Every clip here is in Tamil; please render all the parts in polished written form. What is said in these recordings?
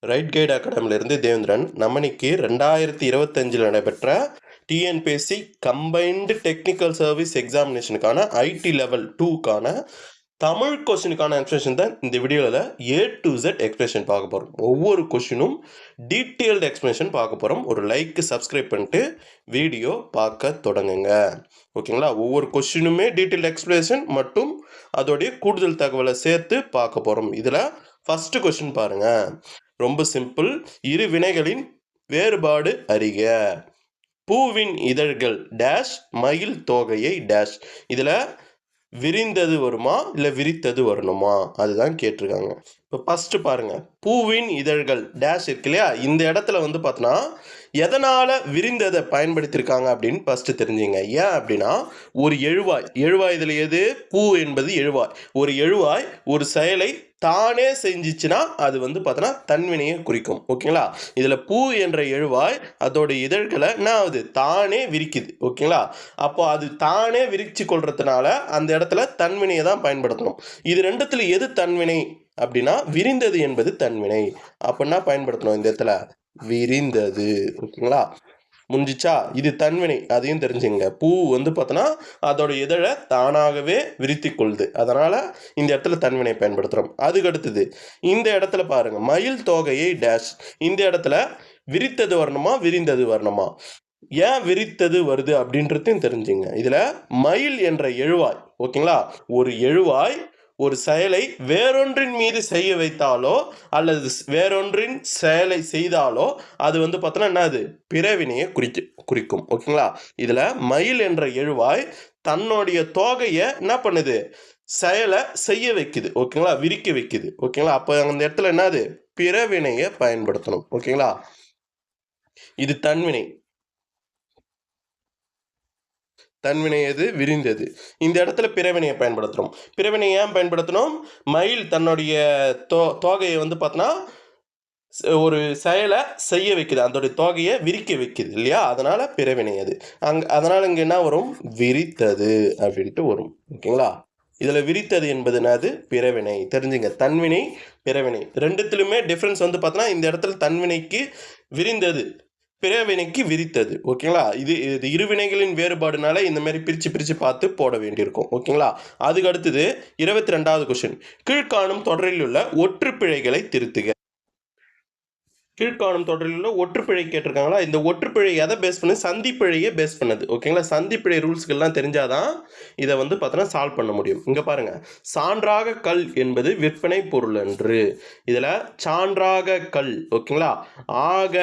Right guide அகாடமிலிருந்து Devendran. நம்ம இன்னைக்கு 2025 நடைபெற்ற டிஎன்பிஎஸ்சி கம்பைன்டு டெக்னிக்கல் சர்வீஸ் எக்ஸாமினேஷனுக்கான ஐடி லெவல் 2க்கான தமிழ் கொஸ்டினுக்கான எக்ஸ்பிளேஷன் தான் இந்த வீடியோவில் A to Z எக்ஸ்பிளேஷன் பார்க்க போகிறோம். ஒவ்வொரு கொஸ்டினும் டீட்டெயில்டு எக்ஸ்பிளேஷன் பார்க்க போகிறோம். ஒரு லைக் சப்ஸ்கிரைப் பண்ணிட்டு வீடியோ பார்க்க தொடங்குங்க. ஓகேங்களா? ஒவ்வொரு கொஸ்டினுமே டீட்டெயில்டு எக்ஸ்பிளேஷன் மற்றும் அதோடைய கூடுதல் தகவலை சேர்த்து பார்க்க போகிறோம். இதில் ஃபஸ்ட்டு கொஸ்டின் பாருங்கள். ரொம்ப சிம்பிள். இரு வினைகளின் வேறுபாடு அறிக. பூவின் இதழ்கள் டேஷ் மயில் தோகையை டேஷ். இதில் விரிந்தது வருமா இல்லை விரித்தது வரணுமா அதுதான் கேட்டிருக்காங்க. இப்போ ஃபஸ்ட்டு பாருங்கள். பூவின் இதழ்கள் டேஷ் இருக்கு இல்லையா, இந்த இடத்துல வந்து பார்த்தோன்னா எதனால் விரிந்ததை பயன்படுத்தியிருக்காங்க அப்படின்னு ஃபஸ்ட்டு தெரிஞ்சுங்க. ஏன் அப்படின்னா ஒரு எழுவாய் இதில் எது? பூ என்பது எழுவாய். ஒரு எழுவாய் ஒரு செயலை தானே செஞ்சிச்சுன்னா அது வந்து பார்த்தோன்னா தன்வினையை குறிக்கும். ஓகேங்களா? இதில் பூ என்ற எழுவாய் அதோட இதழ்களை என்ன ஆகுது? தானே விரிக்குது. ஓகேங்களா? அப்போ அது தானே விரிச்சு கொள்றதுனால அந்த இடத்துல தன்வினையை தான் பயன்படுத்தணும். இது ரெண்டுத்துல எது தன்வினை அப்படின்னா விரிந்தது என்பது தன்வினை. அப்படின்னா பயன்படுத்தணும் இந்த இடத்துல விரிந்தது. ஓகேங்களா? முடிஞ்சிச்சா? இது தன்வினை, அதையும் தெரிஞ்சுங்க. பூ வந்து பார்த்தோன்னா அதோட இதழை தானாகவே விரித்தி கொள்ளுது, அதனால் இந்த இடத்துல தன்வினை பயன்படுத்துகிறோம். அதுக்கு அடுத்தது இந்த இடத்துல பாருங்கள், மயில் தோகையை டேஷ். இந்த இடத்துல விரித்தது வரணுமா விரிந்தது வரணுமா? ஏன் விரித்தது வருது அப்படின்றதையும் தெரிஞ்சுங்க. இதில் மயில் என்ற எழுவாய், ஓகேங்களா, ஒரு எழுவாய் ஒரு செயலை வேறொன்றின் மீது செய்ய வைத்தாலோ அல்லது வேறொன்றின் செயலை செய்தாலோ அது வந்து பார்த்தோன்னா என்னது? பிறவினையை குறிக்கும். ஓகேங்களா? இதில் மயில் என்ற எழுவாய் தன்னுடைய தோகையை என்ன பண்ணுது? செயலை செய்ய வைக்குது. ஓகேங்களா? விரிக்க வைக்குது. ஓகேங்களா? அப்போ அந்த இடத்துல என்னது? பிறவினையை பயன்படுத்தணும். ஓகேங்களா? இது தன்வினை. தன்வினை எது? விரிந்தது. இந்த இடத்துல பிறவினையை பயன்படுத்துகிறோம். பிறவினை ஏன் பயன்படுத்தணும்? மயில் தன்னுடைய தோகையை வந்து பார்த்தோன்னா ஒரு செயலை செய்ய வைக்குது, அதோடைய தோகையை விரிக்க வைக்குது இல்லையா, அதனால் பிறவினை அது. அதனால் இங்கே என்ன வரும்? விரித்தது அப்படின்ட்டு வரும். ஓகேங்களா? இதில் விரித்தது என்பது என்னது? பிறவினை. தெரிஞ்சுங்க. தன்வினை பிறவினை ரெண்டுத்திலுமே டிஃப்ரென்ஸ் வந்து பார்த்தோன்னா இந்த இடத்துல தன்வினைக்கு விரிந்தது, பிறவினைக்கு விரித்தது. ஓகேங்களா? இது இருவினைகளின் வேறுபாடுனால இந்த மாதிரி பிரித்து பார்த்து போட வேண்டியிருக்கும். ஓகேங்களா? அதுக்கு அடுத்தது 22வது கொஸ்டின். கீழ்காணும் தொடரில் உள்ள ஒற்றுப்பிழைகளை திருத்துக. கீழ்காணும் தொடரில் உள்ள ஒற்றுப்பிழை கேட்டிருக்காங்களா? இந்த ஒற்றுப்பிழை எதை பேஸ் பண்ணி? சந்திப்பிழையை பேஸ் பண்ணது. ஓகேங்களா? சந்திப்பிழை ரூல்ஸ்கள்லாம் தெரிஞ்சாதான் இதை வந்து பார்த்தோன்னா சால்வ் பண்ண முடியும். இங்கே பாருங்கள், சான்றாக கல் என்பது விற்பனை பொருள் என்று. இதில் சான்றாக கல், ஓகேங்களா, ஆக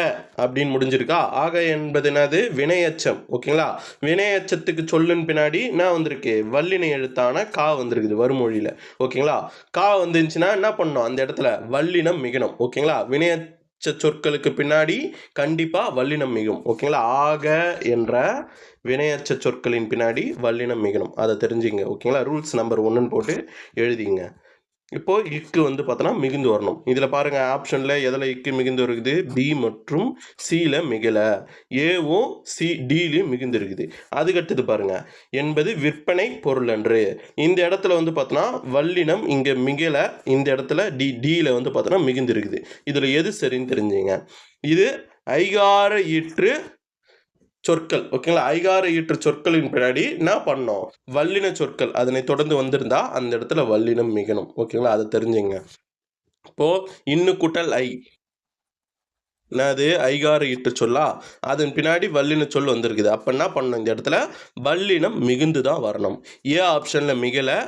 அப்படின்னு முடிஞ்சிருக்கா? ஆக என்பது என்னது? வினையச்சம். ஓகேங்களா? வினையச்சத்துக்கு சொல்லுன்னு பின்னாடி என்ன வந்திருக்கு? வல்லினை எழுத்தான கா வந்திருக்குது வருமொழியில். ஓகேங்களா? கா வந்துருந்துச்சுன்னா என்ன பண்ணணும்? அந்த இடத்துல வல்லினம் மிகணும். ஓகேங்களா? சொற்களுக்கு பின்னாடி கண்டிப்பா வல்லினம் மிகும். ஓகேங்களா? ஆக என்ற வினையச்ச சொற்களின் பின்னாடி வல்லினம் மிகணும். அதை தெரிஞ்சுங்க. ஓகேங்களா? ரூல்ஸ் நம்பர் 1ன்னு போட்டு எழுதிங்க. இப்போ இக்கு வந்து பார்த்தோன்னா மிகுந்து வரணும். இதில் பாருங்கள், ஆப்ஷனில் எதில் இக்கு மிகுந்து இருக்குது? பி மற்றும் சியில் மிகலை, ஏவும் டிலையும் மிகுந்து இருக்குது. அதுக்கடுத்தது பாருங்கள், என்பது விற்பனை பொருள் என்று. இந்த இடத்துல வந்து பார்த்தோன்னா வல்லினம் இங்கே மிகலை, இந்த இடத்துல டியில் வந்து பார்த்தோன்னா மிகுந்து இருக்குது. இதில் எது சரின்னு தெரிஞ்சுங்க. இது ஐகார ஈற்று சொற்கள். ஓகேங்களா? ஐகார ஈற்று சொற்களின் பின்னாடி என்ன பண்ணோம்? வல்லின சொற்கள் அதனை தொடர்ந்து வந்திருந்தா அந்த இடத்துல வல்லினம் மிகணும். ஓகேங்களா? அதை தெரிஞ்சுங்க. இப்போ இன்னு கூட்டல் ஐ என்னது? ஐகார ஈற்று சொல்லா, அதன் பின்னாடி வல்லின சொல் வந்திருக்குது. அப்போ என்ன பண்ணணும்? இந்த இடத்துல வல்லினம் மிகுந்து தான் வரணும். ஏ ஆப்ஷனில் மிகலை,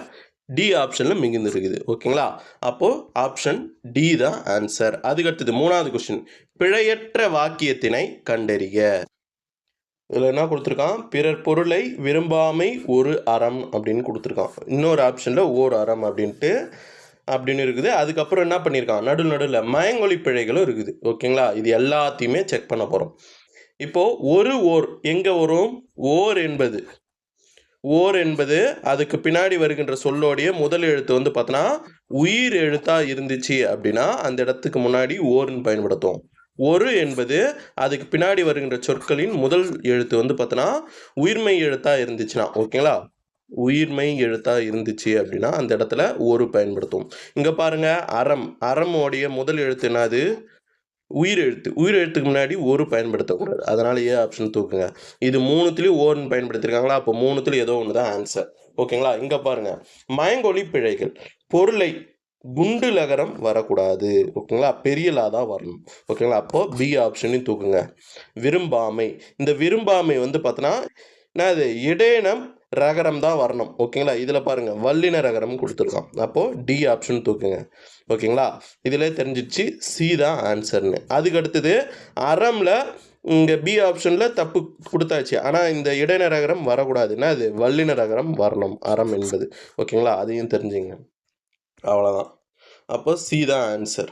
டி ஆப்ஷனில் மிகுந்து இருக்குது. ஓகேங்களா? அப்போது ஆப்ஷன் டி தான் ஆன்சர். அதுக்கடுத்தது 3வது கொஸ்டின். பிழையற்ற வாக்கியத்தினை கண்டறிக. இதில் என்ன கொடுத்துருக்கான்? பிறர் பொருளை விரும்பாமை ஒரு அறம் அப்படின்னு கொடுத்துருக்கான். இன்னொரு ஆப்ஷனில் ஓர் அறம் அப்படின்னு இருக்குது. அதுக்கப்புறம் என்ன பண்ணியிருக்கான்? நடுவில் மயங்கொலி பிழைகளும் இருக்குது. ஓகேங்களா? இது எல்லாத்தையுமே செக் பண்ண போகிறோம். இப்போது ஓர் எங்கே வரும்? ஓர் என்பது அதுக்கு பின்னாடி வருகின்ற சொல்லோடைய முதல் எழுத்து வந்து பார்த்தோன்னா உயிர் எழுத்தாக இருந்துச்சு அப்படின்னா அந்த இடத்துக்கு முன்னாடி ஓர்ன்னு பயன்படுத்தும். ஒரு என்பது அதுக்கு பின்னாடி வருகின்ற சொற்களின் முதல் எழுத்து வந்து பார்த்தோன்னா உயிர்மை எழுத்தாக இருந்துச்சுன்னா, ஓகேங்களா, உயிர்மை எழுத்தாக இருந்துச்சு அப்படின்னா அந்த இடத்துல ஒரு பயன்படுத்தும். இங்கே பாருங்கள், அறம். அறமோடைய முதல் எழுத்து என்னது? உயிரெழுத்துக்கு முன்னாடி ஒரு பயன்படுத்தக்கூடாது, அதனால் ஏ ஆப்ஷன் தூக்குங்க. இது 3த்துலேயும் ஓன்னு பயன்படுத்தியிருக்காங்களா, அப்போ 3த்துல ஏதோ ஒன்று தான் ஆன்சர். ஓகேங்களா? இங்கே பாருங்கள், மயங்கொலி பிழைகள். பொருளை குண்டு லகரம் வரக்கூடாது. ஓகேங்களா? பெரியலா தான் வரணும். ஓகேங்களா? அப்போது பி ஆப்ஷனையும் தூக்குங்க. விரும்பாமை. இந்த விரும்பாமை வந்து பார்த்தோன்னா என்னது, இடையினம் ரகரம் தான் வரணும். ஓகேங்களா? இதில் பாருங்கள், வல்லின ரகரம் கொடுத்துருக்கோம். அப்போது டி ஆப்ஷன் தூக்குங்க. ஓகேங்களா? இதில் தெரிஞ்சிச்சு சி தான் ஆன்சர்னு. அதுக்கு அடுத்தது அறமில் இங்கே பி ஆப்ஷனில் தப்பு கொடுத்தாச்சு, ஆனால் இந்த இடையின ரகரம் வரக்கூடாதுன்னா அது வல்லின ரகரம் வரணும், அறம் என்பது. ஓகேங்களா? அதையும் தெரிஞ்சுங்க. அவ்வளோதான். அப்போ சி தான் ஆன்சர்.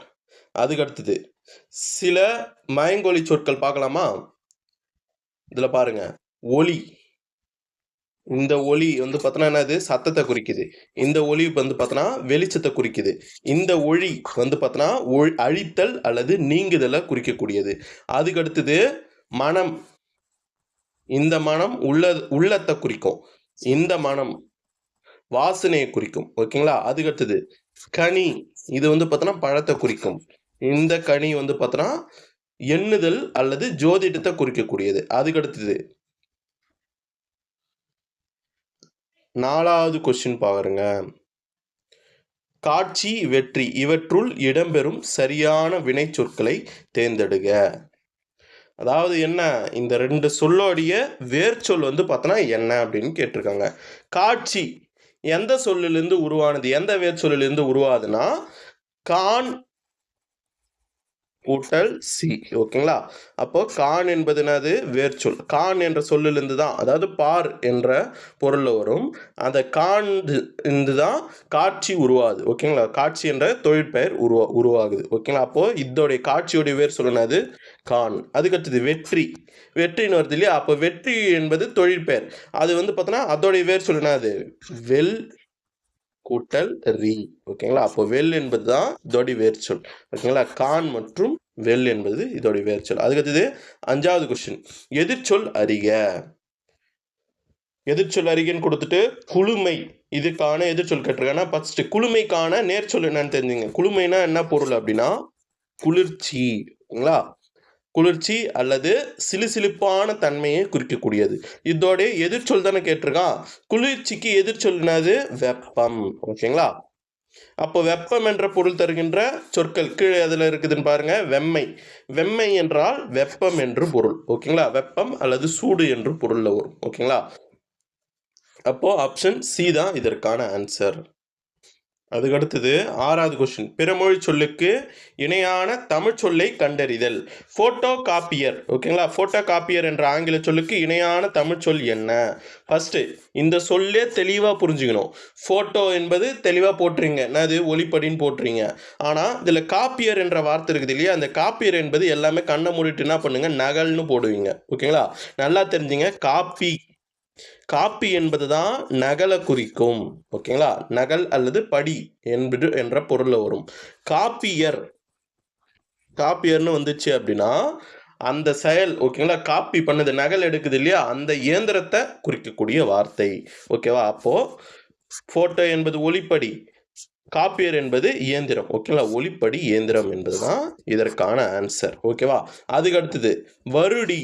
அதுக்கு அடுத்தது சில மயங்கொலி சொற்கள் பார்க்கலாமா? இதில் பாருங்க, ஒலி. இந்த ஒலி வந்து பார்த்தோன்னா என்னது, சத்தத்தை குறிக்குது. இந்த ஒலி வந்து பார்த்தோன்னா வெளிச்சத்தை குறிக்குது. இந்த ஒளி வந்து பார்த்தோன்னா அழித்தல் அல்லது நீங்குதலை குறிக்கக்கூடியது. அதுக்கு அடுத்தது மனம். இந்த மனம் உள்ளத்தை குறிக்கும். இந்த மனம் வாசனையை குறிக்கும். ஓகேங்களா? அதுக்கு அடுத்தது கனி. இது வந்து பார்த்தோன்னா பழத்தை குறிக்கும். இந்த கனி வந்து பார்த்தோன்னா எண்ணுதல் அல்லது ஜோதிடத்தை குறிக்கக்கூடியது. அதுக்கு அடுத்தது 4வது கொஸ்டின் பாருங்க. காட்சி, வெற்றி இவற்றுள் இடம்பெறும் சரியான வினை சொற்களை தேர்ந்தெடுக. அதாவது என்ன, இந்த 2 சொல்லோடைய வேர்ச்சொல் வந்து பார்த்தோன்னா என்ன அப்படின்னு கேட்டிருக்காங்க. காட்சி எந்த சொல்லிலிருந்து உருவானது, எந்த வேர்ச்சொல்லிலிருந்து உருவாதுன்னா கான் கூட்டல் சி. ஓகேங்களா? அப்போ கான் என்பது என்னது, வேர்ச்சொல். கான் என்ற சொல்லிலிருந்து தான், அதாவது பார் என்ற பொருளில் வரும். அந்த கான் இருந்து தான் காட்சி உருவாகுது. ஓகேங்களா? காட்சி என்ற தொழிற்பெயர் உருவாகுது. ஓகேங்களா? அப்போது இதோடைய காட்சியோடைய வேர் சொல்லுனது கான். அதுக்கடுத்தது வெற்றி. வெற்றின்னு வருது இல்லையா, அப்போ வெற்றி என்பது தொழிற்பெயர். அது வந்து பார்த்தோன்னா அதோடைய வேர் சொல்லுனது வெல் கூட்டல் ரி. ஓகேங்களா? அப்போ வெல் என்பது தான் இதோடைய வேர்ச்சொல். ஓகேங்களா? கான் மற்றும் வெல் என்பது இதோடைய வேர்ச்சொல். அதுக்கடுத்தது 5வது கொஸ்டின், எதிர்ச்சொல் அறிக. எதிர்ச்சொல் அறிகன்னு கொடுத்துட்டு குளுமை, இதுக்கான எதிர்ச்சொல் கேட்டிருக்காங்கன்னா ஃபர்ஸ்ட் குளுமைக்கான நேர்ச்சொல் என்னன்னு தெரிஞ்சுங்க. குளுமைனா என்ன பொருள் அப்படின்னா குளிர்ச்சி. ஓகேங்களா? குளிர்ச்சி அல்லது சிலுசிலுப்பான தன்மையை குறிக்கக்கூடியது. இதோட எதிர்ச்சொல் தானே கேட்டிருக்கான். குளிர்ச்சிக்கு எதிர்ச்சொல் என்னது, வெப்பம். ஓகேங்களா? அப்போ வெப்பம் என்ற பொருள் தருகின்ற சொற்கள் கீழே அதில் இருக்குதுன்னு பாருங்க. வெம்மை. வெம்மை என்றால் வெப்பம் என்று பொருள். ஓகேங்களா? வெப்பம் அல்லது சூடு என்று பொருள்ல வரும். ஓகேங்களா? அப்போ ஆப்ஷன் சி தான் இதற்கான ஆன்சர். அதுக்கடுத்தது 6வது கொஸ்டின், பிறமொழி சொல்லுக்கு இணையான தமிழ் சொல்லை கண்டறிதல். Photo copier. ஓகேங்களா? ஃபோட்டோ காப்பியர் என்ற ஆங்கில சொல்லுக்கு இணையான தமிழ் சொல் என்ன? ஃபஸ்ட்டு இந்த சொல்லே தெளிவாக புரிஞ்சுக்கணும். ஃபோட்டோ என்பது தெளிவாக போட்டுறீங்க, என்னது ஒளிப்படின்னு போட்டுறீங்க. ஆனால் இதில் காப்பியர் என்ற வார்த்தை இருக்குது இல்லையா, அந்த காப்பியர் என்பது எல்லாமே கண்ணை மூடிட்டு என்ன பண்ணுங்க, நகல்னு போடுவீங்க. ஓகேங்களா? நல்லா தெரிஞ்சுங்க, காப்பி என்பது தான் நகலை குறிக்கும். ஓகேங்களா? நகல் அல்லது படி என்பது என்ற பொருளில் வரும். காப்பியர்னு வந்துச்சு அப்படின்னா அந்த செயல், ஓகேங்களா, காப்பி பண்ணது நகல் எடுக்குது இல்லையா, அந்த இயந்திரத்தை குறிக்கக்கூடிய வார்த்தை. ஓகேவா? அப்போ போட்டோ என்பது ஒளிப்படி, காப்பியர் என்பது இயந்திரம். ஓகேங்களா? ஒளிப்படி இயந்திரம் என்பதுதான் இதற்கான ஆன்சர். ஓகேவா? அதுக்கு அடுத்தது வருடி.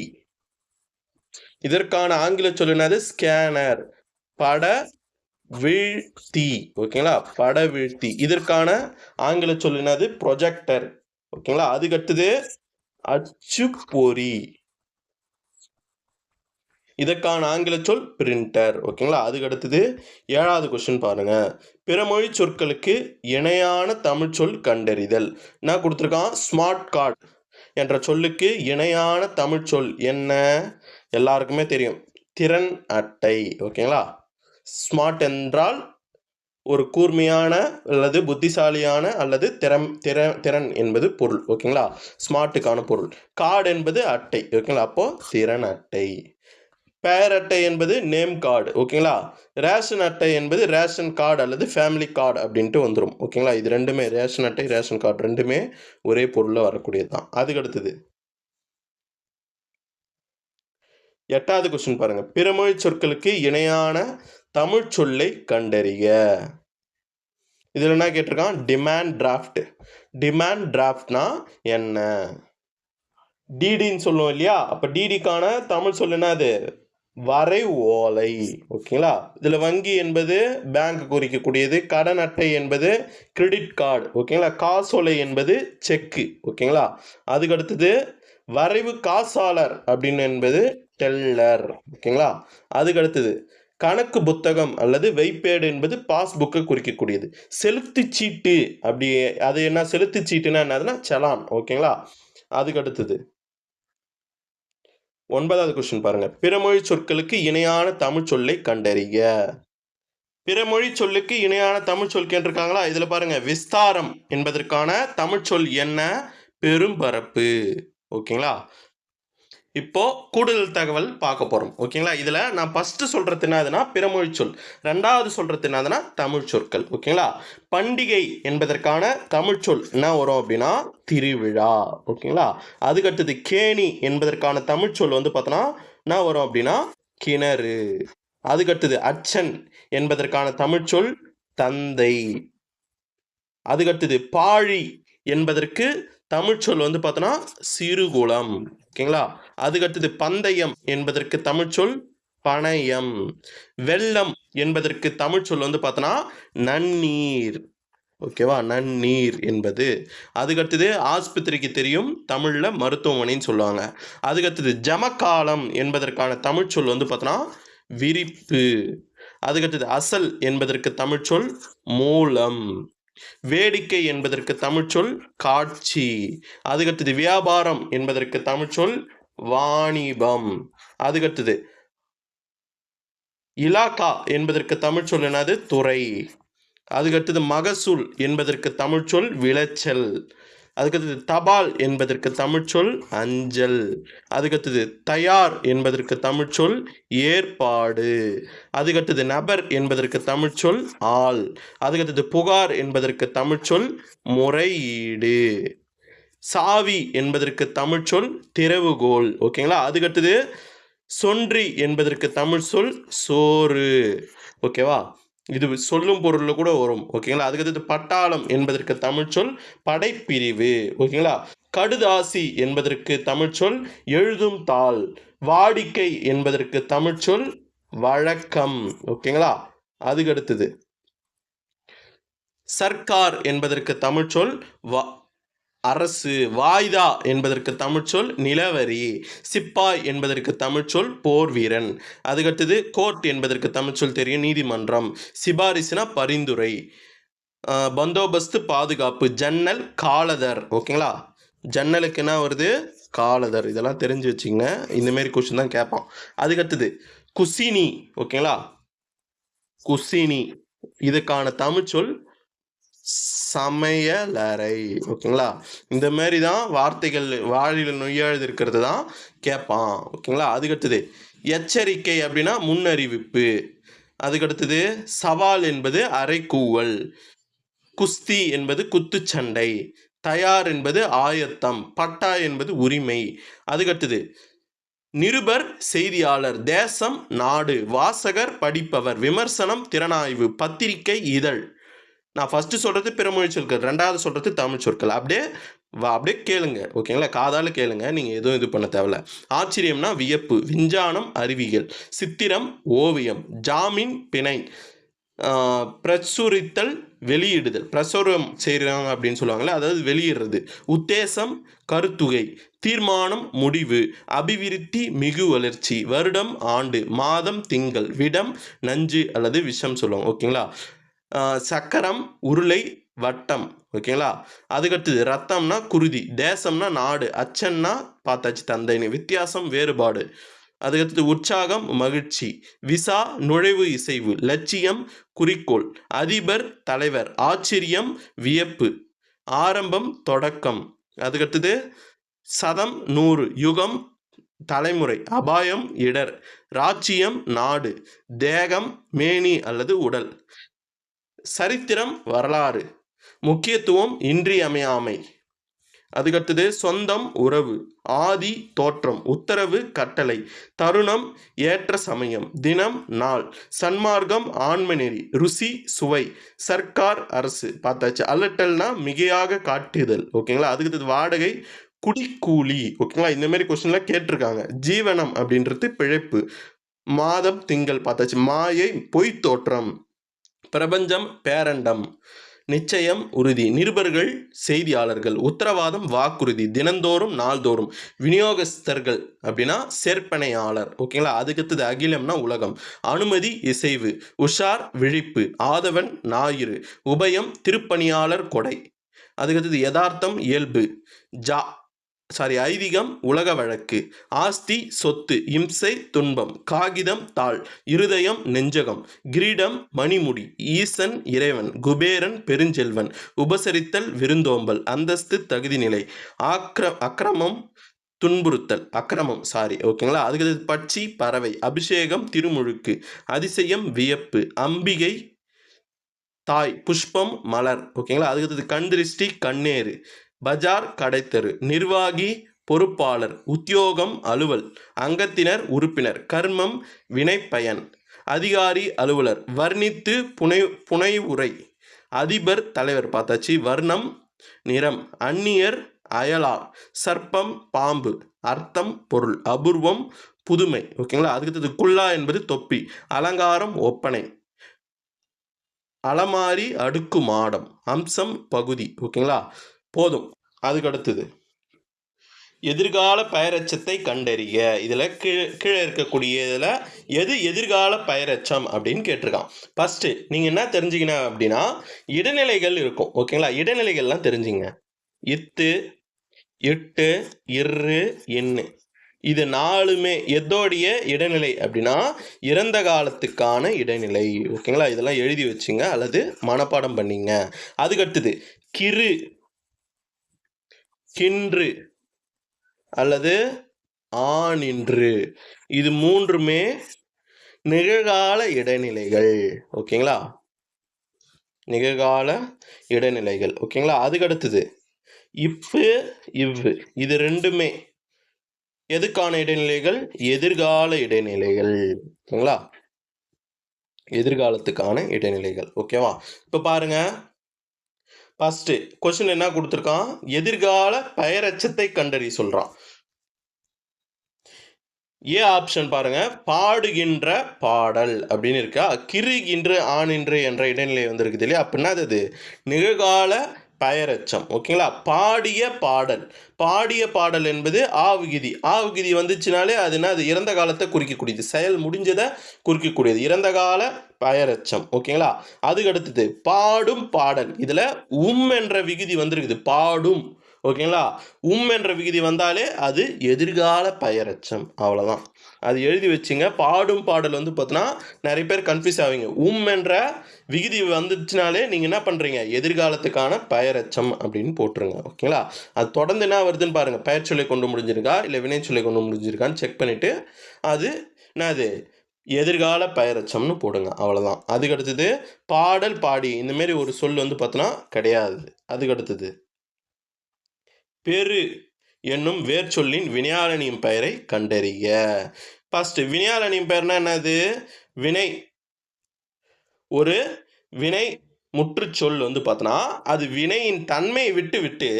இதற்கான ஆங்கில சொல் என்னது, ஸ்கேனர். பட வீழ்த்தி. ஓகேங்களா? பட வீழ்த்தி. இதற்கான ஆங்கில சொல் என்னது, ப்ரொஜெக்டர். ஓகேங்களா? அதுக்கு அடுத்தது அச்சுப்பொறி. இதற்கான ஆங்கில சொல் பிரிண்டர். ஓகேங்களா? அதுக்கு அடுத்தது 7வது கொஸ்டின் பாருங்க. பிறமொழி சொற்களுக்கு இணையான தமிழ் சொல் கண்டறிதல். என்ன கொடுத்துருக்கான், ஸ்மார்ட் கார்டு என்ற சொல்லுக்கு இணையான தமிழ் சொல் என்ன? எல்லாருக்குமே தெரியும், திறன் அட்டை. ஓகேங்களா? ஸ்மார்ட் என்றால் ஒரு கூர்மையான அல்லது புத்திசாலியான அல்லது திறன் என்பது பொருள். ஓகேங்களா? ஸ்மார்ட்டுக்கான பொருள். கார்டு என்பது அட்டை. ஓகேங்களா? அப்போ திறன் அட்டை. பேர் அட்டை என்பது நேம் கார்டு. ஓகேங்களா? ரேஷன் அட்டை என்பது ரேஷன் கார்டு அல்லது ஃபேமிலி கார்டு அப்படின்ட்டு வந்துடும். ஓகேங்களா? இது ரெண்டுமே, ரேஷன் அட்டை ரேஷன் கார்டு ரெண்டுமே ஒரே பொருளில் வரக்கூடியது தான். அதுக்கு அடுத்தது 8வது கொஸ்டின் பாருங்க. பிறமொழி சொற்களுக்கு இணையான தமிழ் சொல்லை கண்டறிக. இதில் என்ன கேட்டிருக்கான், டிமாண்ட் டிராஃப்ட். டிமாண்ட் டிராஃப்ட்னா என்ன? டிடின்னு சொல்லுவோம் இல்லையா? அப்போ டிடிக்கான தமிழ் சொல் என்னது? வரை ஓலை. ஓகேங்களா? இதில் வங்கி என்பது பேங்க் குறிக்கக்கூடியது, கடன் அட்டை என்பது கிரெடிட் கார்டு. ஓகேங்களா? காசோலை என்பது செக்கு. ஓகேங்களா? அதுக்கு அடுத்தது வரைவு காசாளர் அப்படின்னு என்பது டெல்லர். ஓகேங்களா? அதுக்கு அடுத்தது கணக்கு புத்தகம் அல்லது வைப்பேடு என்பது பாஸ்புக்கை குறிக்கக்கூடியது. செலுத்து சீட்டு அப்படி அது என்ன? செலுத்து சீட்டுன்னா என்னதுன்னா செலான். ஓகேங்களா? அதுக்கு அடுத்தது 9வது கொஸ்டின் பாருங்க. பிறமொழி சொற்களுக்கு இணையான தமிழ் சொல்லை கண்டறிக. பிறமொழி சொல்லுக்கு இணையான தமிழ் சொல் கேட்டிருக்காங்களா? இதில் பாருங்க, விஸ்தாரம் என்பதற்கான தமிழ் சொல் என்ன? பெரும்பரப்பு. ஓகேங்களா? இப்போ கூடுதல் தகவல் பார்க்க போறோம். ஓகேங்களா? இதுல நான் ஃபர்ஸ்ட் சொல்றது என்னதுன்னா பிறமொழி சொல், ரெண்டாவது சொல்றது என்னதுன்னா தமிழ் சொற்கள். ஓகேங்களா? பண்டிகை என்பதற்கான தமிழ் சொல் என்ன வரும் அப்படின்னா திருவிழா. ஓகேங்களா? அதுக்கடுத்தது கேணி என்பதற்கான தமிழ் சொல் வந்து பார்த்தோன்னா என்ன வரும் அப்படின்னா கிணறு. அதுக்கடுத்தது அச்சன் என்பதற்கான தமிழ் சொல் தந்தை. அதுக்கடுத்தது பாழி என்பதற்கு தமிழ் சொல் வந்து பார்த்தோன்னா சிறுகுளம். ஓகேங்களா? அதுக்கடுத்தது பந்தயம் என்பதற்கு தமிழ் சொல் பணயம். வெள்ளம் என்பதற்கு தமிழ் சொல் வந்து பார்த்தோன்னா நன்னீர். ஓகேவா? நன்னீர் என்பது. அதுக்கடுத்தது ஆஸ்பத்திரிக்கு தெரியும், தமிழில் மருத்துவமனைன்னு சொல்லுவாங்க. அதுக்கடுத்தது ஜமக்காலம் என்பதற்கான தமிழ் சொல் வந்து பார்த்தோன்னா விரிப்பு. அதுக்கடுத்தது அசல் என்பதற்கு தமிழ் சொல் மூலம். வேடிக்கை என்பதற்கு தமிழ் சொல் காட்சி. அதுக்கடுத்தது வியாபாரம் என்பதற்கு தமிழ் சொல் வாணிபம். அதுக்கடுத்தது இலாக்கா என்பதற்கு தமிழ் சொல் என்னது? துறை. அதுக்கடுத்தது மகசூல் என்பதற்கு தமிழ் சொல் விளைச்சல். அதுக்கடுத்தது தபால் என்பதற்கு தமிழ் சொல் அஞ்சல். அதுக்கடுத்தது தயார் என்பதற்கு தமிழ் சொல் ஏற்பாடு. அதுக்கடுத்தது நபர் என்பதற்கு தமிழ் சொல் ஆள். அதுக்கடுத்தது புகார் என்பதற்கு தமிழ் சொல் முறையீடு. சாவி என்பதற்கு தமிழ் சொல் திறவுகோல். ஓகேங்களா? அதுக்கடுத்தது சொன்றி என்பதற்கு தமிழ் சொல் சோறு. ஓகேவா? இது சொல்லும் பொருளில் கூட வரும். ஓகேங்களா? அதுக்கடுத்து பட்டாளம் என்பதற்கு தமிழ் சொல் படைப்பிரிவு. ஓகேங்களா? கடுதாசி என்பதற்கு தமிழ் சொல் எழுதும் தாள். வாடிக்கை என்பதற்கு தமிழ் சொல் வழக்கம். ஓகேங்களா? அதுக்கடுத்தது சர்க்கார் என்பதற்கு தமிழ் சொல் அரசு. வாய்தா என்பதற்கு தமிழ் சொல் நிலவரி. சிப்பாய் என்பதற்கு தமிழ் சொல் போர் வீரன். அதுக்கடுத்தது கோர்ட் என்பதற்கு தமிழ் சொல் தெரியும், நீதிமன்றம். சிபாரிசுனா பரிந்துரை. பந்தோபஸ்து பாதுகாப்பு. ஜன்னல் காலதர். ஓகேங்களா? ஜன்னலுக்கு என்ன வருது? காலதர். இதெல்லாம் தெரிஞ்சு வச்சுங்க, இந்தமாரி கொஸ்டின் தான் கேட்பான். அதுக்கடுத்தது குசினி. ஓகேங்களா? குசினி இதுக்கான தமிழ் சொல் சமையலறை. ஓகேங்களா? இந்த மாதிரி தான் வார்த்தைகள் வாழில் நொய்யாழ்து இருக்கிறது தான் கேட்பான். ஓகேங்களா? அதுக்கடுத்தது எச்சரிக்கை அப்படின்னா முன்னறிவிப்பு. அதுக்கடுத்தது சவால் என்பது அரைக்கூவல். குஸ்தி என்பது குத்துச்சண்டை. தயார் என்பது ஆயத்தம். பட்டா என்பது உரிமை. அதுக்கடுத்தது நிருபர் செய்தியாளர். தேசம் நாடு. வாசகர் படிப்பவர். விமர்சனம் திறனாய்வு. பத்திரிகை இதழ். நான் ஃபஸ்ட்டு சொல்கிறது பிறமொழி சொற்கள், ரெண்டாவது சொல்கிறது தமிழ் சொற்கள். அப்படியே கேளுங்க. ஓகேங்களா? காதால் கேளுங்க, நீங்கள் எதுவும் இது பண்ண தேவையில்ல. ஆச்சரியம்னா வியப்பு. விஞ்ஞானம் அறிவியல். சித்திரம் ஓவியம். ஜாமீன் பிணை. பிரசுரித்தல் வெளியிடுதல். பிரசுரம் செய்கிறாங்க அப்படின்னு சொல்லுவாங்களே, அதாவது வெளியிடுறது. உத்தேசம் கருத்துகை. தீர்மானம் முடிவு. அபிவிருத்தி மிகு வளர்ச்சி. வருடம் ஆண்டு. மாதம் திங்கள். விடம் நஞ்சு அல்லது விஷம் சொல்லுவாங்க. ஓகேங்களா? சக்கரம் உருளை வட்டம். ஓகேங்களா? அதுக்கடுத்தது ரத்தம்னா குருதி. தேசம்னா நாடு. அச்சன்னா பார்த்தாச்சு தந்தைன்னு. வித்தியாசம் வேறுபாடு. அதுக்கடுத்தது உற்சாகம் மகிழ்ச்சி. விசா நுழைவு இசைவு. லட்சியம் குறிக்கோள். அதிபர் தலைவர். ஆச்சரியம் வியப்பு. ஆரம்பம் தொடக்கம். அதுக்கடுத்தது சதம் 100. யுகம் தலைமுறை. அபாயம் இடர். ராச்சியம் நாடு. தேகம் மேனி அல்லது உடல். சரித்திரம் வரலாறு. முக்கியத்துவம் இன்றியமையாமை. அதுக்கடுத்தது சொந்தம் உறவு. ஆதி தோற்றம். உத்தரவு கட்டளை. தருணம் ஏற்ற சமயம். தினம் நாள். சன்மார்க்கம் ஆன்மநெறி. ருசி சுவை. சர்க்கார் அரசு பார்த்தாச்சு. அலட்டல்னா மிகையாக காட்டுதல். ஓகேங்களா? அதுக்கடுத்தது வாடகை குடிக்கூலி. ஓகேங்களா? இந்த மாதிரி கொஸ்டின்லாம் கேட்டிருக்காங்க. ஜீவனம் அப்படின்றது பிழைப்பு. மாதம் திங்கள் பார்த்தாச்சு. மாயை பொய் தோற்றம். பிரபஞ்சம் பேரண்டம். நிச்சயம் உறுதி. நிருபர்கள் செய்தியாளர்கள். உத்தரவாதம் வாக்குறுதி. தினந்தோறும் நாள்தோறும். விநியோகஸ்தர்கள் அப்படின்னா சேர்ப்பனையாளர். ஓகேங்களா? அதுக்கடுத்தது அகிலம்னா உலகம். அனுமதி இசைவு. உஷார் விழிப்பு. ஆதவன் ஞாயிறு. உபயம் திருப்பணியாளர் கொடை. அதுக்கடுத்தது யதார்த்தம் இயல்பு. ஐதீகம் உலக வழக்கு. ஆஸ்தி சொத்து. இம்சை துன்பம். காகிதம் தாள். இருதயம் நெஞ்சகம். கிரீடம் மணிமுடி. ஈசன் இறைவன். குபேரன் பெருஞ்செல்வன். உபசரித்தல் விருந்தோம்பல். அந்தஸ்து தகுதி நிலை. அக்கிரமம் துன்புறுத்தல். ஓகேங்களா? அதுக்கு பட்சி பறவை. அபிஷேகம் திருமுழுக்கு. அதிசயம் வியப்பு. அம்பிகை தாய். புஷ்பம் மலர். ஓகேங்களா? அதுக்கு கண் திருஷ்டி கண்ணேறு. பஜார் கடைத்தெரு. நிர்வாகி பொறுப்பாளர். உத்தியோகம் அலுவல். அங்கத்தினர் உறுப்பினர். கர்மம் வினைப்பயன். அதிகாரி அலுவலர். வர்ணித்து புனைவுரை. அதிபர் தலைவர் பார்த்தாச்சு. வர்ணம் நிறம். அந்நியர் அயலார். சர்ப்பம் பாம்பு. அர்த்தம் பொருள். அபூர்வம் புதுமை. ஓகேங்களா? அதுக்கு குல்லா என்பது தொப்பி. அலங்காரம் ஒப்பனை. அலமாரி அடுக்கு மாடம். அம்சம் பகுதி. ஓகேங்களா? போதும். அதுக்கு அடுத்தது எதிர்கால பெயரெச்சத்தை கண்டறிய. இதில் கீழே இருக்கக்கூடியதில் எது எதிர்கால பெயரெச்சம் அப்படின்னு கேட்டிருக்கான். ஃபஸ்ட்டு நீங்கள் என்ன தெரிஞ்சுக்கணும் அப்படின்னா இடைநிலைகள் இருக்கும். ஓகேங்களா? இடைநிலைகள்லாம் தெரிஞ்சுங்க. இத்து இட்டு இரு இன்னு இது நாலுமே எதோடைய இடைநிலை அப்படின்னா இறந்த காலத்துக்கான இடைநிலை. ஓகேங்களா? இதெல்லாம் எழுதி வச்சுங்க அல்லது மனப்பாடம் பண்ணிங்க. அதுக்கடுத்தது கிரு கின்று அல்லது ஆனின்று. இது மூன்றுமே நிகழ்கால இடைநிலைகள். ஓகேங்களா? நிகழ்கால இடைநிலைகள். ஓகேங்களா? அதுக்கடுத்தது இப்பு இவ்வு. இது ரெண்டுமே எதுக்கான இடைநிலைகள்? எதிர்கால இடைநிலைகள். ஓகேங்களா? எதிர்காலத்துக்கான இடைநிலைகள். ஓகேவா? இப்போ பாருங்க, ஃபர்ஸ்ட் கொஸ்டின் என்ன கொடுத்துருக்கான்? எதிர்கால பெயரெச்சத்தை கண்டறி சொல்றான். ஏ ஆப்ஷன் பாருங்க. பாடுகின்ற பாடல் அப்படின்னு இருக்கா. கிருகின்ற ஆனின்று என்ற இடைநிலை வந்திருக்குது இல்லையா? அப்படின்னா அது நிகழ்கால பெயரெச்சம். ஓகேங்களா? பாடிய பாடல். பாடிய பாடல் என்பது ஆவிகுதி. ஆவிகுதி வந்துச்சுனாலே அதுனா அது இறந்த காலத்தை குறிக்கக்கூடியது. செயல் முடிஞ்சதை குறிக்கக்கூடியது. இறந்த கால பெயரெச்சம். ஓகேங்களா? அதுக்கு அடுத்தது பாடும் பாடல். இதில் என்ற விகுதி வந்திருக்குது. பாடும். ஓகேங்களா? என்ற விகுதி வந்தாலே அது எதிர்கால பெயரெச்சம். அவ்வளோதான். அது எழுதி வச்சுங்க. பாடும் பாடல் வந்து பார்த்தோன்னா நிறைய பேர் கன்ஃபியூஸ் ஆவீங்க. என்ற விகுதி வந்துச்சுனாலே நீங்கள் என்ன பண்ணுறீங்க? எதிர்காலத்துக்கான பெயரெச்சம் அப்படின்னு போட்டுருங்க. ஓகேங்களா? அது தொடர்ந்து என்ன வருதுன்னு பாருங்கள். பெயர் சொல்லை கொண்டு முடிஞ்சிருக்கா இல்லை வினை சொல்லை கொண்டு முடிஞ்சிருக்கான்னு செக் பண்ணிவிட்டு அது என்னது எதிர்கால பெயரெச்சம்னு போடுங்க. அவ்வளோதான். அதுக்கு அடுத்தது பாடல் பாடி இந்தமாரி ஒரு சொல் வந்து பார்த்தோன்னா கிடையாது. அதுக்கு அடுத்தது பெரு என்னும் வேர் சொல்லின் வினையாளனின் பெயரை கண்டறிய. ஃபர்ஸ்ட் வினையாளனின் பெயர்னா என்னது? வினை. ஒரு வினை முற்றுச்சொல் வந்து பார்த்தோன்னா அது வினையின் தன்மையை விட்டு விட்டு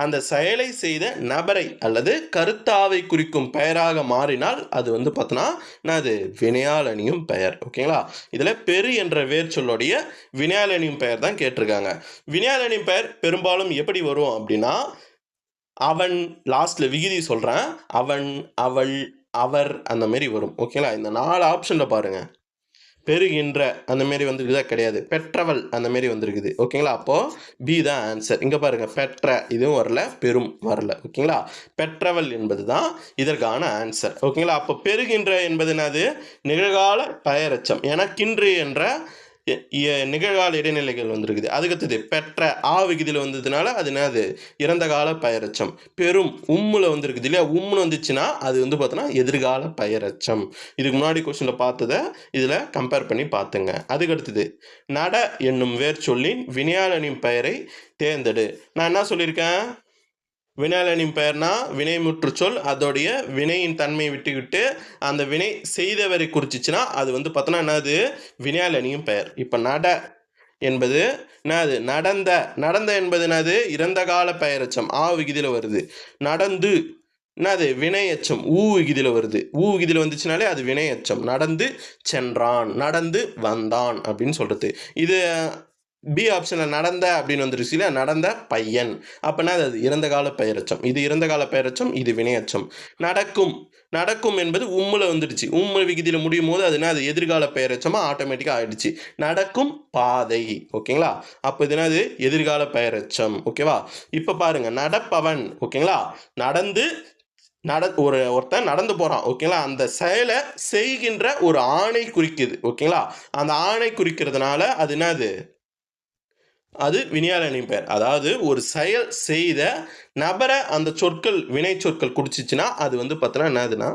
அந்த செயலை செய்த நபரை அல்லது கருத்தாவை குறிக்கும் பெயராக மாறினால் அது வந்து பார்த்தோன்னா அது வினையாளனியும் பெயர். ஓகேங்களா? இதில் பெரு என்ற வேர் சொல்லுடைய வினையாளனியும் பெயர் தான் கேட்டிருக்காங்க. வினையாளனின் பெயர் பெரும்பாலும் எப்படி வரும் அப்படின்னா அவன் லாஸ்ட்டில் விகுதி சொல்கிறேன். அவன் அவள் அவர் அந்த மாரி வரும். ஓகேங்களா? இந்த 4 ஆப்ஷனில் பாருங்கள். பெறுகின்ற அந்த மாரி வந்துருக்குதா? கிடையாது. பெற்றவள் அந்த மாரி வந்திருக்குது. ஓகேங்களா? அப்போது பி தான் ஆன்சர். இங்கே பாருங்கள். பெற்ற இதுவும் வரல, பெரும் வரல. ஓகேங்களா? பெற்றவள் என்பது தான் இதற்கான ஆன்சர். ஓகேங்களா? அப்போ பெறுகின்ற என்பது என்னது? நிகழ்கால பெயரெச்சம். ஏன்னா கின்று என்ற நிகழ்கால இடைநிலைகள் வந்திருக்குது. அதுக்கடுத்தது பெற்ற விகுதியில் வந்ததுனால அது என்னது? இறந்த கால பெயரெச்சம். பெரும் வந்திருக்குது இல்லையா? வந்துச்சுன்னா அது வந்து பார்த்தோன்னா எதிர்கால பெயரெச்சம். இதுக்கு முன்னாடி கொஸ்டினில் பார்த்ததை இதில் கம்பேர் பண்ணி பார்த்துங்க. அதுக்கடுத்தது நட என்னும் வேர் சொல்லின் வினையாளனின் பெயரை தேர்ந்தெடு. நான் என்ன சொல்லியிருக்கேன்? வினையாளனின் பெயர்னா வினைமுற்று சொல். அதோடைய வினையின் தன்மையை விட்டுக்கிட்டு அந்த வினை செய்தவரை குறிச்சிச்சுன்னா அது வந்து பார்த்தோன்னா என்னது? வினையாளனியும் பெயர். இப்போ நட என்பது என்னது நடந்த. நடந்த என்பது என்னது இறந்த கால பெயரெச்சம், ஆ விகுதியில் வருது. நடந்து என்னது வினையச்சம், ஊ விகுதியில் வருது. ஊ விகுதியில் வந்துச்சுனாலே அது வினையச்சம். நடந்து சென்றான், நடந்து வந்தான் அப்படின்னு சொல்றது. இது பி ஆப்ஷனில் நடந்த அப்படின்னு வந்துருச்சு இல்லையா, நடந்த பையன். அப்படின்னா அது இறந்த கால பெயரெச்சம். இது இறந்த கால பெயரெச்சம், இது வினையச்சம். நடக்கும், நடக்கும் என்பது உம்முல வந்துடுச்சு. உம்மு விகுதியில் முடியும் போது அது என்ன, அது எதிர்கால பெயரெச்சமாக ஆட்டோமேட்டிக்காக ஆயிடுச்சு. நடக்கும் பாதை. ஓகேங்களா, அப்போ இது என்னது எதிர்கால பெயரெச்சம். ஓகேவா, இப்போ பாருங்க நடப்பவன். ஓகேங்களா, நடந்து ஒருத்தன் நடந்து போகிறான். ஓகேங்களா, அந்த செயலை செய்கின்ற ஒரு ஆணை குறிக்குது. ஓகேங்களா, அந்த ஆணை குறிக்கிறதுனால அது என்னது, அது வினையாளனின் பெயர். அதாவது ஒரு செயல் செய்த நபரை அந்த சொற்கள் வினை சொற்கள் குடிச்சிச்சுன்னா அது வந்து பார்த்தோன்னா என்னதுன்னா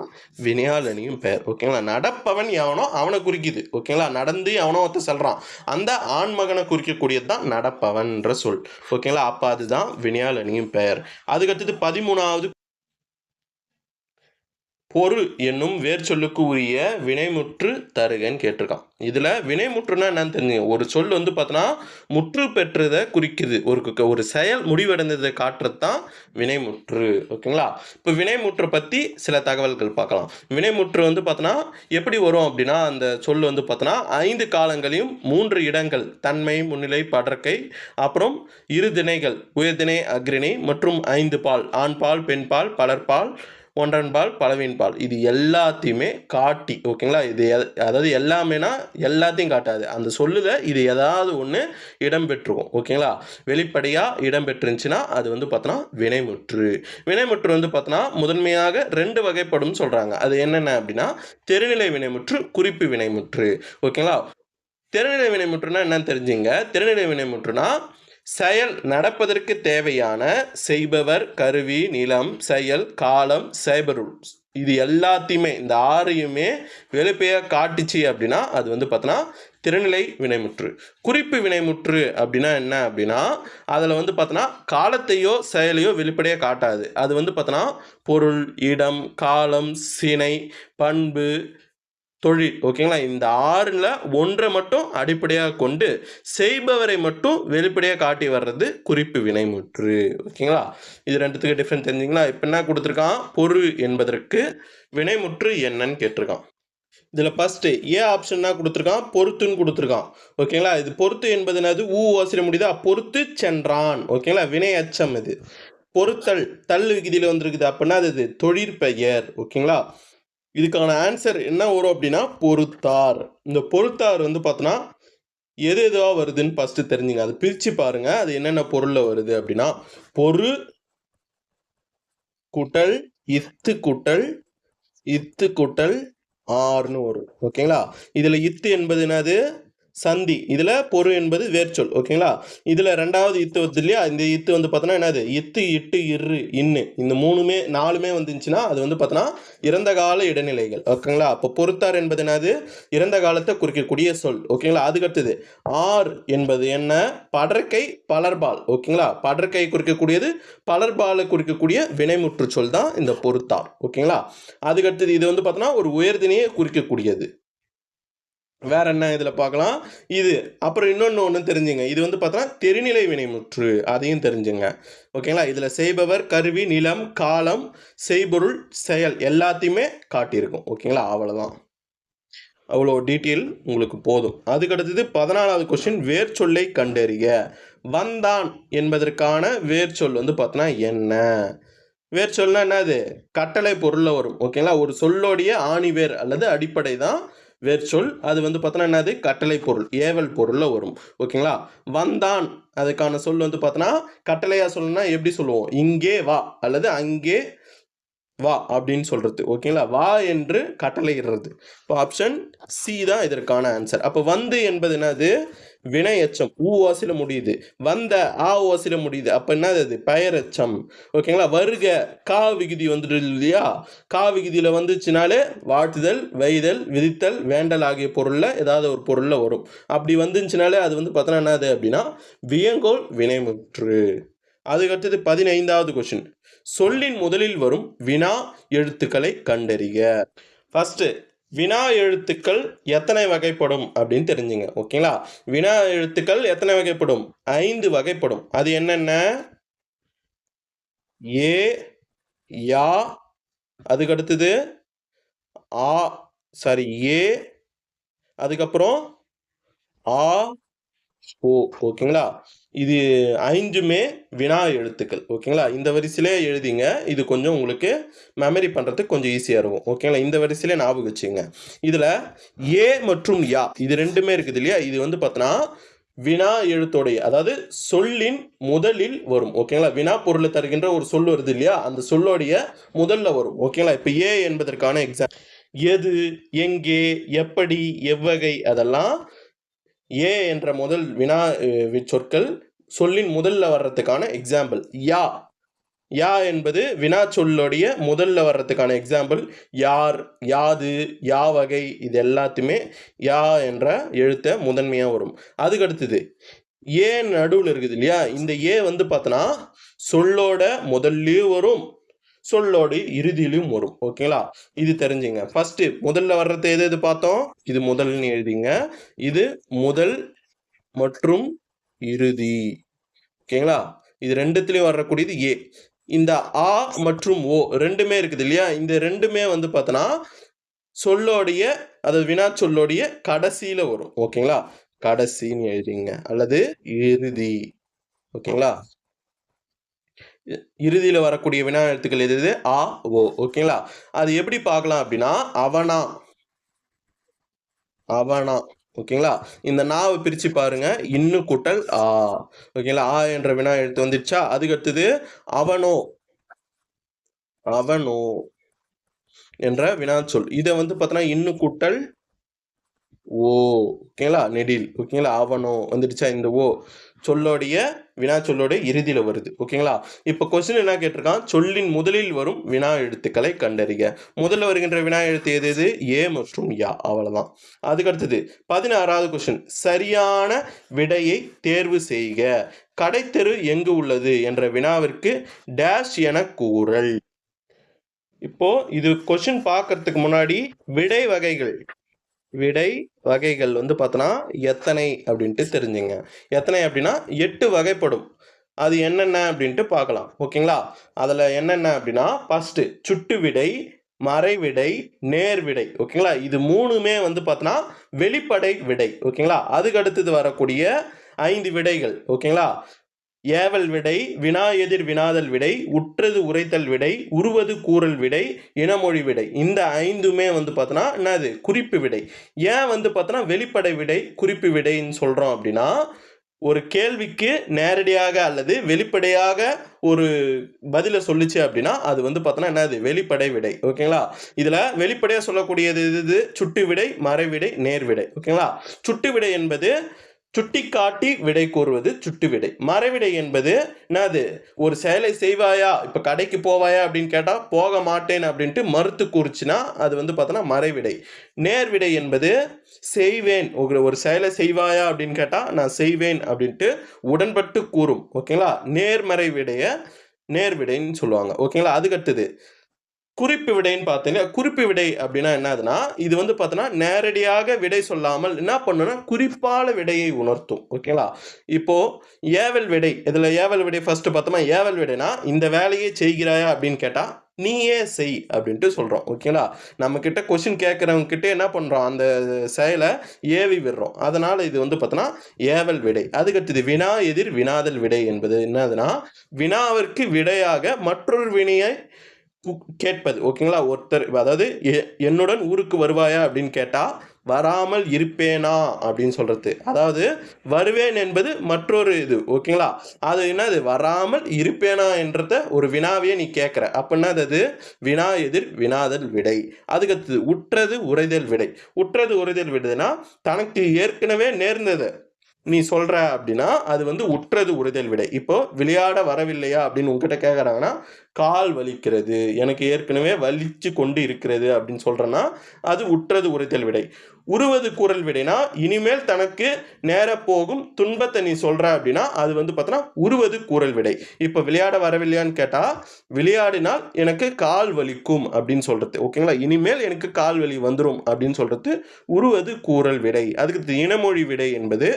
வினையாளனியும் பெயர். ஓகேங்களா, நடப்பவன் எவனோ அவனை குறிக்குது. ஓகேங்களா, நடந்து எவனோ ஒருத்தர் சொல்கிறான், அந்த ஆண்மகனை குறிக்கக்கூடியது தான் நடப்பவன்ற சொல். ஓகேங்களா, அப்போ அதுதான் வினையாளனியும் பெயர். அதுக்கடுத்தது 13வது பொரு என்னும் வேர் சொல்லுக்கு உரிய வினைமுற்று தருகன்னு கேட்டிருக்கான். இதில் வினைமுற்றுனா என்னன்னு தெரிஞ்சுங்க. ஒரு சொல் வந்து பார்த்தோன்னா முற்று பெற்றதை குறிக்குது. ஒரு செயல் முடிவடைந்ததை காட்டுறது தான் வினைமுற்று. ஓகேங்களா, இப்போ வினைமுற்றை பற்றி சில தகவல்கள் பார்க்கலாம். வினைமுற்று வந்து பார்த்தோன்னா எப்படி வரும் அப்படின்னா, அந்த சொல் வந்து பார்த்தோன்னா 5 காலங்களையும் 3 இடங்கள், தன்மை, முன்னிலை, படர்க்கை, அப்புறம் 2 திணைகள், உயர்திணை, அக்ரிணை மற்றும் 5 பால், ஆண் பால், பெண் பால், பலர்பால், ஒன்றன் பால், பலவின் பால், இது எல்லாத்தையுமே காட்டி. ஓகேங்களா, இது அதாவது எல்லாமேனா எல்லாத்தையும் காட்டாது. அந்த சொல்லுல இது ஏதாவது ஒன்று இடம்பெற்றிருக்கும். ஓகேங்களா, வெளிப்படையாக இடம்பெற்றுருந்துச்சுன்னா அது வந்து பார்த்தோன்னா வினைமுற்று. வினைமுற்று வந்து பார்த்தோன்னா முதன்மையாக 2 வகைப்படும் சொல்கிறாங்க. அது என்னென்ன அப்படின்னா தெருநிலை வினைமுற்று, குறிப்பு வினைமுற்று. ஓகேங்களா, தெருநிலை வினைமுற்றுனா என்னன்னு தெரிஞ்சுங்க. தெருநிலை வினைமுற்றுனா செயல் நடப்பதற்கு தேவையான செய்பவர், கருவி, நிலம், செயல், காலம், செயபொருள், இது எல்லாத்தையுமே இந்த 6யுமே வெளிப்படையாக காட்டுச்சு அப்படின்னா அது வந்து பார்த்தோன்னா திறநிலை வினைமுற்று. குறிப்பு வினைமுற்று அப்படின்னா என்ன அப்படின்னா அதில் வந்து பார்த்தோன்னா காலத்தையோ செயலையோ வெளிப்படையாக காட்டாது. அது வந்து பார்த்தோன்னா பொருள், இடம், காலம், சினை, பண்பு, தொழில். ஓகேங்களா, இந்த 6ல் ஒன்றை மட்டும் அடிப்படையாக கொண்டு செய்பவரை மட்டும் வெளிப்படையாக காட்டி வர்றது குறிப்பு வினைமுற்று. ஓகேங்களா, இது ரெண்டுத்துக்கு டிஃப்ரெண்ட் தெரிஞ்சுங்களா. இப்போ என்ன கொடுத்துருக்கான், பொரு என்பதற்கு வினைமுற்று என்னன்னு கேட்டிருக்கான். இதில் ஃபஸ்ட்டு ஏ ஆப்ஷன்னா கொடுத்துருக்கான், பொறுத்துன்னு கொடுத்துருக்கான். ஓகேங்களா, இது பொறுத்து என்பது என்னது, ஊ ஓசிர முடியுதா, பொறுத்து சென்றான். ஓகேங்களா, வினை அச்சம். இது பொறுத்தல் தள் விகுதியில் வந்திருக்குது. அப்படின்னா அது தொழிற்பெயர். ஓகேங்களா, இதுக்கான ஆன்சர் என்ன வரும் அப்படின்னா பொறுத்தார். இந்த பொறுத்தார் வந்து பார்த்தோன்னா எது எதுவா வருதுன்னு ஃபஸ்ட்டு தெரிஞ்சுங்க. அது பிரித்து பாருங்க, அது என்னென்ன பொருளில் வருது அப்படின்னா பொரு கூட்டல் இத்து கூட்டல் இத்து கூட்டல் ஆறுன்னு வரும். ஓகேங்களா, இதில் இத்து என்பது என்னது சந்தி, இதில் பொரு என்பது வேர்ச்சொல். ஓகேங்களா, இதில் 2வது இத்து வருது இல்லையா, இந்த இத்து வந்து பார்த்தோன்னா என்னது இத்து, இட்டு, இரு, இன்னு, இந்த 4மே வந்துச்சுன்னா அது வந்து பார்த்தோன்னா இறந்த கால இடைநிலைகள். ஓகேங்களா, அப்போ பொறுத்தார் என்பது என்னது இறந்த காலத்தை குறிக்கக்கூடிய சொல். ஓகேங்களா, அதுக்கடுத்தது ஆர் என்பது என்ன, படர்க்கை, பலர்பால். ஓகேங்களா, படர்க்கை குறிக்கக்கூடியது, பலர்பாலை குறிக்கக்கூடிய வினைமுற்று சொல் தான் இந்த பொறுத்தார். ஓகேங்களா, அதுக்கடுத்தது இது வந்து பார்த்தோன்னா ஒரு உயர்திணையை குறிக்கக்கூடியது. வேற என்ன இதில் பார்க்கலாம், இது அப்புறம் இன்னொன்று தெரிஞ்சுங்க. இது வந்து பார்த்தோன்னா தெரிநிலை வினைமுற்று, அதையும் தெரிஞ்சுங்க. ஓகேங்களா, இதில் செய்பவர், கருவி, நிலம், காலம், செய்பொருள், செயல் எல்லாத்தையுமே காட்டியிருக்கும். ஓகேங்களா, அவ்வளோதான், அவ்வளோ டீட்டெயில் உங்களுக்கு போதும். அதுக்கடுத்தது 14வது கொஸ்டின், வேர் சொல்லை கண்டறிய. வந்தான் என்பதற்கான வேர் சொல் வந்து பார்த்தோன்னா என்ன, வேர் சொல்னா என்னது கட்டளை பொருளில் வரும். ஓகேங்களா, ஒரு சொல்லோடைய ஆணிவேர் அல்லது அடிப்படை தான் வேர்ச்சொல். அது வந்து பார்த்தோன்னா என்னது கட்டளை பொருள், ஏவல் பொருளில் வரும். ஓகேங்களா, வந்தான் அதுக்கான சொல் வந்து பார்த்தோன்னா கட்டளையாக சொல்லணும்னா எப்படி சொல்லுவோம், இங்கே வா அல்லது அங்கே வா அப்படின்னு சொல்றது. ஓகேங்களா, வா என்று கட்டளையிடுறது. இப்போ ஆப்ஷன் சி தான் இதற்கான ஆன்சர். அப்போ வந்து என்பது என்னது வினையச்சம், ஊ ஓசில முடியுது. வந்த ஆ ஓசில முடியுது. அப்போ என்னது அது பெயரெச்சம். ஓகேங்களா, வருக கா விகுதி வந்துடுது இல்லையா, கா விகுதியில் வந்துச்சுனாலே வாழ்த்துதல், வைதல், விதித்தல், வேண்டல் ஆகிய பொருளில் ஏதாவது ஒரு பொருளில் வரும். அப்படி வந்துச்சுனாலே அது வந்து பார்த்தோன்னா என்னது அப்படின்னா வியங்கோல் வினைமுற்று. அதுக்கடுத்தது 15வது கொஸ்டின், சொல்லின் முதலில் வரும் வினா எழுத்துக்களை கண்டறிக. ஃபர்ஸ்ட் வினா எழுத்துக்கள் எத்தனை வகைப்படும் அப்படின்னு தெரிஞ்சுங்க. ஓகேங்களா? வினா எழுத்துக்கள் எத்தனை வகைப்படும்? 5 வகைப்படும். அது என்னென்ன? ஏ, யா, அதுக்கடுத்தது ஆ, சாரி ஏ, அதுக்கப்புறம் ஆ, ஓ. ஓகேங்களா? இது 5மே வினா எழுத்துக்கள். ஓகேங்களா? இந்த வரிசையிலே எழுதிங்க. இது கொஞ்சம் உங்களுக்கு மெமரி பண்றதுக்கு கொஞ்சம் ஈஸியா இருக்கும். ஓகேங்களா? இந்த வரிசையிலே ஞாபகம் வச்சுக்கங்க. இதுல ஏ மற்றும் யா இது 2மே இருக்குது இல்லையா? இது வந்து பார்த்தீங்கன்னா, வினா எழுத்தோடைய அதாவது சொல்லின் முதலில் வரும். ஓகேங்களா? வினா பொருளை தருகின்ற ஒரு சொல் வருது இல்லையா? அந்த சொல்லுடைய முதல்ல வரும். ஓகேங்களா? இப்ப ஏ என்பதற்கான எது, எங்கே, எப்படி, எவ்வகை அதெல்லாம் ஏ என்ற முதல் வினா சொற்கள் சொல்லின் முதல்ல வர்றதுக்கான எக்ஸாம்பிள். யா யா என்பது வினா சொல்லுடைய முதல்ல வர்றதுக்கான எக்ஸாம்பிள். யார், யாது, யா வகை இது எல்லாத்தையுமே யா என்ற எழுத்தை முதன்மையா வரும். அதுக்கு அடுத்தது ஏ நடுவில் இருக்குது இல்லையா? இந்த ஏ வந்து பார்த்தோன்னா சொல்லோட முதல்லயும் வரும், சொல்லோடு இறுதியிலும் வரும். ஓகேங்களா? இது தெரிஞ்சுங்க. ஃபர்ஸ்ட் முதல்ல வர்றது எது எது பார்த்தோம்? இது முதல்னு எழுதிங்க. இது முதல் மற்றும் இறுதி. ஓகேங்களா? இது 2த்துலயும் வரக்கூடியது ஏ. இந்த ஆ மற்றும் ஓ 2மே இருக்குது இல்லையா? இந்த 2மே வந்து பார்த்தோன்னா சொல்லோடைய அதாவது வினா சொல்லோடைய கடைசியில வரும். ஓகேங்களா? கடைசின்னு எழுதிங்க அல்லது இறுதி. ஓகேங்களா? இறுதியில வரக்கூடிய வினா எழுத்துக்கள் எது? ஆ, ஓ. ஓகேங்களா? அது எப்படி பார்க்கலாம் அப்படின்னா, அவனா, அவனா. ஓகேங்களா? இந்த நாவ பிரிச்சு பாருங்க. இன்னு கூட்டல் ஆ. ஓகேங்களா? ஆ என்ற வினா எழுத்து வந்துடுச்சா? அதுக்கு அடுத்தது அவனோ, அவனோ என்ற வினாச்சொல். இத வந்து பார்த்தோன்னா இன்னு கூட்டல் ஓ. ஓகேங்களா? நெடில். ஓகேங்களா? அவனோ வந்துடுச்சா? இந்த ஓ சொல்லோடைய வினா சொல்லோட இறுதியில வருது. ஓகேங்களா? இப்ப கொஸ்டின் என்ன கேட்டிருக்கான்? சொல்லின் முதலில் வரும் வினா எழுத்துக்களை கண்டறிக. முதல்ல வருகின்ற வினா எழுத்து எது எது? ஏ மற்றும் யா. அவ்வளவுதான். அதுக்கு அடுத்தது 16வது கொஸ்டின். சரியான விடையை தேர்வு செய்க. கடைத்தெரு எங்கு உள்ளது என்ற வினாவிற்கு டேஷ் என கூறல். இப்போ இது கொஸ்டின் பார்க்கறதுக்கு முன்னாடி விடை வகைகள் விடை வகைகள் வந்து பார்த்தோன்னா எத்தனை அப்படின்ட்டு தெரிஞ்சுங்க. எத்தனை அப்படின்னா 8 வகைப்படும். அது என்னென்ன அப்படின்ட்டு பார்க்கலாம். ஓகேங்களா? அதில் என்னென்ன அப்படின்னா ஃபர்ஸ்ட் சுட்டு விடை, மறைவிடை, நேர் விடை. ஓகேங்களா? இது 3மே வந்து பார்த்தோன்னா வெளிப்படை விடை. ஓகேங்களா? அதுக்கு அடுத்தது வரக்கூடிய 5 விடைகள். ஓகேங்களா? ஏவல் விடை, வினா எதிர் வினாதல் விடை, உற்றது உரைத்தல் விடை, உருவது கூறல் விடை, இனமொழி விடை. இந்த 5மே வந்து பார்த்தோன்னா என்னது? குறிப்பு விடை. ஏன் வந்து பார்த்தோன்னா வெளிப்படை விடை, குறிப்பு விடைன்னு சொல்கிறோம் அப்படின்னா, ஒரு கேள்விக்கு நேரடியாக அல்லது வெளிப்படையாக ஒரு பதிலை சொல்லுச்சு அப்படின்னா அது வந்து பார்த்தோன்னா என்னது? வெளிப்படை விடை. ஓகேங்களா? இதில் வெளிப்படையாக சொல்லக்கூடியது இது சுட்டு விடை, மறைவிடை, நேர் விடை. ஓகேங்களா? சுட்டு விடை என்பது சுட்டிக்காட்டி விடை கூறுவது சுட்டு விடை. மறைவிடை என்பது என்னது? ஒரு செயலை செய்வாயா, இப்ப கடைக்கு போவாயா அப்படின்னு கேட்டா போக மாட்டேன் அப்படின்ட்டு மறுத்து கூறுச்சுன்னா அது வந்து பார்த்தோன்னா மறைவிடை. நேர்விடை என்பது செய்வேன், ஒரு செயலை செய்வாயா அப்படின்னு கேட்டா நான் செய்வேன் அப்படின்ட்டு உடன்பட்டு கூறும். ஓகேங்களா? நேர்மறை விடைய நேர்விடைன்னு சொல்லுவாங்க. ஓகேங்களா? அதுக்கு அடுத்தது குறிப்பு விடைன்னு பார்த்தீங்கன்னா குறிப்பு விடை அப்படின்னா என்னதுன்னா இது வந்து பார்த்தோன்னா நேரடியாக விடை சொல்லாமல் என்ன பண்ணுன்னா குறிப்பால விடையை உணர்த்தும். ஓகேங்களா? இப்போ ஏவல் விடை, இதில் ஏவல் விடை ஃபர்ஸ்ட் பார்த்தோமா? ஏவல் விடைனா இந்த வேலையை செய்கிறாயா அப்படின்னு கேட்டால் நீயே செய் அப்படின்ட்டு சொல்கிறோம். ஓகேங்களா? நம்ம கிட்ட கொஸ்டின் கேட்குறவங்க கிட்ட என்ன பண்ணுறோம்? அந்த செயலை ஏவி விடுறோம். அதனால் இது வந்து பார்த்தோன்னா ஏவல் விடை. அதுக்கடுத்தது வினா எதிர் வினாதல் விடை என்பது என்னதுன்னா வினாவிற்கு விடையாக மற்றொரு வினையை கேட்பது. ஓகேங்களா? ஒருத்தர் அதாவது என்னுடன் ஊருக்கு வருவாயா அப்படின்னு கேட்டா வராமல் இருப்பேனா அப்படின்னு சொல்றது. அதாவது வருவேன் என்பது மற்றொரு இது. ஓகேங்களா? அது என்னது? வராமல் இருப்பேனா என்றத ஒரு வினாவையே நீ கேட்குற. அப்போ என்னது? அது வினா எதிர் வினாதல் விடை. அதுக்கடுத்தது உற்றது உரைதல் விடை. உற்றது உரைதல் விடைனா தனக்கு ஏற்கனவே நேர்ந்தது நீ சொல்ற அப்படின்னா அது வந்து உற்றது உரைதல் விடை. இப்போ விளையாட வரவில்லையா அப்படின்னு உங்ககிட்ட கேட்குறாங்கன்னா கால் வலிக்கிறது, எனக்கு ஏற்கனவே வலிச்சு கொண்டு இருக்கிறது அப்படின்னு சொல்கிறேன்னா அது உற்றது உரைத்தல் விடை. உருவது கூறல் விடைனா இனிமேல் தனக்கு நேர போகும் துன்பத்தை நீ சொல்கிற அப்படின்னா அது வந்து பார்த்தோன்னா உருவது கூறல் விடை. இப்போ விளையாட வரவில்லையான்னு கேட்டால் விளையாடினால் எனக்கு கால் வலிக்கும் அப்படின்னு சொல்கிறது. ஓகேங்களா, இனிமேல் எனக்கு கால் வலி வந்துடும் அப்படின்னு சொல்கிறது உருவது கூறல் விடை. அதுக்கு இனமொழி விடை என்பது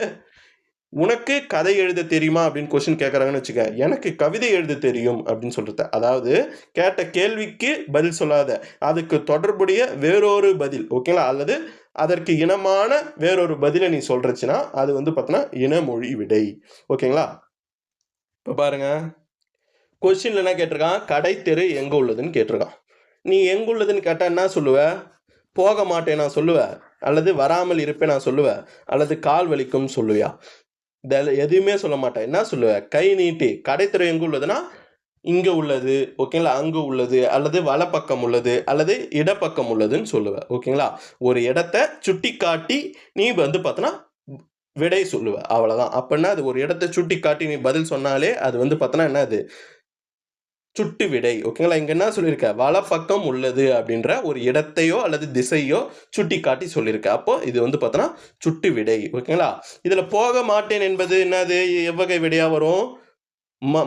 உனக்கு கதை எழுத தெரியுமா அப்படின்னு கொஸ்டின் கேட்குறாங்கன்னு வச்சுக்க, எனக்கு கவிதை எழுத தெரியும் அப்படின்னு சொல்கிறது. அதாவது கேட்ட கேள்விக்கு பதில் சொல்லாத, அதுக்கு தொடர்புடைய வேறொரு பதில். ஓகேங்களா, அல்லது அதற்கு இனமான வேறொரு பதிலை நீ சொல்றச்சுன்னா அது வந்து பார்த்தோன்னா இனமொழி விடை. ஓகேங்களா, இப்போ பாருங்க கொஸ்டின்ல என்ன கேட்டிருக்கான், கடை தெரு எங்கே உள்ளதுன்னு கேட்டிருக்கான். நீ எங்கே உள்ளதுன்னு கேட்டால் என்ன சொல்லுவ? போக மாட்டேன் நான் சொல்லுவேன், அல்லது வராமல் இருப்பேன் நான் சொல்லுவேன், அல்லது கால் வலிக்கும் சொல்லுவியா? எதுவுமே சொல்ல மாட்டேன். என்ன சொல்லுவேன்? கை நீட்டி கடைத்தெரு எங்கே உள்ளதுன்னா இங்கே உள்ளது. ஓகேங்களா, அங்கே உள்ளது, அல்லது வலப்பக்கம் உள்ளது, அல்லது இடப்பக்கம் உள்ளதுன்னு சொல்லுவேன். ஓகேங்களா, ஒரு இடத்த சுட்டி காட்டி நீ வந்து பார்த்தோன்னா விடை சொல்லுவேன், அவ்வளோதான். அப்படின்னா அது ஒரு இடத்த சுட்டி காட்டி நீ பதில் சொன்னாலே அது வந்து பார்த்தோன்னா என்ன, அது சுட்டு விடை. ஓகேங்களா, இங்க என்ன சொல்லியிருக்க, வலப்பக்கம் உள்ளது அப்படின்ற ஒரு இடத்தையோ அல்லது திசையோ சுட்டி காட்டி சொல்லியிருக்க. அப்போ இது வந்து பார்த்தோன்னா சுட்டு விடை. ஓகேங்களா, இதுல போக மாட்டேன் என்பது என்னது, எவ்வகை விடையா வரும்?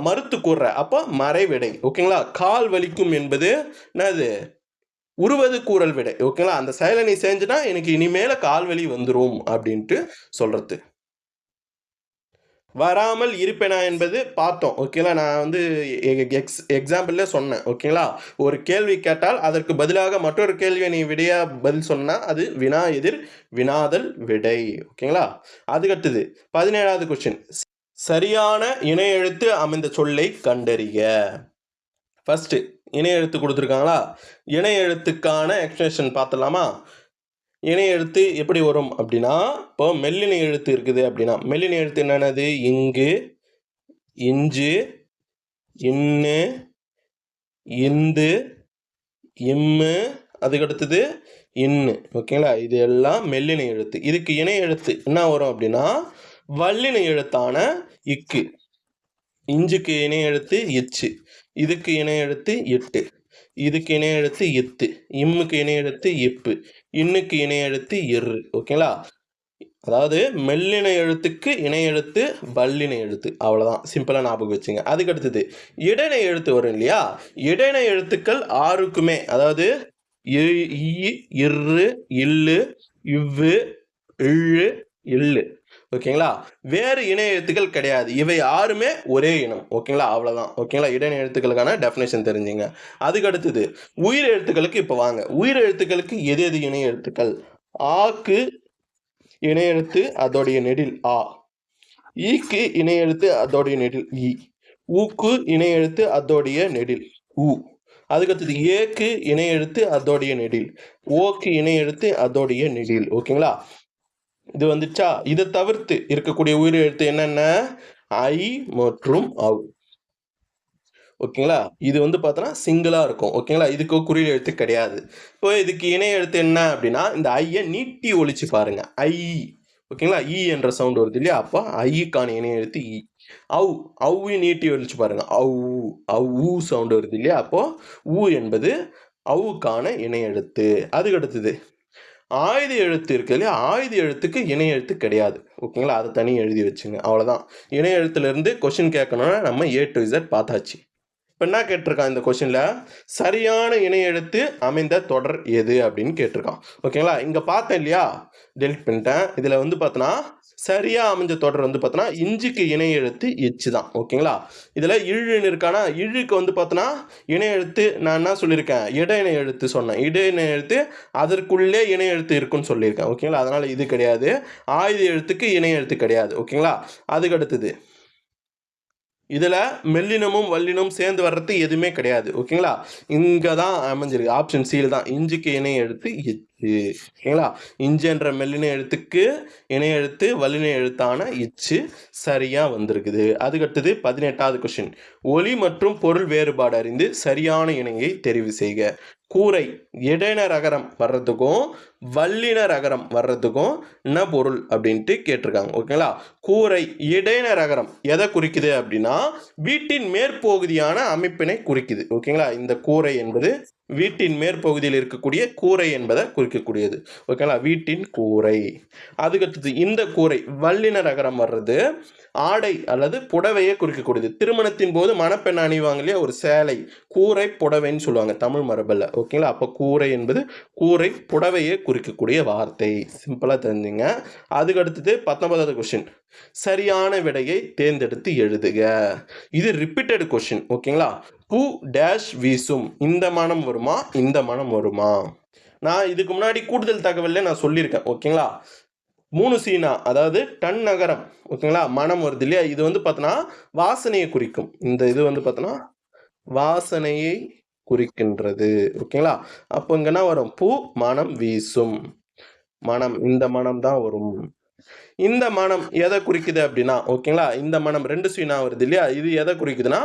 மறுத்து கூறுற, அப்போ மறை விடை. ஓகேங்களா, கால் வலிக்கும் என்பது என்னது, உருவது கூறல் விடை. ஓகேங்களா, அந்த செயலை நீ செஞ்சுனா எனக்கு இனிமேல கால் வலி வந்துடும் அப்படின்ட்டு சொல்றது. வராமல் இருப்பேனா என்பது பார்த்தோம். ஓகேங்களா, நான் வந்து எக்ஸாம்பிள்ல சொன்னேன். ஓகேங்களா, ஒரு கேள்வி கேட்டால் அதற்கு பதிலாக மற்றொரு கேள்வியை நீ விடையா பதில் சொன்னா அது வினா எதிர் வினாதல் விடை. ஓகேங்களா, அதுக்கடுத்தது 17வது கொஸ்டின், சரியான இணை எழுத்து அமைந்த சொல்லை கண்டறிய. ஃபர்ஸ்ட் இணை எழுத்து கொடுத்துருக்காங்களா, இணை எழுத்துக்கான எக்ஸ்பிரஷன் பார்த்துடலாமா? இணை எழுத்து எப்படி வரும் அப்படின்னா, இப்போ மெல்லின எழுத்து இருக்குது அப்படின்னா மெல்லின எழுத்து என்னென்னது, இங்கு, இஞ்சு, இன்னு, இந்து, இம்மு, அதுக்கடுத்தது இன்னு. ஓகேங்களா, இது எல்லாம் மெல்லின எழுத்து. இதுக்கு இணை எழுத்து என்ன வரும் அப்படின்னா வல்லின எழுத்தான இக்கு. இஞ்சுக்கு இணை எழுத்து இச்சு, இதுக்கு இணை எழுத்து இட்டு, இதுக்கு இணை எழுத்து இத்து, இம்முக்கு இணை எழுத்து இப்பு, இன்னுக்கு இணை எழுத்து இரு. ஓகேங்களா, அதாவது மெல்லின எழுத்துக்கு இணை எழுத்து வல்லின எழுத்து, அவ்வளோதான். சிம்பிளாக ஞாபகம் வச்சுங்க. அதுக்கு அடுத்தது இடைநிலை எழுத்து வரும் இல்லையா, இடைநிலை எழுத்துக்கள் 6க்குமே, அதாவது இரு, இல்லு, இவ்வு, இள்ளு, இல்லு. ஓகேங்களா, வேறு இணை எழுத்துக்கள் கிடையாது, இவை 6மே ஒரே இனம். ஓகேங்களா, அவ்வளோதான். ஓகேங்களா, இடைநிலை எழுத்துக்களுக்கான டெஃபினேஷன் தெரிஞ்சுங்க. அதுக்கு அடுத்தது உயிர் எழுத்துக்களுக்கு இப்போ வாங்க. உயிர் எழுத்துக்களுக்கு எது எது இணை எழுத்துக்கள்? ஆக்கு இணை எழுத்து அதோடைய நெடில் ஆ, ஈக்கு இணை எழுத்து அதோடைய நெடில் இ, ஊக்கு இணை எழுத்து அதோடைய நெடில் உ, அதுக்கடுத்தது ஏக்கு இணை எழுத்து அதோடைய நெடில், ஓக்கு இணை எழுத்து அதோடைய நெடில். ஓகேங்களா, இது வந்துச்சா? இதை தவிர்த்து இருக்கக்கூடிய உயிர் எழுத்து என்னென்ன, ஐ மற்றும் அவ். ஓகேங்களா, இது வந்து பார்த்தோன்னா சிங்கிளாக இருக்கும். ஓகேங்களா, இதுக்கு குறியீடு எழுத்து கிடையாது. இப்போ இதுக்கு இணை எழுத்து என்ன அப்படின்னா இந்த ஐயை நீட்டி ஒழிச்சு பாருங்க, ஐ. ஓகேங்களா, இ என்ற சவுண்ட் வருது இல்லையா, அப்போ ஐக்கான இணை எழுத்து இ. அவு, அவ்வையும் நீட்டி ஒழிச்சு பாருங்க, அவு, அவு சவுண்ட் வருது இல்லையா, அப்போ ஊ என்பது அவுக்கான இணை எழுத்து. அதுக்கு அடுத்தது ஆயுத எழுத்து இருக்கு இல்லையா, ஆயுத எழுத்துக்கு இணை எழுத்து கிடையாது. ஓகேங்களா, அதை தனி எழுதி வச்சுங்க, அவ்வளோதான். இணை எழுத்துலேருந்து கொஸ்டின் கேட்கணும்னா நம்ம A to Z பார்த்தாச்சு. இப்போ என்ன கேட்டிருக்கான் இந்த கொஸ்டினில், சரியான இணை எழுத்து அமைந்த தொடர் எது அப்படின்னு கேட்டிருக்கான். ஓகேங்களா, இங்கே பார்த்தேன் இல்லையா, டெலிட் பண்ணிட்டேன். இதில் வந்து பார்த்தோன்னா சரியாக அமைஞ்ச தொடர் வந்து பார்த்தோன்னா இஞ்சுக்கு இணை எழுத்து எச்சு தான். ஓகேங்களா, இதில் இழுன்னு இருக்கானா, இழுக்கு வந்து பார்த்தோன்னா இணை எழுத்து நான் என்ன சொல்லியிருக்கேன், இட இணை எழுத்து சொன்னேன். இட இணை எழுத்து அதற்குள்ளே இணை எழுத்து இருக்குன்னு சொல்லியிருக்கேன். ஓகேங்களா, அதனால் இது கிடையாது. ஆயுத எழுத்துக்கு இணை எழுத்து கிடையாது. ஓகேங்களா, அதுக்கு அடுத்தது இதில் மெல்லினமும் வல்லினமும் சேர்ந்து வர்றது எதுவுமே கிடையாது. ஓகேங்களா, இங்கே தான் அமைஞ்சிருக்கு, ஆப்ஷன் சியில் தான் இஞ்சுக்கு இணை எழுத்து இச்சு. ஓகேங்களா? இஞ்சு என்ற மெல்லின எழுத்துக்கு இணைய எழுத்து வல்லின எழுத்தான இச்சு சரியா வந்திருக்குது. அதுக்கடுத்தது 18வது கொஸ்டின். ஒலி மற்றும் பொருள் வேறுபாடு அறிந்து சரியான இணையை தெரிவு செய்க. கூரை இடையினர் அகரம் வர்றதுக்கும் வல்லினர் அகரம் வர்றதுக்கும் என்ன பொருள் அப்படின்ட்டு கேட்டிருக்காங்க. ஓகேங்களா? கூரை இடையினர் அகரம் எதை குறிக்குது அப்படின்னா வீட்டின் மேற்பகுதியான அமைப்பினை குறிக்குது. ஓகேங்களா? இந்த கூரை என்பது வீட்டின் மேற்பகுதியில் இருக்கக்கூடிய கூரை என்பதை குறிக்கக்கூடியது. ஓகேங்களா? வீட்டின் கூரை. அதுக்கடுத்தது இந்த கூரை வல்லினர் அகரம் வர்றது ஆடை அல்லது புடவையை குறிக்கக்கூடியது. திருமணத்தின் போது மணப்பெண் அணிவாங்க இல்லையா ஒரு சேலை, கூரை புடவைன்னு சொல்லுவாங்க தமிழ் மரபில். ஓகேங்களா? அப்போ கூரை என்பது கூரை புடவையை குறிக்கக்கூடிய வார்த்தை. சிம்பிளாக தெரிஞ்சுங்க. அதுக்கடுத்தது 19வது கொஸ்டின். சரியான விடையை தேர்ந்தெடுத்து எழுதுக. இது ரிப்பீட்டட் கொஸ்டின். ஓகேங்களா? பூ டேஷ் வீசும். இந்த மனம் வருமா இந்த மனம் வருமா? நான் இதுக்கு முன்னாடி கூடுதல் தகவல்ல நான் சொல்லியிருக்கேன். ஓகேங்களா? 3 சீனா அதாவது டன் நகரம். ஓகேங்களா? மனம் வருது இல்லையா? இது வந்து பார்த்தோன்னா வாசனையை குறிக்கும். இந்த இது வந்து பார்த்தோன்னா வாசனையை குறிக்கின்றது. ஓகேங்களா? அப்போ இங்க என்ன வரும்? பூ மனம் வீசும். மனம் இந்த மனம் தான் வரும். இந்த மனம் எதை குறிக்குது அப்படின்னா ஓகேங்களா? இந்த மனம் 2 சீனா வருது இல்லையா? இது எதை குறிக்குதுன்னா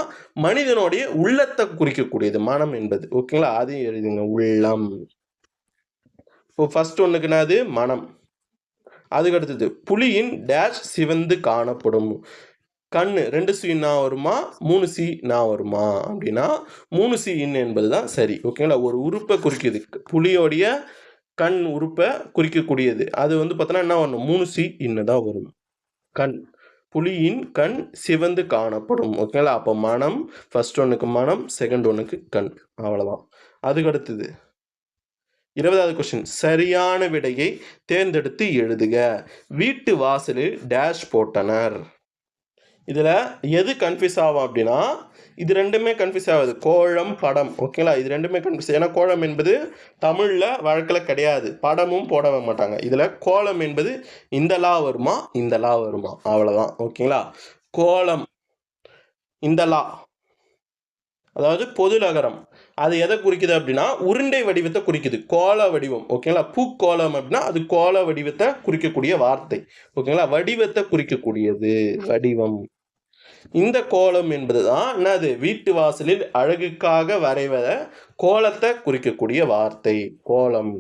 மனிதனுடைய உள்ளத்தை குறிக்கக்கூடியது மனம் என்பது. ஓகேங்களா? அதையும் எழுதுங்க. உள்ளம். இப்போ ஃபர்ஸ்ட் ஒன்றுக்கு என்னது? மனம். அதுக்கு அடுத்தது புலியின் டேஷ் சிவந்து காணப்படும். கண்ணு 2 சீனா வருமா 3 சீனா வருமா அப்படின்னா 3 சீன் என்பது தான் சரி. ஓகேங்களா? ஒரு உறுப்பை குறிக்குது. புலியோடைய கண் உறுப்பை குறிக்கக்கூடியது. அது வந்து பார்த்தோன்னா என்ன வரணும்? 3 சி தான் வரும். கண். புலியின் கண் சிவந்து காணப்படும். ஓகேங்களா? அப்போ மனம் ஃபர்ஸ்ட் ஒன்றுக்கு மனம், செகண்ட் ஒன்றுக்கு கண். அவ்வளோதான். அதுக்கு அடுத்தது 20வது கொஸ்டின். சரியான விடையை தேர்ந்தெடுத்து எழுதுக. வீட்டு வாசலில் டேஷ் போட்டனர். இதில் எது கன்ஃபியூஸ் ஆகும் அப்படின்னா இது ரெண்டுமே கன்ஃபியூஸ் ஆகுது. கோலம் படம். ஓகேங்களா? இது ரெண்டுமே கன்ஃபியூஸ். ஏன்னா கோலம் என்பது தமிழில் வழக்கில் கிடையாது. படமும் போட மாட்டாங்க. இதில் கோலம் என்பது இந்த லா வருமா இந்த லா வருமா அவ்வளோதான். ஓகேங்களா? கோலம் இந்த லா அதாவது பொது நகரம் அது எதை குறிக்குது அப்படின்னா உருண்டை வடிவத்தை குறிக்குது. கோல வடிவம். ஓகேங்களா? பூக்கோலம் அப்படின்னா அது கோல வடிவத்தை குறிக்கக்கூடிய வார்த்தை. ஓகேங்களா? வடிவத்தை குறிக்கக்கூடியது வடிவம். இந்த கோலம் என்பது தான் என்னது? வீட்டு வாசலில் அழகுக்காக வரைவத கோலத்தை குறிக்கக்கூடிய வார்த்தை கோலம்.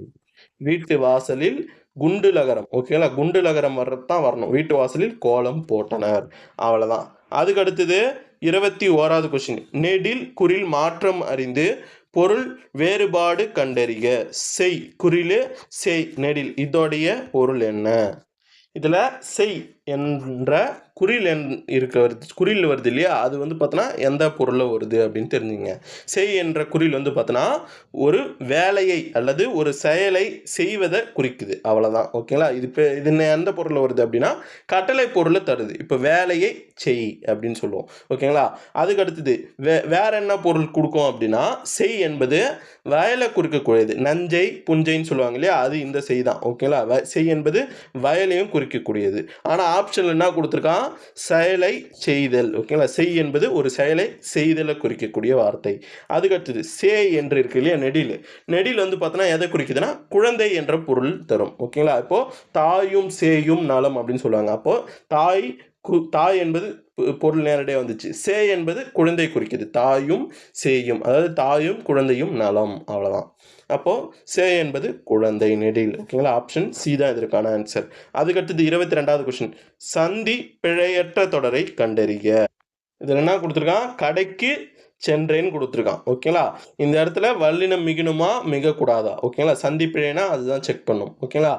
வீட்டு வாசலில் குண்டு லகரம். ஓகேங்களா? குண்டு லகரம் வர்றது தான் வரணும். வீட்டு வாசலில் கோலம் போட்டனர். அவ்வளோதான். அதுக்கு அடுத்தது 21வது கொஸ்டின். நெடில் குறில் மாற்றம் அறிந்து பொருள் வேறுபாடு கண்டறிக. செய் குறில் செய் நெடில் இதோடைய பொருள் என்ன? இதில் செய் என்ற குறில் குறில் வருது இல்லையா? அது வந்து பார்த்தோன்னா எந்த பொருளில் வருது அப்படின்னு தெரிஞ்சுங்க. செய் என்ற குறில் வந்து பார்த்தோன்னா ஒரு வேலையை அல்லது ஒரு செயலை செய்வதை குறிக்குது. அவ்வளோதான். ஓகேங்களா? இது எந்த பொருளில் வருது அப்படின்னா கட்டளை பொருளை தருது. இப்போ வேலையை செய் அப்படின்னு சொல்லுவோம். ஓகேங்களா? அதுக்கு அடுத்தது வேற என்ன பொருள் கொடுக்கும் அப்படின்னா செய் என்பது வயலை குறிக்கக்கூடியது. நஞ்சை புஞ்சைன்னு சொல்லுவாங்க இல்லையா? அது இந்த செய் தான். ஓகேங்களா? செய் என்பது வயலையும் குறிக்கக்கூடியது. ஆனால் ஆப்ஷனில் என்ன கொடுத்துருக்கான்? செயலை செய்தல். ஓகேங்களா? செய் என்பது ஒரு செயலை செய்தலை குறிக்கக்கூடிய வார்த்தை. அதுக்கடுத்தது சே என்று இருக்கு இல்லையா? நெடில். நெடில் வந்து பார்த்தோன்னா எதை குறிக்குதுன்னா குழந்தை என்ற பொருள் தரும். ஓகேங்களா? இப்போ தாயும் சேயும் நலம் அப்படின்னு சொல்லுவாங்க. அப்போ தாய் என்பது பொருள் நேரடியாக வந்துச்சு. சே என்பது குழந்தை குறிக்குது. தாயும் சேயும் அதாவது தாயும் குழந்தையும் நலம். அவ்வளோதான். அப்போது சே என்பது குழந்தை நெடில். ஓகேங்களா? ஆப்ஷன் சி தான் இதற்கான ஆன்சர். அதுக்கடுத்தது 22வது கொஸ்டின். சந்தி பிழையற்ற தொடரை கண்டறிக. இதில் என்ன கொடுத்துருக்கான்? கடைக்கு சென்றேன்னு கொடுத்துருக்கான். ஓகேங்களா? இந்த இடத்துல வல்லினம் மிகணுமா மிகக்கூடாதா? ஓகேங்களா? சந்தி பிழைனா அதுதான் செக் பண்ணும். ஓகேங்களா?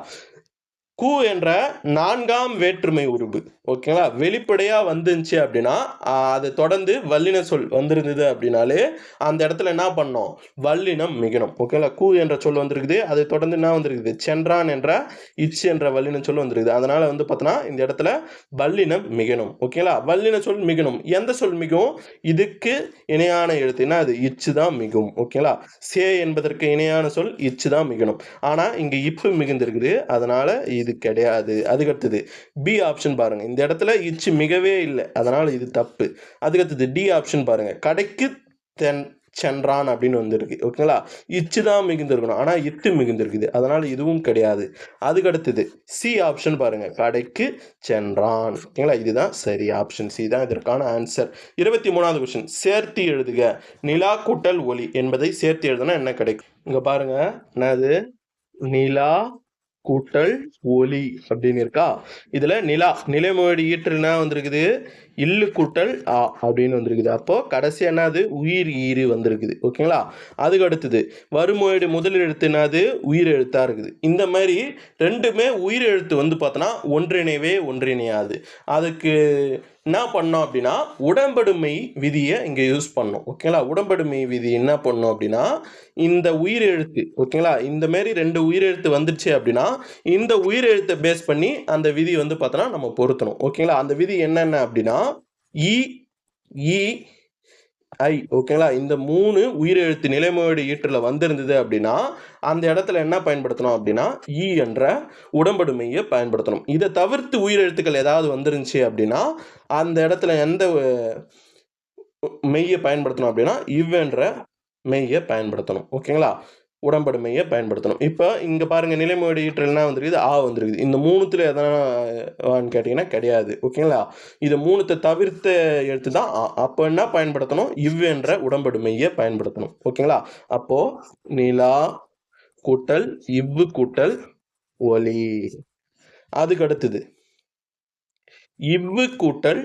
கு என்ற 4ஆம் வேற்றுமை உருபு. ஓகேங்களா? வெளிப்படையாக வந்துருந்துச்சு அப்படின்னா அதை தொடர்ந்து வல்லின சொல் வந்திருந்தது அப்படின்னாலே அந்த இடத்துல என்ன பண்ணோம்? வல்லினம் மிகணும். ஓகேங்களா? கு என்ற சொல் வந்திருக்குது. அதை தொடர்ந்து என்ன வந்திருக்குது? சென்றான் என்ற இச்சு என்ற வல்லின சொல் வந்திருக்குது. அதனால் வந்து பார்த்தோன்னா இந்த இடத்துல வல்லினம் மிகணும். ஓகேங்களா? வல்லின சொல் மிகணும். எந்த சொல் மிகும்? இதுக்கு இணையான எழுத்துனா அது இச்சு தான் மிகும். ஓகேங்களா? சே என்பதற்கு இணையான சொல் இச்சு தான் மிகணும். ஆனால் இங்கே இப்பு மிகுந்திருக்குது. அதனால் இது கிடையாது. அதுக்கடுத்தது பி ஆப்ஷன் பாருங்க. இந்த இடத்துல இச்சு மிகவே இல்லை. அதனால இது தப்பு. அதுக்கடுத்தது டி ஆப்ஷன் பாருங்க. கடைக்கு சென்றான் அப்படின்னு வந்திருக்கு. ஓகேங்களா? இச்சு தான் மிகுந்திருக்கணும். ஆனால் இத்து மிகுந்திருக்குது. அதனால் இதுவும் கிடையாது. அதுக்கு அடுத்தது சி ஆப்ஷன் பாருங்க. கடைக்கு சென்றான். ஓகேங்களா? இதுதான் சரி. ஆப்ஷன் சி தான் இதற்கான ஆன்சர். 23வது கொஸ்டின். சேர்த்து எழுதுக. நிலா கூட்டல் ஒளி என்பதை சேர்த்து எழுதுனா என்ன கிடைக்கும்? இங்க பாருங்க. என்னது? நிலா கூட்டல் ஒளி அப்படின்னு இருக்கா? இதுல நிலா நிலைமொழி ஈற்றுனா வந்திருக்குது, இல்லு கூட்டல் ஆ அப்படின்னு வந்திருக்குது. அப்போ கடைசி என்னது? உயிர் ஈறு வந்திருக்குது. ஓகேங்களா? அதுக்கு அடுத்தது வருமொழி முதல் எழுத்து என்னது? உயிர் எழுத்தா இருக்குது. இந்த மாதிரி ரெண்டுமே உயிர் எழுத்து வந்து பார்த்தோன்னா ஒன்றிணைவே ஒன்றிணையாது. அதுக்கு என்ன பண்ணோம் அப்படின்னா உடம்படுமை விதியை இங்கே யூஸ் பண்ணோம். ஓகேங்களா? உடம்படுமை விதி என்ன பண்ணோம் அப்படின்னா இந்த உயிர் எழுத்து, ஓகேங்களா, இந்த மாதிரி 2 உயிர் எழுத்து வந்துருச்சு அப்படின்னா இந்த உயிர் எழுத்தை பேஸ் பண்ணி அந்த விதி வந்து பார்த்தோன்னா நம்ம பொருத்தணும். ஓகேங்களா? அந்த விதி என்னென்ன அப்படின்னா இ இ ஐ. ஓகேங்களா? இந்த 3 உயிரெழுத்து நிலைமொழி ஈற்றில் வந்திருந்தது அப்படின்னா அந்த இடத்துல என்ன பயன்படுத்தணும் அப்படின்னா இ என்ற உடம்படுமையை பயன்படுத்தணும். இதை தவிர்த்து உயிரெழுத்துக்கள் ஏதாவது வந்துருந்துச்சு அப்படின்னா அந்த இடத்துல எந்த மெய்யை பயன்படுத்தணும் அப்படின்னா இவ்வென்ற மெய்யை பயன்படுத்தணும். ஓகேங்களா? உடம்படுமையை பயன்படுத்தணும். இப்போ இங்கே பாருங்கள் நிலைமொழி ஈற்றல்னா வந்துருக்குது, ஆ வந்துருக்குது. இந்த 3த்துல எதனான்னு கேட்டிங்கன்னா கிடையாது. ஓகேங்களா? இது 3த்தை தவிர்த்த எழுத்து தான் ஆ. அப்போ என்ன பயன்படுத்தணும்? இவ்வென்ற உடம்படுமையை பயன்படுத்தணும். ஓகேங்களா? அப்போது நிலா கூட்டல் இவ்வு கூட்டல் ஒலி. அதுக்கு அடுத்தது இவ்வு கூட்டல்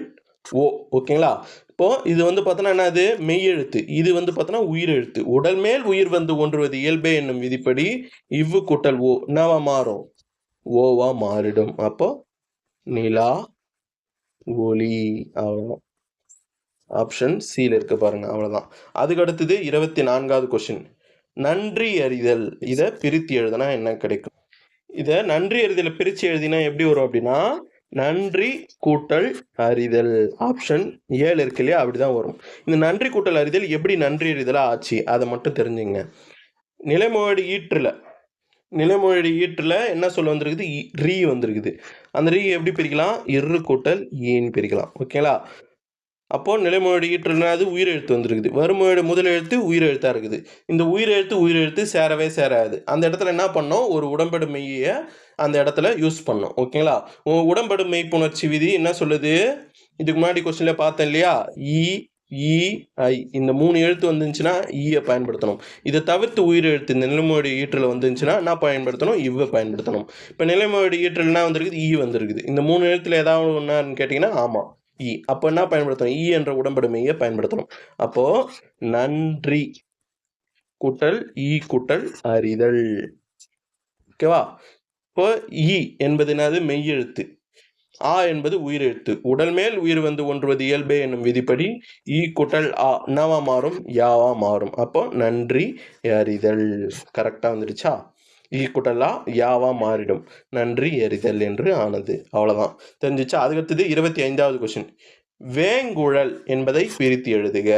ஓ. ஓகேங்களா? இப்போ இது வந்து பார்த்தோன்னா என்னது? மெய்யெழுத்து. இது வந்து பார்த்தோன்னா உயிரெழுத்து. உடல் மேல் உயிர் வந்து ஒன்றுவது இயல்பே என்னும் விதிப்படி இவ்வு கூட்டல் ஓ என்னவா மாறும்? ஓவா மாறிடும். அப்போ நிலா ஒளி. அவ்வளோதான். ஆப்ஷன் சியில் இருக்கு பாருங்க. அவ்வளோதான். அதுக்கு அடுத்தது 24வது கொஸ்டின். நன்றி அறிதல். இதை பிரித்து எழுதுனா என்ன கிடைக்கும்? இதை நன்றி அறிதலை பிரித்து எழுதினா எப்படி வரும் அப்படின்னா நன்றி கூட்டல் அறிதல். ஆப்ஷன் 7 இருக்கு இல்லையா? அப்படிதான் வரும். இந்த நன்றி கூட்டல் அறிதல் எப்படி நன்றி அறிதலா ஆச்சு அதை மட்டும் தெரிஞ்சுங்க. நிலைமொழி ஈற்றில் என்ன சொல்ல வந்திருக்குது? ரீ வந்திருக்குது. அந்த ரீ எப்படி பிரிக்கலாம்? இரு கூட்டல் ஈன்னு பிரிக்கலாம். ஓகேங்களா? அப்போ நிலைமொழி ஈற்றுனாது உயிரெழுத்து வந்திருக்குது. வருமொழி முதல் எழுத்து உயிரெழுத்தாக இருக்குது. இந்த உயிரெழுத்து சேரவே சேராது. அந்த இடத்துல என்ன பண்ணோம்? ஒரு உடம்படுமையை அந்த இடத்துல யூஸ் பண்ணோம். ஓகேங்களா? உடம்படுமை புணர்ச்சி விதி என்ன சொல்லுது? இதுக்கு முன்னாடி கொஸ்டின்ல பார்த்தேன் இல்லையா? இ இ ஐ இந்த 3 எழுத்து வந்துச்சுன்னா ஈயை பயன்படுத்தணும். இதை தவிர்த்து உயிரெழுத்து இந்த நிலைமொழி ஈற்றில் வந்துச்சுன்னா என்ன பயன்படுத்தணும்? இவ்வை பயன்படுத்தணும். இப்போ நிலைமொழி ஈற்றில்னா வந்திருக்குது, ஈ வந்திருக்குது. இந்த 3 எழுத்துல ஏதாவது ஒன்றான்னு கேட்டிங்கன்னா ஆமாம் இ. அப்போ என்ன பயன்படுத்தணும்? இ என்ற உடம்படுமையை பயன்படுத்தணும். அப்போ நன்றி கூட்டல் ஈ கூட்டல் அறிதல். ஓகேவா? இப்போ இ என்பது என்னது? மெய்யெழுத்து. ஆ என்பது உயிரெழுத்து. உடல் மேல் உயிர் வந்து ஒன்றுவது இயல்பே என்னும் விதிப்படி ஈ கூட்டல் ஆ என்னவா மாறும்? யாவா மாறும். அப்போ நன்றி அறிதல். கரெக்டாக வந்துடுச்சா? ஈ கூட்டலா யாவா மாறிடும். நன்றி அறிதல் என்று ஆனது. அவ்வளோதான். தெரிஞ்சிச்சா? அதுக்கடுத்தது 25வது கொஸ்டின். வேங்குழல் என்பதை பிரித்து எழுதுக.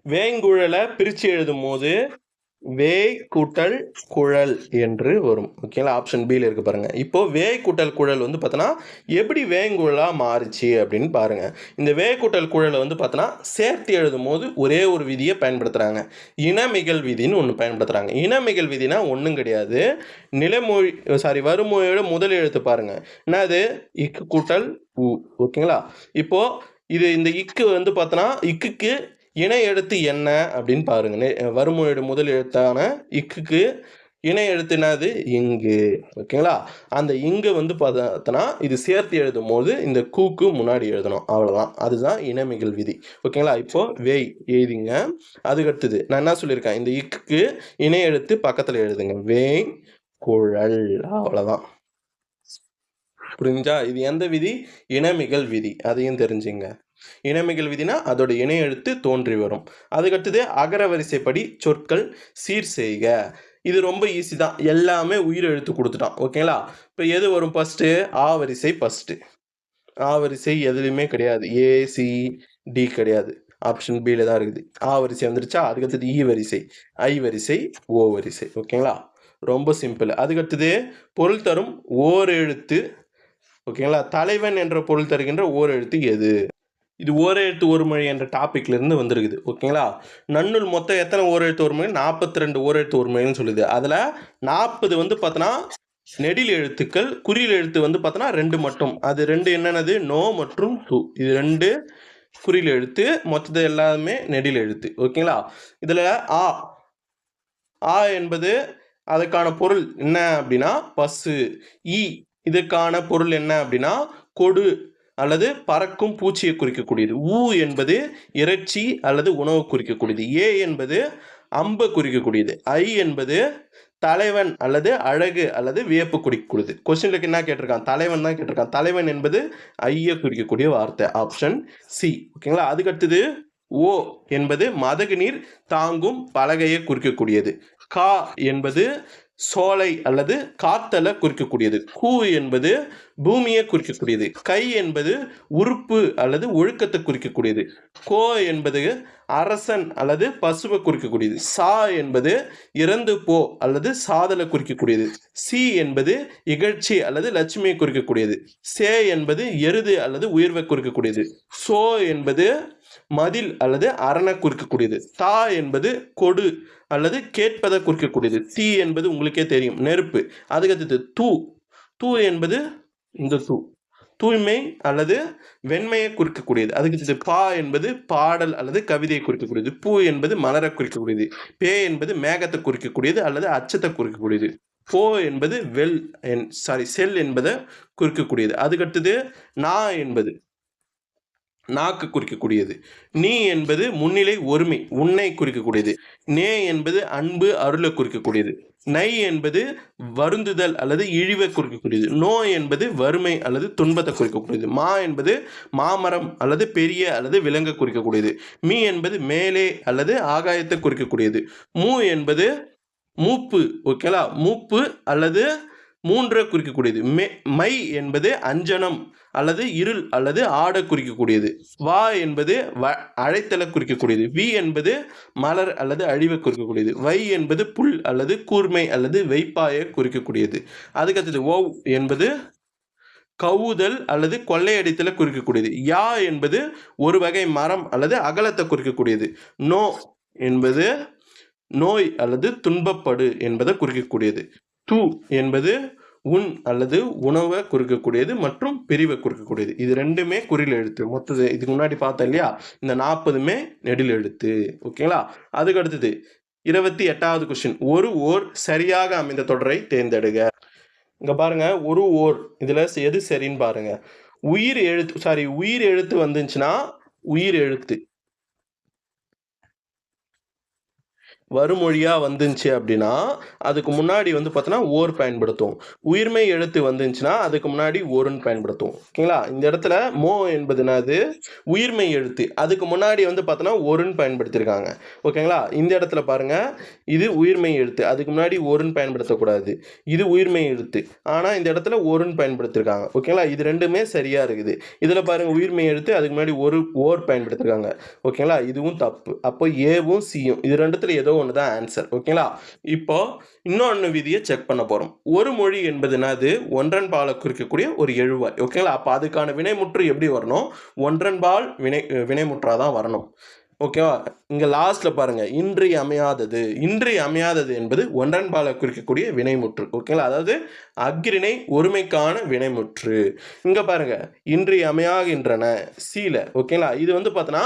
வேங்குழலை பிரித்து எழுதும் போது வேய் கூட்டல் குழல் என்று வரும். ஓகேங்களா? ஆப்ஷன் பியில் இருக்கு பாருங்க. இப்போ வேய் கூட்டல் குழல் வந்து பார்த்தோன்னா எப்படி வேங்குழலாக மாறுச்சு அப்படின்னு பாருங்க. இந்த வேய் கூட்டல் குழலை வந்து பார்த்தோன்னா சேர்த்து எழுதும் போது ஒரே ஒரு விதியை பயன்படுத்துகிறாங்க. இனமிகல் விதின்னு ஒன்று பயன்படுத்துகிறாங்க. இனமிகல் விதினா ஒன்றும் கிடையாது. வருமொழியோட முதல் எழுத்து பாருங்க. என்னது? இக்கு கூட்டல் உ. ஓகேங்களா? இப்போ இந்த இக்கு வந்து பார்த்தோன்னா இக்குக்கு இணை எழுத்து என்ன அப்படின்னு பாருங்க. வருமொழியோட முதல் எழுத்தான இக்குக்கு இணை எழுத்து என்னது? இங்கு. ஓகேங்களா? அந்த இங்கு வந்து பார்த்தோன்னா இது சேர்த்து எழுதும் போது இந்த கூக்கு முன்னாடி எழுதணும். அவ்வளோதான். அதுதான் இனமிகல் விதி. ஓகேங்களா? இப்போ வேய் எழுதிங்க. அதுக்கடுத்தது நான் என்ன சொல்லியிருக்கேன்? இந்த இக்குக்கு இணை எழுத்து பக்கத்தில் எழுதுங்க. வேய் குழல். அவ்வளோதான். புரிஞ்சா? இது எந்த விதி? இனமிகல் விதி. அதையும் தெரிஞ்சுங்க. இனமிகல் விதினா அதோட இணை எழுத்து தோன்றி வரும். அதுக்கடுத்தது அகர வரிசைப்படி சொற்கள் சீர் செய்க. இது ரொம்ப ஈஸி தான். எல்லாமே உயிர் எழுத்து கொடுத்துட்டான். ஓகேங்களா? இப்போ எது வரும் ஃபஸ்ட்டு? ஆ வரிசை ஃபஸ்ட்டு. ஆ வரிசை எதுலையுமே கிடையாது. ஏ சி டி கிடையாது. ஆப்ஷன் பியில் தான் இருக்குது. ஆ வரிசை வந்துருச்சா? அதுக்கடுத்தது இ வரிசை, ஐ வரிசை, ஓ வரிசை. ஓகேங்களா? ரொம்ப சிம்பிள். அதுக்கடுத்தது பொருள் தரும் ஓர் எழுத்து. ஓகேங்களா? தலைவன் என்ற பொருள் தருகின்ற ஓர் எழுத்து எது? இது ஓரெழுத்து ஒரு மொழி என்ற டாபிக்ல இருந்து வந்திருக்குது. ஓகேங்களா? நன்னூல் மொத்தம் எத்தனை ஓரெழுத்து ஒரு மொழி? 42 ஓரெழுத்து ஒரு மொழின்னு சொல்லுது. அதில் 40 வந்து பார்த்தோன்னா நெடில் எழுத்துக்கள், குறில் எழுத்து வந்து பார்த்தோன்னா 2 மட்டும். அது 2 என்னென்னது? நோ மற்றும் து. இது 2 குறில் எழுத்து, மொத்தது எல்லாமே நெடில் எழுத்து. ஓகேங்களா? இதில் ஆ ஆ என்பது அதுக்கான பொருள் என்ன அப்படின்னா பசு. இ இதுக்கான பொருள் என்ன அப்படின்னா கொடு அல்லது பறக்கும் பூச்சியை குறிக்கக்கூடியது. ஊ என்பது இறைச்சி அல்லது உணவு குறிக்கக்கூடியது. ஏ என்பது அம்பை குறிக்கக்கூடியது. ஐ என்பது தலைவன் அல்லது அழகு அல்லது வியப்பு குறிக்கக்கூடியது. கொஸ்டின்லுக்கு என்ன கேட்டிருக்கான்? தலைவன் தான் கேட்டிருக்கான். தலைவன் என்பது ஐய குறிக்கக்கூடிய வார்த்தை. Option C. ஓகேங்களா? அதுக்கு அடுத்தது ஓ என்பது மதகு நீர் தாங்கும் பலகையை குறிக்கக்கூடியது. கா என்பது சோலை அல்லது காத்தலை குறிக்கக்கூடியது. கூ என்பது பூமியை குறிக்கக்கூடியது. கை என்பது உறுப்பு அல்லது ஒழுக்கத்தை குறிக்கக்கூடியது. கோ என்பது அரசன் அல்லது பசுவை குறிக்கக்கூடியது. சா என்பது இறந்து போ அல்லது சாதலை குறிக்கக்கூடியது. சி என்பது இகழ்ச்சி அல்லது லட்சுமியை குறிக்கக்கூடியது. சே என்பது எருது அல்லது உயர்வை குறிக்கக்கூடியது. சோ என்பது மதில் அல்லது அரணை குறிக்கக்கூடியது. தா என்பது கொடு அல்லது கேட்பதை குறிக்கக்கூடியது. தீ என்பது உங்களுக்கே தெரியும், நெருப்பு. அதுக்கடுத்தது தூ. தூ என்பது இந்த தூ தூய்மை அல்லது வெண்மையை குறிக்கக்கூடியது. அதுக்கு பா என்பது பாடல் அல்லது கவிதையை குறிக்கக்கூடியது. பூ என்பது மலரை குறிக்கக்கூடியது. பே என்பது மேகத்தை குறிக்கக்கூடியது அல்லது அச்சத்தை குறிக்கக்கூடியது. போ என்பது செல் என்பதை குறிக்கக்கூடியது. அதுக்கடுத்தது நா என்பது நாக்கு குறிக்கக்கூடியது. நீ என்பது முன்னிலை ஒருமை உன்னை குறிக்கக்கூடியது. நே என்பது அன்பு அருளை குறிக்கக்கூடியது. நை என்பது வருந்துதல் அல்லது இழிவை குறிக்கக்கூடியது. நோ என்பது வறுமை அல்லது துன்பத்தை குறிக்கக்கூடியது. மா என்பது மாமரம் அல்லது பெரிய அல்லது விலங்கை குறிக்கக்கூடியது. மீ என்பது மேலே அல்லது ஆகாயத்தை குறிக்கக்கூடியது. மூ என்பது மூப்பு. ஓகேங்களா? மூப்பு அல்லது மூன்றை குறிக்கக்கூடியது. மை என்பது அஞ்சனம் அல்லது இருள் அல்லது ஆட குறிக்கக்கூடியது. வா என்பது அழைத்தலை குறிக்கக்கூடியது. வி என்பது மலர் அல்லது அழிவை குறிக்கக்கூடியது. வை என்பது புல் அல்லது கூர்மை அல்லது வைப்பாயை குறிக்கக்கூடியது. அதுக்கடுத்தது ஓ என்பது கவுதல் அல்லது கொள்ளையடித்தலை குறிக்கக்கூடியது. யா என்பது ஒரு வகை மரம் அல்லது அகலத்தை குறிக்கக்கூடியது. நோ என்பது நோய் அல்லது துன்பப்படு என்பதை குறிக்கக்கூடியது. து என்பது உன் அல்லது உணவை குறிக்கக்கூடியது மற்றும் பிரிவை குறிக்கக்கூடியது. இது ரெண்டுமே குறில் எழுத்து. மொத்தது இதுக்கு முன்னாடி பார்த்தோம் இல்லையா? இந்த 40மே நெடில் எழுத்து. ஓகேங்களா? அதுக்கு அடுத்தது 28வது கொஸ்டின். ஒரு ஓர் சரியாக அமைந்த தொடரை தேர்ந்தெடுக. இங்க பாருங்க, ஒரு ஓர் இதுல எது சரின்னு பாருங்க. உயிர் எழுத்து வந்துச்சுன்னா உயிர் எழுத்து வருமொழியாக வந்துச்சு அப்படின்னா அதுக்கு முன்னாடி வந்து பார்த்தோன்னா ஓர் பயன்படுத்தும். உயிர்மை எழுத்து வந்துச்சுன்னா அதுக்கு முன்னாடி ஒருன்னு பயன்படுத்தும். ஓகேங்களா? இந்த இடத்துல மோ என்பதுனாது உயிர்மை எழுத்து, அதுக்கு முன்னாடி வந்து பார்த்தோன்னா ஒருன்னு பயன்படுத்தியிருக்காங்க. ஓகேங்களா? இந்த இடத்துல பாருங்கள், இது உயிர்மை எழுத்து, அதுக்கு முன்னாடி ஒருன்னு பயன்படுத்தக்கூடாது. இது உயிர்மை எழுத்து, ஆனால் இந்த இடத்துல ஒருன்னு பயன்படுத்தியிருக்காங்க. ஓகேங்களா? இது ரெண்டுமே சரியாக இருக்குது. இதில் பாருங்கள், உயிர்மை எழுத்து, அதுக்கு முன்னாடி ஓர் பயன்படுத்தியிருக்காங்க. ஓகேங்களா? இதுவும் தப்பு. அப்போ ஏவும் சியும் இது ரெண்டுத்துல ஏதோ ஒன்று தான் ஆன்சர். ஓகேங்களா? இப்போ இன்னொன்று விதியை செக் பண்ண போகிறோம். ஒரு மொழி என்பதுனாது ஒன்றன் பாலை குறிக்கக்கூடிய ஒரு எழுவாய். ஓகேங்களா? அப்போ அதுக்கான வினைமுற்று எப்படி வரணும்? ஒன்றன் பால் வினைமுற்றாக தான் வரணும். ஓகேவா? இங்கே லாஸ்ட்டில் பாருங்கள், இன்றி அமையாதது என்பது ஒன்றன் பாலை குறிக்கக்கூடிய வினைமுற்று. ஓகேங்களா? அதாவது அஃறிணை ஒருமைக்கான வினைமுற்று. இங்கே பாருங்கள், இன்றி அமையாகின்றன சீல. ஓகேங்களா? இது வந்து பார்த்தோன்னா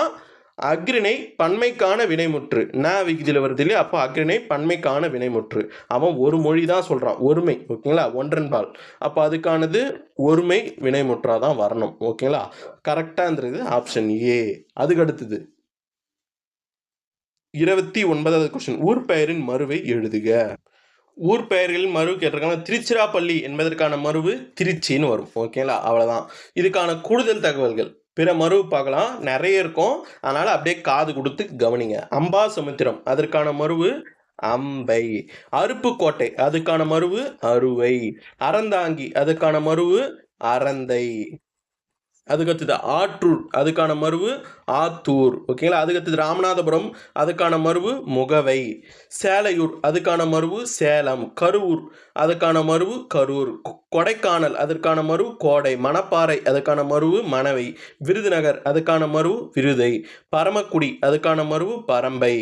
அஃறிணை பன்மைக்கான வினைமுற்று. விகுதியில் வருது இல்லையா? அப்போ அஃறிணை பன்மைக்கான வினைமுற்று. அவன் ஒரு மொழி தான் சொல்கிறான், ஒருமை. ஓகேங்களா? ஒன்றன் பால். அப்போ அதுக்கானது ஒருமை வினைமுற்றாக தான் வரணும். ஓகேங்களா? கரெக்டாக இருந்தது ஆப்ஷன் ஏ. அதுக்கு அடுத்தது 29வது கொஸ்டின். ஊர் பெயரின் மறுவை எழுதுக. ஊர் பெயர்களின் மறு கேட்டிருக்காங்க. திருச்சிராப்பள்ளி என்பதற்கான மறுவு திருச்சின்னு வரும். ஓகேங்களா? அவ்வளோதான். இதுக்கான கூடுதல் தகவல்கள் பிற மறுவு பார்க்கலாம், நிறைய இருக்கும். அதனால் அப்படியே காது கொடுத்து கவனிங்க. அம்பா சமுத்திரம் அதற்கான மறுவு அம்பை. அருப்புக்கோட்டை அதுக்கான மறுவு அறுவை. அறந்தாங்கி அதுக்கான மறுவு அறந்தை. அதுக்கடுத்தது ஆற்றூர், அதுக்கான மருவு ஆத்தூர். ஓகேங்களா. அதுக்கடுத்தது ராமநாதபுரம், அதுக்கான மருவு முகவை. சேலையூர், அதுக்கான மருவு சேலம். கரூர், அதுக்கான மருவு கரூர். கொடைக்கானல், அதற்கான மருவு கோடை. மணப்பாறை, அதுக்கான மருவு மணவை. விருதுநகர், அதுக்கான மருவு விருதை. பரமக்குடி, அதுக்கான மருவு பரம்பை.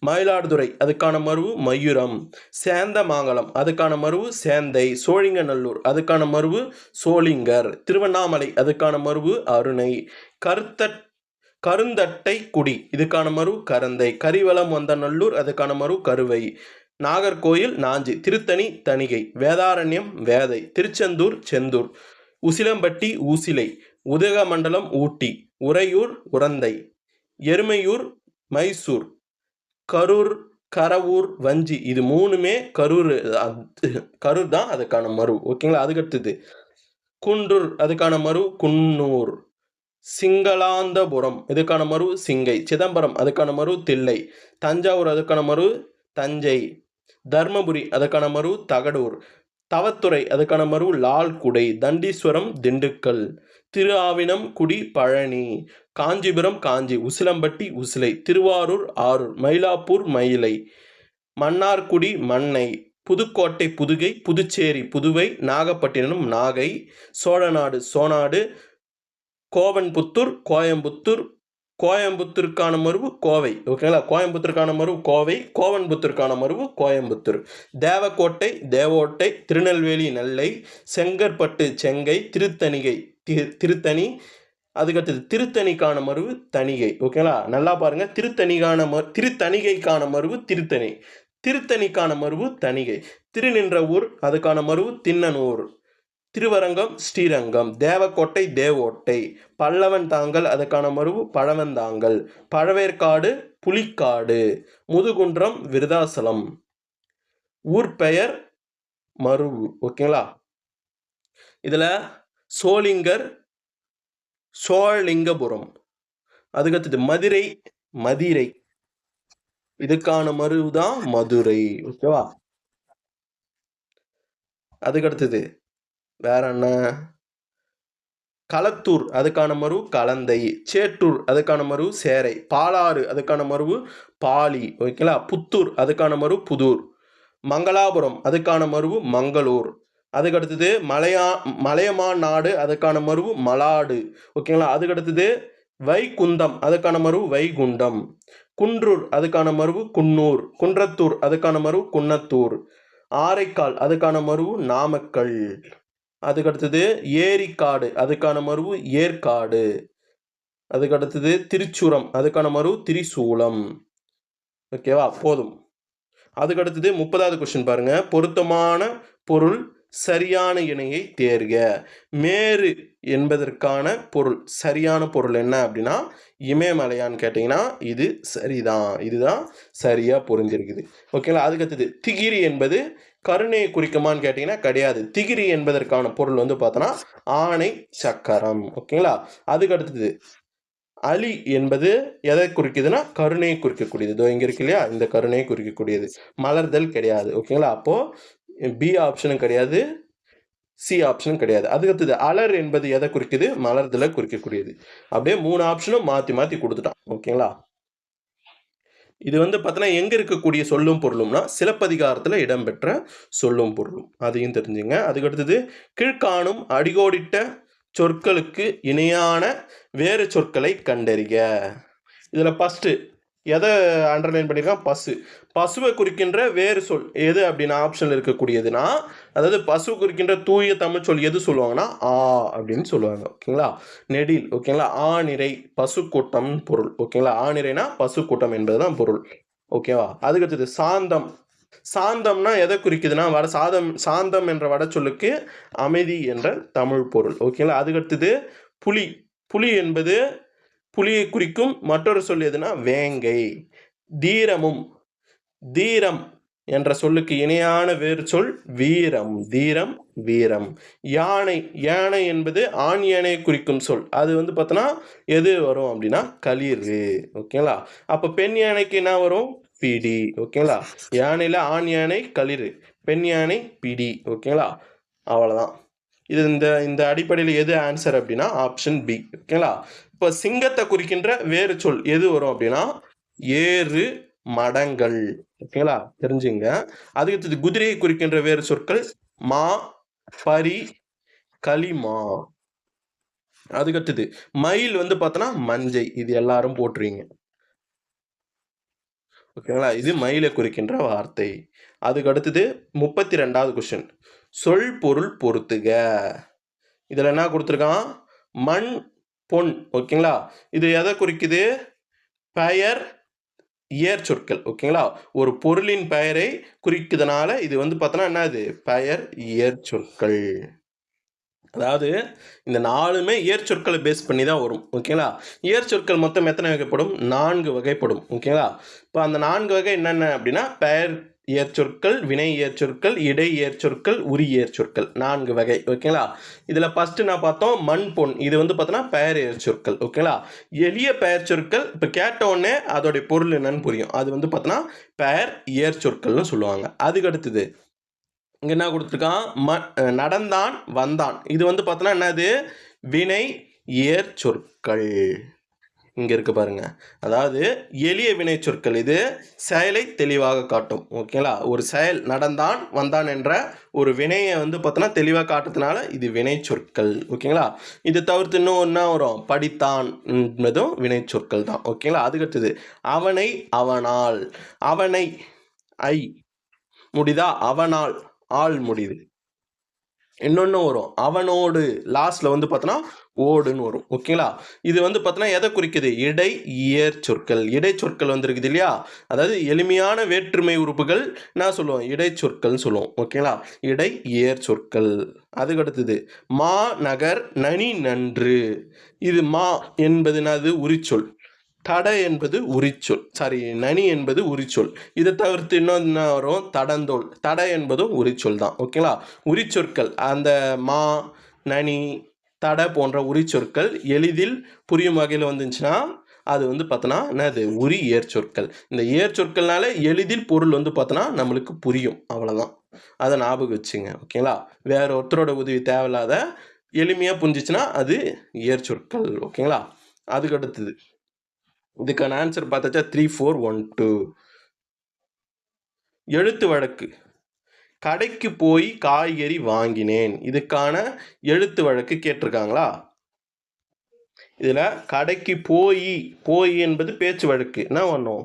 மயிலாடுதுறை, அதுக்கான மருவு மயூரம். சேந்தமாங்கலம், அதுக்கான மருவு சேந்தை. சோழிங்கநல்லூர், அதுக்கான மருவு சோளிங்கர். திருவண்ணாமலை, அதுக்கான மருவு அருணை. கருந்தட்டை குடி, இதுக்கான மருவு கரந்தை. கரிவலம் வந்த நல்லூர், அதுக்கான மருவு கருவை. நாகர்கோயில் நாஞ்சி. திருத்தணி தணிகை. வேதாரண்யம் வேதை. திருச்செந்தூர் செந்தூர். உசிலம்பட்டி ஊசிலை. உதகமண்டலம் ஊட்டி. உறையூர் உரந்தை. எருமையூர் மைசூர். கரூர் கரவூர் வஞ்சி. இது மூணுமே கரூர் தான் அதுக்கான மருவு. ஓகேங்களா. அதுக்கடுத்தது குன்றூர், அதுக்கான மருவு குன்னூர். சிங்களாந்தபுரம், இதுக்கான மருவு சிங்கை. சிதம்பரம், அதுக்கான மருவு தில்லை. தஞ்சாவூர், அதுக்கான மருவு தஞ்சை. தர்மபுரி, அதுக்கான மருவு தகடூர். தவத்துறை, அதுக்கான மருவு லால்குடை. தண்டீஸ்வரம் திண்டுக்கல். திருஆவினம்குடி பழனி. காஞ்சிபுரம் காஞ்சி. உசிலம்பட்டி உசிலை. திருவாரூர் ஆரூர். மயிலாப்பூர் மயிலை. மன்னார்குடி மண்ணை. புதுக்கோட்டை புதுகை. புதுச்சேரி புதுவை. நாகப்பட்டினம் நாகை. சோழநாடு சோனாடு. கோவன்புத்தூர் கோயம்புத்தூர். கோயம்புத்தூருக்கான மருவு கோவை. ஓகேங்களா. கோயம்புத்தூருக்கான மருவு கோவை. கோவன்புத்தூருக்கான மருவு கோயம்புத்தூர். தேவக்கோட்டை தேவோட்டை. திருநெல்வேலி நெல்லை. செங்கற்பட்டு செங்கை. திருத்தணி. அதுக்கடுத்தது திருத்தணிக்கான மருவு தணிகை. ஓகேங்களா. நல்லா பாருங்க. திருத்தணிகைக்கான மருவு திருத்தணி. திருத்தணிக்கான மருவு தணிகை. திருநின்ற ஊர், அதுக்கான மருவு திண்ணனூர். திருவரங்கம் ஸ்ரீரங்கம். தேவக்கோட்டை தேவோட்டை. பல்லவன் தாங்கல், அதுக்கான மருவு பழவந்தாங்கல். பழவேற்காடு புலிக்காடு. முதுகுன்றம் விருதாசலம். ஊர் பெயர் மருவு. ஓகேங்களா. இதில் சோளிங்கர் சோழலிங்கபுரம். அதுக்கடுத்தது மதிரை. இதுக்கான மருவு தான் மதுரை. ஓகேவா. அதுக்கடுத்தது வேற என்ன, களத்தூர், அதுக்கான மருவு கலந்தை. சேட்டூர், அதுக்கான மருவு சேரை. பாலாறு, அதுக்கான மருவு பாலி. ஓகேங்களா. புத்தூர், அதுக்கான மருவு புதூர். மங்களாபுரம், அதுக்கான மருவு மங்களூர். அதுக்கடுத்தது மலையமான் நாடு, அதுக்கான மருவு மலாடு. ஓகேங்களா. அதுக்கடுத்தது வைகுந்தம், அதுக்கான மருவு வைகுண்டம். குன்றூர், அதுக்கான மருவு குன்னூர். குன்றத்தூர், அதுக்கான மருவு குன்னத்தூர். ஆரைக்கால், அதுக்கான மருவு நாமக்கல். அதுக்கடுத்தது ஏரிக்காடு, அதுக்கான மருவு ஏற்காடு. அதுக்கடுத்தது திருச்சுரம், அதுக்கான மருவு திரிசூலம். ஓகேவா. போதும். அதுக்கடுத்தது 30வது கொஸ்டின் பாருங்க. பொருத்தமான பொருள் சரியான இணையை தேர்க. மேரு என்பதற்கான பொருள் சரியான பொருள் என்ன அப்படின்னா இமயமலையான்னு கேட்டிங்கன்னா இது சரிதான். இதுதான் சரியாக பொருந்திருக்குது. ஓகேங்களா. அதுக்கடுத்தது திகிரி என்பது கருணையை குறிக்குமான்னு கேட்டிங்கன்னா கிடையாது. திகிரி என்பதற்கான பொருள் வந்து பார்த்தோன்னா ஆணை சக்கரம். ஓகேங்களா. அதுக்கடுத்தது அலி என்பது எதை குறிக்குதுன்னா கருணையை குறிக்கக்கூடியது. இதோ இங்கே இருக்கு இல்லையா, இந்த கருணையை குறிக்கக்கூடியது. மலர்தல் கிடையாது. ஓகேங்களா. அப்போது பி ஆப்ஷனும் கிடையாது, சி ஆப்ஷனும் கிடையாது. அதுக்கடுத்தது அலர் என்பது எதை குறிக்குது, மலர்தலை குறிக்கக்கூடியது. அப்படியே 3 ஆப்ஷனும் மாற்றி கொடுத்துட்டான். ஓகேங்களா. இது வந்து பார்த்தீங்கன்னா எங்கே இருக்கக்கூடிய சொல்லும் பொருளும்னா சிலப்பதிகாரத்தில் இடம்பெற்ற சொல்லும் பொருளும், அதையும் தெரிஞ்சுங்க. அதுக்கடுத்தது கீழ்காணும் அடிகோடிட்ட சொற்களுக்கு இணையான வேறு சொற்களை கண்டறிக. இதில் ஃபஸ்ட்டு எதை அண்டர்லைன் பண்ணியிருக்கான், பசுவை குறிக்கின்ற வேறு சொல் எது அப்படின்னா ஆப்ஷனில் இருக்கக்கூடியதுன்னா, அதாவது பசு குறிக்கின்ற தூய தமிழ் சொல் எது சொல்லுவாங்கன்னா ஆ அப்படின்னு சொல்லுவாங்க. ஓகேங்களா. நெடில். ஓகேங்களா. ஆநிறை பசு கூட்டம் பொருள். ஓகேங்களா. ஆநிறைனா பசு கூட்டம் என்பது தான் பொருள். ஓகேவா. அதுக்கடுத்தது சாந்தம். சாந்தம்னா எதை குறிக்குதுன்னா சாந்தம் என்ற வட சொல்லுக்கு அமைதி என்ற தமிழ் பொருள். ஓகேங்களா. அதுக்கடுத்தது புலி என்பது புலியை குறிக்கும் மற்றொரு சொல் எதுனா வேங்கை. தீரம் என்ற சொல்லுக்கு இணையான வேறு சொல் வீரம். வீரம். யானை என்பது ஆண் யானையை குறிக்கும் சொல். அது வந்து பார்த்தோன்னா எது வரும் அப்படின்னா களிறு. ஓகேங்களா. அப்போ பெண் யானைக்கு என்ன வரும், பிடி. ஓகேங்களா. யானையில் ஆண் யானை களிறு, பெண் யானை பிடி. ஓகேங்களா. அவ்வளோதான். இது இந்த அடிப்படையில் எது ஆன்சர் அப்படின்னா ஆப்ஷன் பி. ஓகேங்களா. இப்போ சிங்கத்தை குறிக்கின்ற வேறு சொல் எது வரும் அப்படின்னா ஏறு மடங்கள். ஓகேங்களா, தெரிஞ்சுங்க. அதுக்கு குதிரையை குறிக்கின்ற வேறு சொற்கள் மா, பரி, களிமா. அதுக்கடுத்தது மயில் வந்து பார்த்தோன்னா மஞ்சை. இது எல்லாரும் போட்டுருவீங்க. ஓகேங்களா, இது மயிலை குறிக்கின்ற வார்த்தை. அதுக்கு அடுத்தது 32வது கொஸ்டின், சொல் பொருள் பொறுத்துக. இதில் என்ன கொடுத்துருக்கான், மண், பொன். ஓகேங்களா, இது எதை குறிக்குது, பெயர் இயற் சொற்கள். ஓகேங்களா, ஒரு பொருளின் பெயரை குறிக்குதுனால இது வந்து பார்த்தோன்னா என்னது, பெயர் இயற் சொற்கள். அதாவது இந்த 4மே இயற் சொற்களை பேஸ் பண்ணி தான் வரும். ஓகேங்களா, இயற் சொற்கள் மொத்தம் எத்தனை வகைப்படும், 4 வகைப்படும். ஓகேங்களா, இப்போ அந்த 4 வகை என்னென்ன அப்படின்னா பெயர் இயற்சொற்கள், வினை இயற்சொற்கள், இடை இயற்சொற்கள், உரி இயற்சொற்கள், 4 வகை. ஓகேங்களா, இதில் ஃபஸ்ட்டு நான் பார்த்தோம் மண், பொன். இது வந்து பார்த்தோன்னா பெயர் இயற்சொற்கள். ஓகேங்களா, எளிய பெயர் சொற்கள் இப்போ கேட்டோடனே அதோடைய பொருள் என்னன்னு புரியும். அது வந்து பார்த்தோன்னா பெயர் இயற்சொற்கள்னு சொல்லுவாங்க. அதுக்கு அடுத்தது இங்கே என்ன கொடுத்துருக்கான், நடந்தான், வந்தான். இது வந்து பார்த்தோன்னா என்னது, வினை இயற் சொற்கள். இங்கே இருக்கு பாருங்க. அதாவது எளிய வினை சொற்கள், இது செயலை தெளிவாக காட்டும். ஓகேங்களா, ஒரு செயல் நடந்தான் வந்தான் என்ற ஒரு வினையை வந்து பார்த்தோன்னா தெளிவாக காட்டுறதுனால இது வினை சொற்கள். ஓகேங்களா, இது தவிர்த்து இன்னும் என்ன வரும், படித்தான் என்பதும் வினை சொற்கள் தான். ஓகேங்களா, அதுக்கடுத்தது அவனை, அவனால். அவனை ஐ முடிதா, அவனால் ஆள் முடியுது. இன்னொன்று வரும் அவனோடு, லாஸ்ட்ல வந்து பார்த்தோன்னா ஓடுன்னு வரும். ஓகேங்களா, இது வந்து பார்த்தோன்னா எதை குறிக்குது, இடை இயற் சொற்கள். இடை சொற்கள் வந்துருக்குது இல்லையா, அதாவது எளிமையான வேற்றுமை உறுப்புகள் என்ன சொல்லுவோம், இடை சொற்கள்னு சொல்லுவோம். ஓகேங்களா, இடை இயற் சொற்கள். அதுக்கடுத்தது மா, நகர், நனி, நன்று. இது மா என்பது என்னது, உரிச்சொல். தட என்பது உரிச்சொல், சாரி நனி என்பது உரிச்சொல். இதை தவிர்த்து இன்னும் என்ன வரும், தடந்தோல். தட என்பதும் உரிச்சொல் தான். ஓகேங்களா, உரிச்சொற்கள் அந்த மா, நனி, தட போன்ற உரிச்சொற்கள் எளிதில் புரியும் வகையில் வந்துச்சுன்னா அது வந்து பார்த்தோன்னா என்னது, உரி ஏற்சொற்கள். இந்த ஏற்சொற்கள்னால எளிதில் பொருள் வந்து பார்த்தோன்னா நம்மளுக்கு புரியும். அவ்வளோதான், அதை ஞாபகம் வச்சுங்க. ஓகேங்களா, வேற ஒருத்தரோட உதவி தேவையில்லாத எளிமையாக புரிஞ்சிச்சுன்னா அது ஏற்சொற்கள். ஓகேங்களா, அதுக்கு அடுத்தது இதுக்கான ஆன்சர் பார்த்தாச்சா 3, 4, 1, 2. எழுத்து வழக்கு, கடைக்கு போய் காய்கறி வாங்கினேன். இதுக்கான எழுத்து வழக்கு கேட்டிருக்காங்களா. இதில் கடைக்கு போய், போய் என்பது பேச்சு வழக்கு. என்ன வரணும்,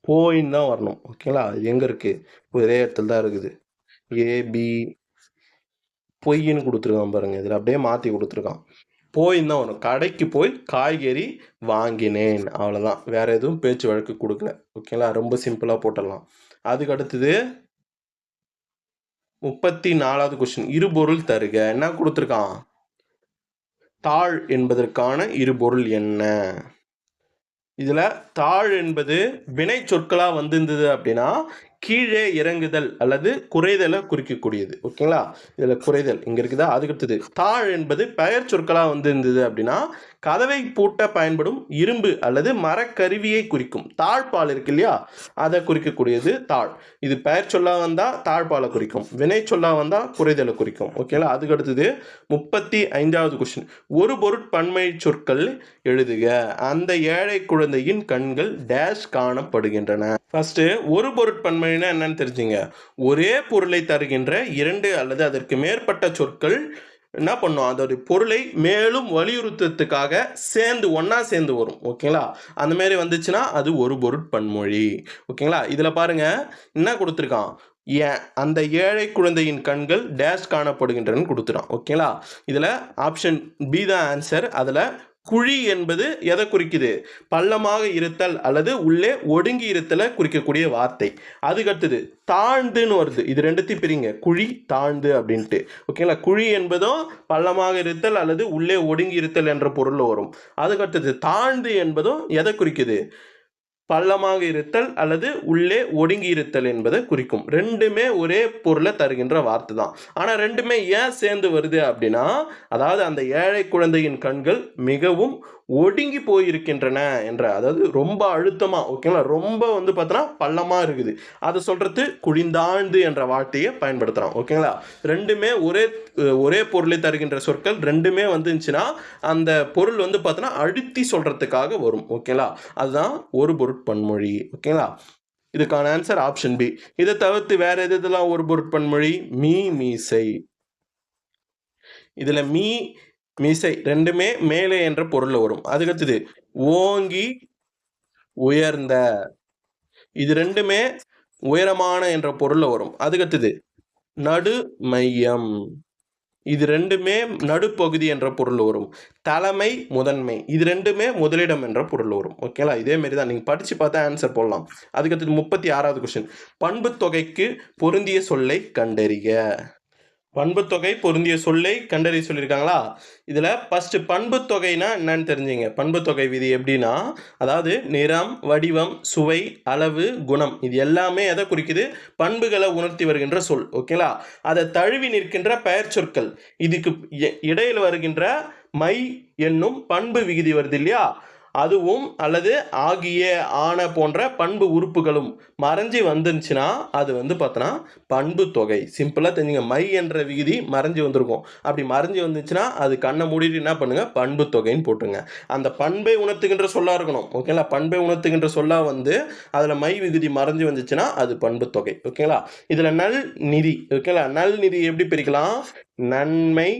போயின்னு தான் வரணும். ஓகேங்களா, இது எங்கே இருக்குது, ஒரே இடத்துல தான் இருக்குது. ஏபி பொய்ன்னு கொடுத்துருக்கான் பாருங்கள், இதில் அப்படியே மாற்றி கொடுத்துருக்கான். போயின்னு தான் வரும். கடைக்கு போய் காய்கறி வாங்கினேன், அவ்வளோதான். வேற எதுவும் பேச்சு வழக்கு கொடுக்கல. ஓகேங்களா, ரொம்ப சிம்பிளாக போட்டுடலாம். அதுக்கு அடுத்தது 34வது கொஸ்டின், இருபொருள் தருக. என்ன கொடுத்துருக்கான், தாழ் என்பதற்கான இருபொருள் என்ன. இதில் தாழ் என்பது வினை சொற்களாக வந்திருந்தது அப்படின்னா கீழே இறங்குதல் அல்லது குறைதலை குறிக்கக்கூடியது. ஓகேங்களா, இதில் குறைதல் இங்கே இருக்குதா. அதுக்கடுத்தது தாழ் என்பது பெயர் சொற்களாக வந்திருந்தது அப்படின்னா கதவை பூட்ட பயன்படும் இரும்பு அல்லது மரக்கருவியை குறிக்கும். தாழ்பால் இருக்கு இல்லையா, அதை குறிக்கக்கூடியது தாழ். இது பெயர் சொல்லாக வந்தால் தாழ்பாலை குறிக்கும், வினை சொல்லாக வந்தால் குறைதலை குறிக்கும். ஓகேங்களா, அதுக்கடுத்தது 35வது கொஸ்டின், ஒரு பொருட்பன்மை சொற்கள் எழுதுக. அந்த ஏழை குழந்தையின் கண்கள் டேஷ் காணப்படுகின்றன. ஃபர்ஸ்ட் ஒரு பொருட்பன்மைனா என்னன்னு தெரிஞ்சுங்க. ஒரே பொருளை தருகின்ற 2 அல்லது அதற்கு மேற்பட்ட சொற்கள் என்ன பண்ணும், அதோடைய பொருளை மேலும் வலியுறுத்துறதுக்காக ஒன்றா சேர்ந்து வரும். ஓகேங்களா, அந்த மாதிரி வந்துச்சுன்னா அது ஒரு பொருட்பன்மொழி. ஓகேங்களா, இதில் பாருங்க என்ன கொடுத்துருக்கான், அந்த ஏழை குழந்தையின் கண்கள் டேஷ் காணப்படுகின்றன கொடுத்துறான். ஓகேங்களா, இதில் ஆப்ஷன் பி தான் ஆன்சர். அதில் குழி என்பது எதை குறிக்குது, பள்ளமாக இருத்தல் அல்லது உள்ளே ஒடுங்கி இருத்தலை குறிக்கக்கூடிய வார்த்தை. அதுக்கடுத்தது தாழ்ந்துன்னு வருது, இது ரெண்டுத்தையும் பிரிங்க, குழி தாழ்ந்து அப்படின்ட்டு. ஓகேங்களா, குழி என்பதும் பள்ளமாக இருத்தல் அல்லது உள்ளே ஒடுங்கி இருத்தல் என்ற பொருள் வரும். அதுக்கடுத்தது தாழ்ந்து என்பதும் எதை குறிக்குது, பள்ளமாக இருத்தல் அல்லது உள்ளே ஒடுங்கி இருத்தல் என்பதை குறிக்கும். ரெண்டுமே ஒரே பொருளை தருகின்ற வார்த்தை தான். ஆனால் ரெண்டுமே ஏன் சேர்ந்து வருது அப்படின்னா, அதாவது அந்த ஏழை குழந்தையின் கண்கள் மிகவும் ஒடுங்கி போயிருக்கின்றன என்ற, அதாவது ரொம்ப அழுத்தமா, ஓகேங்களா, ரொம்ப வந்து பார்த்தோன்னா பள்ளமா இருக்குது, அதை சொல்றது குழிந்தாழ்ந்து என்ற வார்த்தையை பயன்படுத்துகிறோம். ஓகேங்களா, ரெண்டுமே ஒரே பொருளை தருகின்ற சொற்கள் ரெண்டுமே வந்துச்சுன்னா அந்த பொருள் வந்து பார்த்தோன்னா அழுத்தி சொல்றதுக்காக வரும். ஓகேங்களா, அதுதான் ஒரு பொருட்பன்மொழி. ஓகேங்களா, இதுக்கான ஆன்சர் ஆப்ஷன் பி. இதை தவிர்த்து வேற எதுலாம் ஒரு பொருட்பன்மொழி? மீசை. இதுல மீசை ரெண்டுமே மேலே என்ற பொருள்ல வரும். அதுக்கடுத்தது ஓங்கி உயர்ந்த, இது ரெண்டுமே உயரமான என்ற பொருள்ல வரும். அதுக்கடுத்தது நடு மையம், இது ரெண்டுமே நடுப்பகுதி என்ற பொருள் வரும். தலைமை முதன்மை, இது ரெண்டுமே முதலிடம் என்ற பொருள் வரும். ஓகேங்களா, இதே மாதிரி தான் நீங்கள் படித்து பார்த்தா ஆன்சர் போடலாம். அதுக்கடுத்தது 36வது கொஸ்டின், பண்பு தொகைக்கு பொருந்திய சொல்லை கண்டறிக. பண்பு தொகை பொருந்திய சொல்லை கண்டறி சொல்லியிருக்காங்களா? இதில் ஃபஸ்ட்டு பண்பு தொகைனா என்னன்னு தெரிஞ்சுங்க. பண்பு தொகை விதி எப்படின்னா, அதாவது நிறம், வடிவம், சுவை, அளவு, குணம், இது எல்லாமே எதை குறிக்குது? பண்புகளை உணர்த்தி வருகின்ற சொல். ஓகேங்களா, அதை தழுவி நிற்கின்ற பெயர் சொற்கள், இதுக்கு இடையில் வருகின்ற மை என்னும் பண்பு விகுதி வருது இல்லையா, அதுவும் அல்லது ஆகிய, ஆன போன்ற பண்பு உறுப்புகளும் மறைஞ்சி வந்துருச்சுன்னா அது வந்து பார்த்தோன்னா பண்பு தொகை. சிம்பிளாக தெரிஞ்சுங்க, மை என்ற விகுதி மறைஞ்சி வந்திருக்கும். அப்படி மறைஞ்சி வந்துச்சுன்னா அது கண்ணை மூடிட்டு என்ன பண்ணுங்கள், பண்பு தொகைன்னு போட்டுருங்க. அந்த பண்பை உணர்த்துகின்ற சொல்லாக இருக்கணும். ஓகேங்களா, பண்பை உணர்த்துகின்ற சொல்லாக வந்து அதில் மை விகுதி மறைஞ்சி வந்துச்சுன்னா அது பண்பு தொகை. ஓகேங்களா, இதில் நல் நிதி. ஓகேங்களா, நல் நிதி எப்படி பிரிக்கலாம்? நன்மை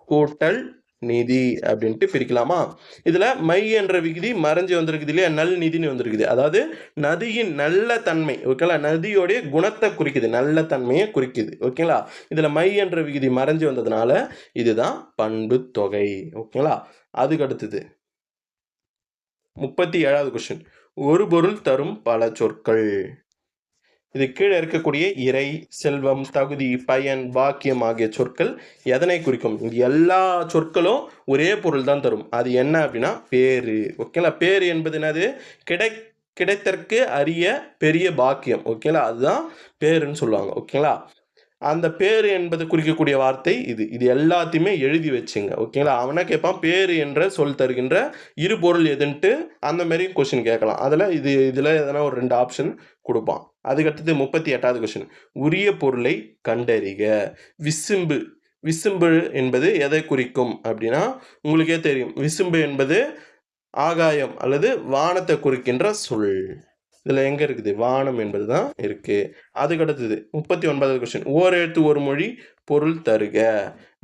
கூட்டல் நிதி அப்படின்ட்டு பிரிக்கலாமா? இதுல மை என்ற விகுதி மறைஞ்சு வந்திருக்குது இல்லையா, நல் நிதினு வந்திருக்குது. அதாவது நதியின் நல்ல தன்மை. ஓகேங்களா, நதியோடைய குணத்தை குறிக்குது, நல்ல தன்மையை குறிக்குது. ஓகேங்களா, இதுல மை என்ற விகுதி மறைஞ்சு வந்ததுனால இதுதான் பண்பு தொகை. ஓகேங்களா, அதுக்கு அடுத்தது 37வது கொஸ்டின், ஒரு பொருள் தரும் பல சொற்கள். இது கீழே இருக்கக்கூடிய இறை, செல்வம், தகுதி, பயன், வாக்கியம் ஆகிய சொற்கள் எதனை குறிக்கும்? இது எல்லா சொற்களும் ஒரே பொருள் தான் தரும். அது என்ன அப்படின்னா பேரு. ஓகேங்களா, பேரு என்பது என்னது? கிடைத்தற்கு அரிய பெரிய பாக்கியம். ஓகேங்களா, அதுதான் பேருன்னு சொல்லுவாங்க. ஓகேங்களா, அந்த பேரு என்பது குறிக்கக்கூடிய வார்த்தை இது எல்லாத்தையுமே எழுதி வச்சுங்க. ஓகேங்களா, அவனை கேட்பான் பேரு என்ற சொல் தருகின்ற இரு பொருள் எதுன்ட்டு, அந்த மாதிரி கொஸ்டின் கேட்கலாம். அதில் இதில் எதனா ஒரு 2 ஆப்ஷன் கொடுப்பான். அதுக்கடுத்தது 38வது கொஸ்டின், உரிய பொருளை கண்டறிக. விசும்பு என்பது எதை குறிக்கும் அப்படின்னா உங்களுக்கே தெரியும். விசும்பு என்பது ஆகாயம் அல்லது வானத்தை குறிக்கின்ற சொல். இதில் எங்கே இருக்குது? வானம் என்பது தான் இருக்குது. அதுக்கடுத்தது 39வது கொஸ்டின், ஓரெழுத்து ஒரு மொழி பொருள் தருக.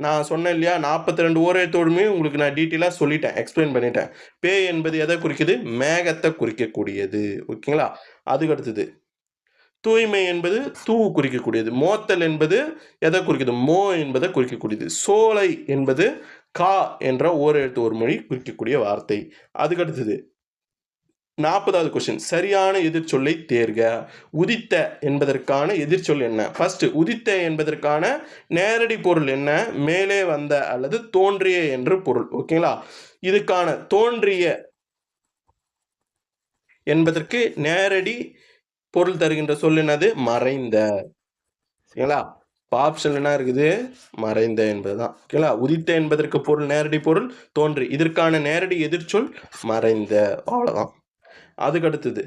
நான் சொன்னேன் இல்லையா, 42 ஓரெழுத்து ஒருமே உங்களுக்கு நான் டீட்டெயிலாக சொல்லிட்டேன், எக்ஸ்பிளைன் பண்ணிட்டேன். பே என்பது எதை குறிக்குது? மேகத்தை குறிக்கக்கூடியது. ஓகேங்களா, அதுக்கடுத்தது தூய்மை என்பது தூ குறிக்கக்கூடியது. மோத்தல் என்பது எதை குறிக்குது? மோ என்பதை குறிக்கக்கூடியது. சோலை என்பது கா என்ற ஓரெழுத்து ஒரு மொழி குறிக்கக்கூடிய வார்த்தை. அதுக்கடுத்தது 40வது கொஸ்டின், சரியான எதிர்ச்சொல்லை தேர்க. உதித்த என்பதற்கான எதிர்ச்சொல் என்ன? ஃபர்ஸ்ட், உதித்த என்பதற்கான நேரடி பொருள் என்ன? மேலே வந்த அல்லது தோன்றிய என்று பொருள். ஓகேங்களா, இதுக்கான தோன்றிய என்பதற்கு நேரடி பொருள் தருகின்ற சொல் என்னது? மறைந்த. ஓகேங்களா, ஆப்ஷன் என்ன இருக்குது? மறைந்த என்பதுதான். ஓகேங்களா, உதித்த என்பதற்கு பொருள் நேரடி பொருள், தோன்றி, இதற்கான நேரடி எதிர்ச்சொல் மறைந்த. அவ்வளவுதான். அதுக்கடுத்தது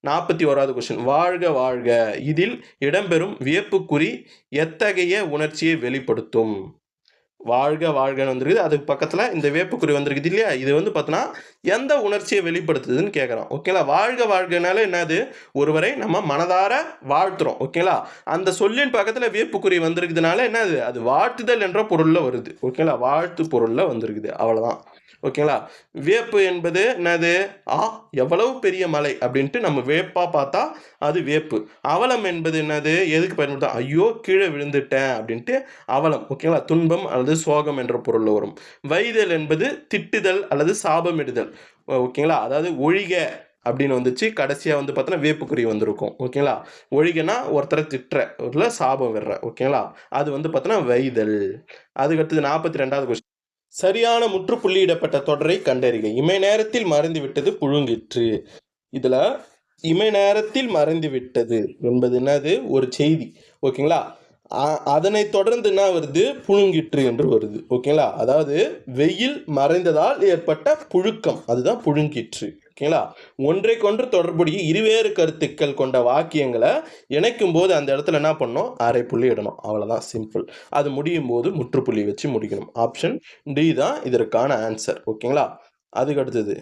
41வது கொஸ்டின், வாழ்க வாழ்க, இதில் இடம்பெறும் வியப்புக்குறி எத்தகைய உணர்ச்சியை வெளிப்படுத்தும்? வாழ்க வாழ்கன்னு வந்துருக்குது, அதுக்கு பக்கத்தில் இந்த வேப்புக்குறி வந்திருக்குது இல்லையா, இது வந்து பார்த்தோன்னா எந்த உணர்ச்சியை வெளிப்படுத்துதுன்னு கேட்குறோம். ஓகேங்களா, வாழ்க வாழ்கனால என்னது? ஒருவரை நம்ம மனதார வாழ்த்துறோம். ஓகேங்களா, அந்த சொல்லின் பக்கத்தில் வேப்புக்குறி வந்திருக்குதுனால என்னது? அது வாழ்த்துதல் என்ற பொருளில் வருது. ஓகேங்களா, வாழ்த்து பொருளில் வந்திருக்குது. அவ்வளோதான். ஓகேங்களா, வேப்பு என்பது என்னது? எவ்வளவு பெரிய மலை அப்படின்ட்டு நம்ம வேப்பா பார்த்தா அது வேப்பு. அவலம் என்பது என்னது? எதுக்கு பயன்படுத்தும்? ஐயோ கீழே விழுந்துட்டேன் அப்படின்ட்டு அவலம். ஓகேங்களா, துன்பம் அல்லது சோகம் என்ற பொருள் வரும். வைதல் என்பது திட்டுதல் அல்லது சாபமிடுதல். ஓகேங்களா, அதாவது ஒழிக அப்படின்னு வந்துச்சு, கடைசியாக வந்து பார்த்தோன்னா வேப்புக்குறி வந்திருக்கும். ஓகேங்களா, ஒழிகனா ஒருத்தரை திட்டுற ஒரு சாபம் விடுற. ஓகேங்களா, அது வந்து பார்த்தோன்னா வைதல். அதுக்கடுத்தது 42வது கொஸ்டின், சரியான முற்றுப்புள்ளியிடப்பட்ட தொடரை கண்டறிக. இமை நேரத்தில் மறைந்து விட்டது புழுங்கிற்று. இதுல இமை நேரத்தில் மறைந்து விட்டது என்பது என்னது? ஒரு செய்தி. ஓகேங்களா, அதனை தொடர்ந்து என்ன வருது, புழுங்கிற்று என்று வருது. ஓகேங்களா, அதாவது வெயில் மறைந்ததால் ஏற்பட்ட புழுக்கம், அதுதான் புழுங்கிற்று. ஓகேங்களா, ஒன்றைக்கொன்று தொடர்புடைய இருவேறு கருத்துக்கள் கொண்ட வாக்கியங்களை இணைக்கும் போது அந்த இடத்துல என்ன பண்ணணும், அரை புள்ளி இடணும். அவ்வளோதான், சிம்பிள். அது முடியும் போது முற்றுப்புள்ளி வச்சு முடிக்கணும். ஆப்ஷன் டி தான் இதற்கான ஆன்சர். ஓகேங்களா, அதுக்கு அடுத்தது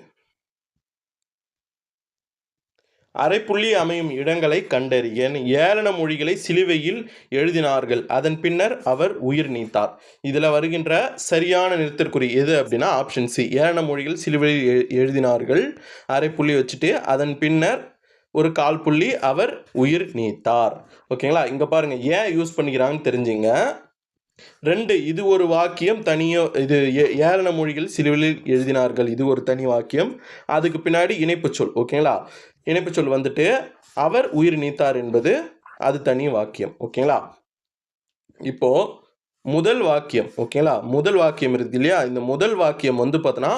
அரைப்புள்ளி அமையும் இடங்களை கண்டறிய ஏளன மொழிகளை சிலுவையில் எழுதினார்கள், அதன் பின்னர் அவர் உயிர் நீத்தார். இதில் வருகின்ற சரியான நிறுத்தற்குறி எது அப்படின்னா ஆப்ஷன் சி, ஏளன மொழிகள் சிலுவையில் எழுதினார்கள், அரைப்புள்ளி வச்சுட்டு அதன் பின்னர் ஒரு கால் புள்ளி அவர் உயிர் நீத்தார். ஓகேங்களா, இங்கே பாருங்கள் ஏன் யூஸ் பண்ணிக்கிறாங்கன்னு தெரிஞ்சுங்க. 2, இது ஒரு வாக்கியம் தனியோ, இது ஏளன மொழிகள் சிலுவையில் எழுதினார்கள், இது ஒரு தனி வாக்கியம். அதுக்கு பின்னாடி இணைப்பு சொல். ஓகேங்களா, இணைப்பு சொல் வந்துட்டு அவர் உயிர் நீத்தார் என்பது அது தனி வாக்கியம். ஓகேங்களா, இப்போ முதல் வாக்கியம். ஓகேங்களா, முதல் வாக்கியம் இருக்கு இல்லையா, இந்த முதல் வாக்கியம் வந்து பார்த்தோன்னா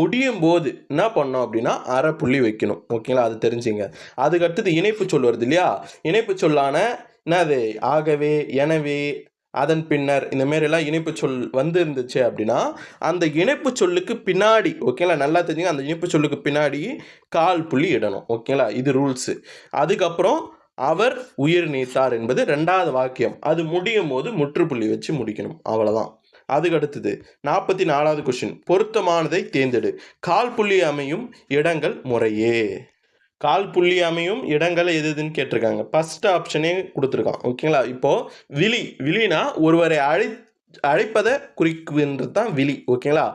முடியும் போது என்ன பண்ணோம் அப்படின்னா அரை புள்ளி வைக்கணும். ஓகேங்களா, அது தெரிஞ்சுங்க. அதுக்கு அடுத்தது இணைப்பு சொல் வருது இல்லையா, இணைப்பு சொல்லான என்னது, ஆகவே, எனவே, அதன் பின்னர், இந்த மாரிலாம் இணைப்பு சொல் வந்து இருந்துச்சு அப்படின்னா அந்த இணைப்பு சொல்லுக்கு பின்னாடி, ஓகேங்களா, நல்லா தெரிஞ்சுங்க, அந்த இணைப்பு சொல்லுக்கு பின்னாடி கால் புள்ளி இடணும். ஓகேங்களா, இது ரூல்ஸு. அதுக்கப்புறம் அவர் உயிர் நீத்தார் என்பது 2வது வாக்கியம், அது முடியும் போது முற்றுப்புள்ளி வச்சு முடிக்கணும். அவ்வளோதான். அதுக்கு அடுத்தது 44வது கொஸ்டின், பொருத்தமானதை தேர்ந்தெடு, கால் புள்ளி அமையும் இடங்கள் முறையே. கால் புள்ளி அமையும் இடங்கள் எது எதுன்னு கேட்டிருக்காங்க. ஃபர்ஸ்ட் ஆப்ஷனே கொடுத்துருக்கான். ஓகேங்களா, இப்போது விழினா ஒருவரை அழைப்பதை குறிக்குன்றது தான் விழி. ஓகேங்களா,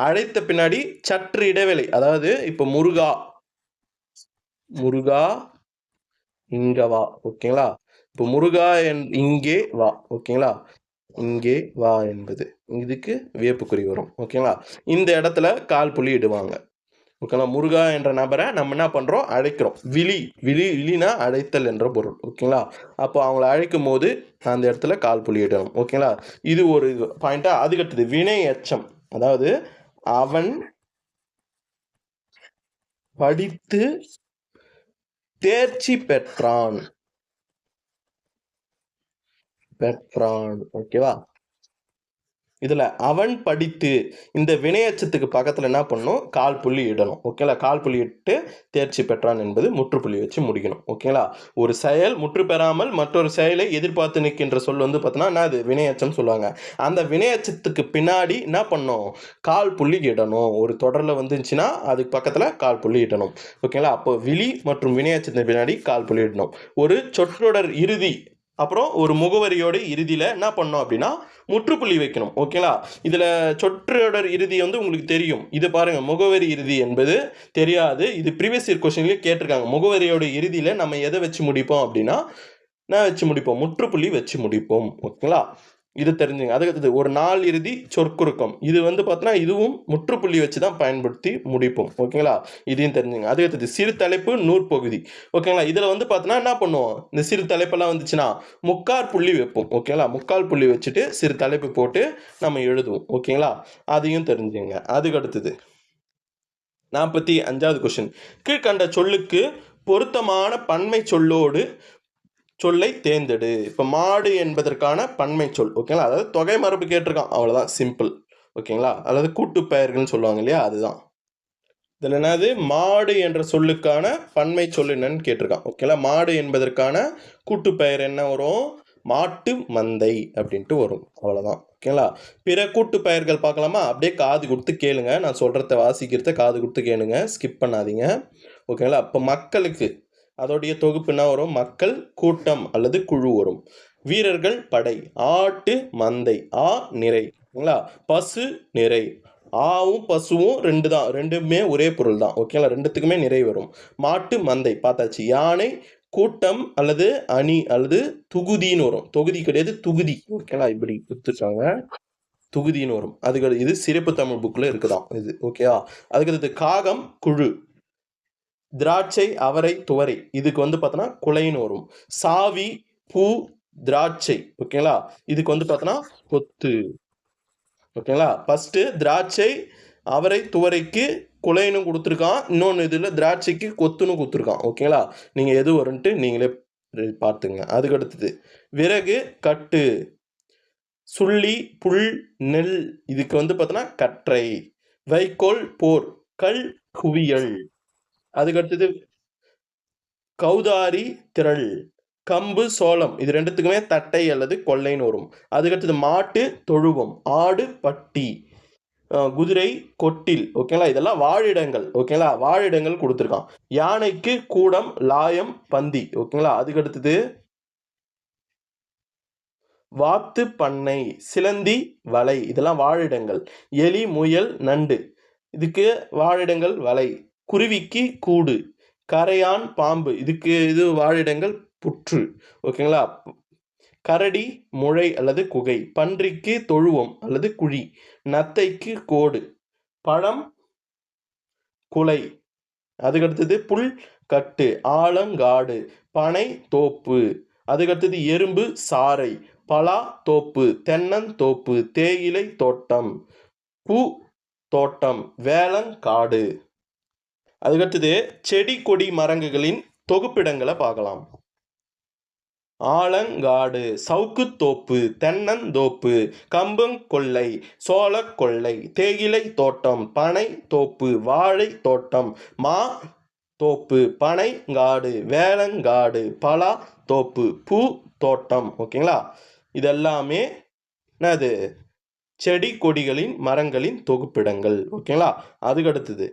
அழைத்த பின்னாடி சற்று இடைவேளை, அதாவது இப்போ முருகா இங்க வா. ஓகேங்களா, இப்போ முருகா இங்கே வா. ஓகேங்களா, இங்கே வா என்பது இதுக்கு வியப்புக்குறி வரும். ஓகேங்களா, இந்த இடத்துல கால் புள்ளி இடுவாங்க. ஓகேங்களா, முருகா என்ற நபரை நம்ம என்ன பண்ணுறோம், அழைக்கிறோம். விழினா அழைத்தல் என்ற பொருள். ஓகேங்களா, அப்போ அவங்கள அழைக்கும் போது அந்த இடத்துல கால் புள்ளி இடணும். ஓகேங்களா, இது ஒரு பாயிண்டா. அதுக்கடுத்தது வினை எச்சம், அதாவது அவன் படித்து தேர்ச்சி பெற்றான். ஓகேவா, இதில் அவன் படித்து இந்த வினையச்சத்துக்கு பக்கத்தில் என்ன பண்ணணும், கால் புள்ளி இடணும். ஓகேங்களா, கால் புள்ளி இட்டு தேர்ச்சி பெற்றான் என்பது முற்றுப்புள்ளி வச்சு முடிக்கணும். ஓகேங்களா, ஒரு செயல் முற்று பெறாமல் மற்றொரு செயலை எதிர்பார்த்து நிற்கின்ற சொல் வந்து பார்த்தோன்னா அது வினையச்சம் சொல்லுவாங்க. அந்த வினையச்சத்துக்கு பின்னாடி என்ன பண்ணணும், கால் புள்ளி இடணும். ஒரு தொடரில் வந்துச்சுன்னா அதுக்கு பக்கத்தில் கால் புள்ளி இடணும். ஓகேங்களா, அப்போ விழி மற்றும் வினையச்சத்துக்கு பின்னாடி கால் புள்ளி இடணும். ஒரு சொற்றொடர் இறுதி அப்புறம் ஒரு முகவரியோட இறுதியில் என்ன பண்ணோம் அப்படின்னா முற்றுப்புள்ளி வைக்கணும். ஓகேங்களா, இதில் சொற்றொடர் இறுதி வந்து உங்களுக்கு தெரியும். இது பாருங்கள், முகவரி இறுதி என்பது தெரியாது. இது ப்ரீவியஸ் இயர் கொஸ்டின்லேயே கேட்டிருக்காங்க. முகவரியோட இறுதியில் நம்ம எதை வச்சு முடிப்போம் அப்படின்னா நான் வச்சு முடிப்போம், முற்றுப்புள்ளி வச்சு முடிப்போம். ஓகேங்களா, இது தெரிஞ்சுங்க. அதுக்கு ஒரு நாள் இறுதி சொற்குறுக்கம், இது வந்து பார்த்தோன்னா இதுவும் முற்றுப்புள்ளி வச்சு தான் பயன்படுத்தி முடிப்போம். ஓகேங்களா, இதையும் தெரிஞ்சுங்க. அதுக்கு சிறு தலைப்பு நூற்பகுதி. ஓகேங்களா, இதில் வந்து பார்த்தோன்னா என்ன பண்ணுவோம், இந்த சிறு தலைப்பெல்லாம் வந்துச்சுன்னா முக்கால் புள்ளி வைப்போம். ஓகேங்களா, முக்கால் புள்ளி வச்சுட்டு சிறு தலைப்பு போட்டு நம்ம எழுதுவோம். ஓகேங்களா, அதையும் தெரிஞ்சுங்க. அதுக்கு அடுத்தது 45வது கொஸ்டின், கீழ்கண்ட சொல்லுக்கு பொருத்தமான பன்மை சொல்லோடு சொல்லை தேர்ந்தெடு. இப்போ மாடு என்பதற்கான பன்மை சொல். ஓகேங்களா, அதாவது தொகை மரபு கேட்டிருக்கான், அவ்வளோதான், சிம்பிள். ஓகேங்களா, அதாவது கூட்டு பெயர்கள்னு சொல்லுவாங்க இல்லையா, அதுதான். இதில் என்னது, மாடு என்ற சொல்லுக்கான பன்மை சொல் என்னன்னு கேட்டிருக்கான். ஓகேங்களா, மாடு என்பதற்கான கூட்டு பெயர் என்ன வரும், மாட்டு மந்தை அப்படின்ட்டு வரும். அவ்வளோதான். ஓகேங்களா, பிற கூட்டு பெயர்கள் பார்க்கலாமா, அப்படியே காது கொடுத்து கேளுங்க, நான் சொல்கிறத வாசிக்கிறத காது கொடுத்து கேளுங்க, ஸ்கிப் பண்ணாதீங்க. ஓகேங்களா, இப்போ மக்களுக்கு அதோடைய தொகுப்பு என்ன வரும், மக்கள் கூட்டம் அல்லது குழு வரும். வீரர்கள் படை, ஆட்டு மந்தை, ஆ நிறை. ஓகேங்களா, பசு நிறை, ஆவும் பசுவும் ரெண்டு தான், ரெண்டுமே ஒரே பொருள் தான். ஓகேங்களா, ரெண்டுத்துக்குமே நிறை வரும். மாட்டு மந்தை பார்த்தாச்சு. யானை கூட்டம் அல்லது அணி அல்லது துகுதின்னு வரும். தொகுதி கிடையாது, துகுதி. ஓகேங்களா, இப்படி கொடுத்துருக்காங்க, துகுதின்னு வரும். அதுக்கு இது சிறப்பு தமிழ் புக்கில் இருக்குதான் இது. ஓகேவா, அதுக்கு காகம் குழு, திராட்சை அவரை துவரை, இதுக்கு வந்து பார்த்தோன்னா குலைன்னு வரும். சாவி பூ திராட்சை. ஓகேங்களா, இதுக்கு வந்து பார்த்தோன்னா கொத்து. ஓகேங்களா, ஃபஸ்ட்டு திராட்சை அவரை துவரைக்கு குலைன்னு கொடுத்துருக்கான், இன்னொன்று இதில் திராட்சைக்கு கொத்துன்னு கொடுத்துருக்கான். ஓகேங்களா, நீங்கள் எது வரும்ன்ட்டு நீங்களே பார்த்துங்க. அதுக்கு அடுத்தது விறகு, கட்டு, சுள்ளி, புல், நெல். இதுக்கு வந்து பார்த்தோன்னா கற்றை. வைக்கோல், போர், கல், குவியல். அதுக்கு அடுத்தது கௌதாரி, திரள், கம்பு, சோளம். இது ரெண்டுத்துக்குமே தட்டை அல்லது கொள்ளைன்னு வரும். அதுக்கடுத்தது மாட்டு, தொழுவம், ஆடு, பட்டி, குதிரை, கொட்டில். ஓகேங்களா, இதெல்லாம் வாழிடங்கள். ஓகேங்களா, வாழிடங்கள் கொடுத்துருக்கான். யானைக்கு கூடம், லாயம், பந்தி. ஓகேங்களா, அதுக்கு அடுத்தது வாத்து, பண்ணை, சிலந்தி, வலை. இதெல்லாம் வாழிடங்கள். எலி, முயல், நண்டு. இதுக்கு வாழிடங்கள் வலை. குருவிக்கு கூடு. கரையான், பாம்பு. இது வாழிடங்கள் புற்று. ஓகேங்களா, கரடி, முளை அல்லது குகை. பன்றிக்கு தொழுவம் அல்லது குழி. நத்தைக்கு கோடு. பழம், குலை. அதுக்கடுத்தது புல், கட்டு, ஆலங்காடு, பனை, தோப்பு. அதுக்கடுத்தது எறும்பு, சாறை, பலா, தோப்பு, தென்னந்தோப்பு, தேயிலை தோட்டம், பூ தோட்டம், வேளங்காடு. அதுக்கடுத்தது செடி, கொடி, மரங்குகளின் தொகுப்பிடங்களை பார்க்கலாம். ஆலங்காடு, சவுக்குத்தோப்பு, தென்னந்தோப்பு, கம்பங்கொல்லை, சோளக்கொல்லை, தேயிலை தோட்டம், பனை தோப்பு, வாழை தோட்டம், மா தோப்பு, பனைங்காடு, வேளங்காடு, பலா தோப்பு, பூ தோட்டம். ஓகேங்களா, இதெல்லாமே என்னது செடி கொடிகளின் மரங்களின் தொகுப்பிடங்கள். ஓகேங்களா, அதுக்கு அடுத்தது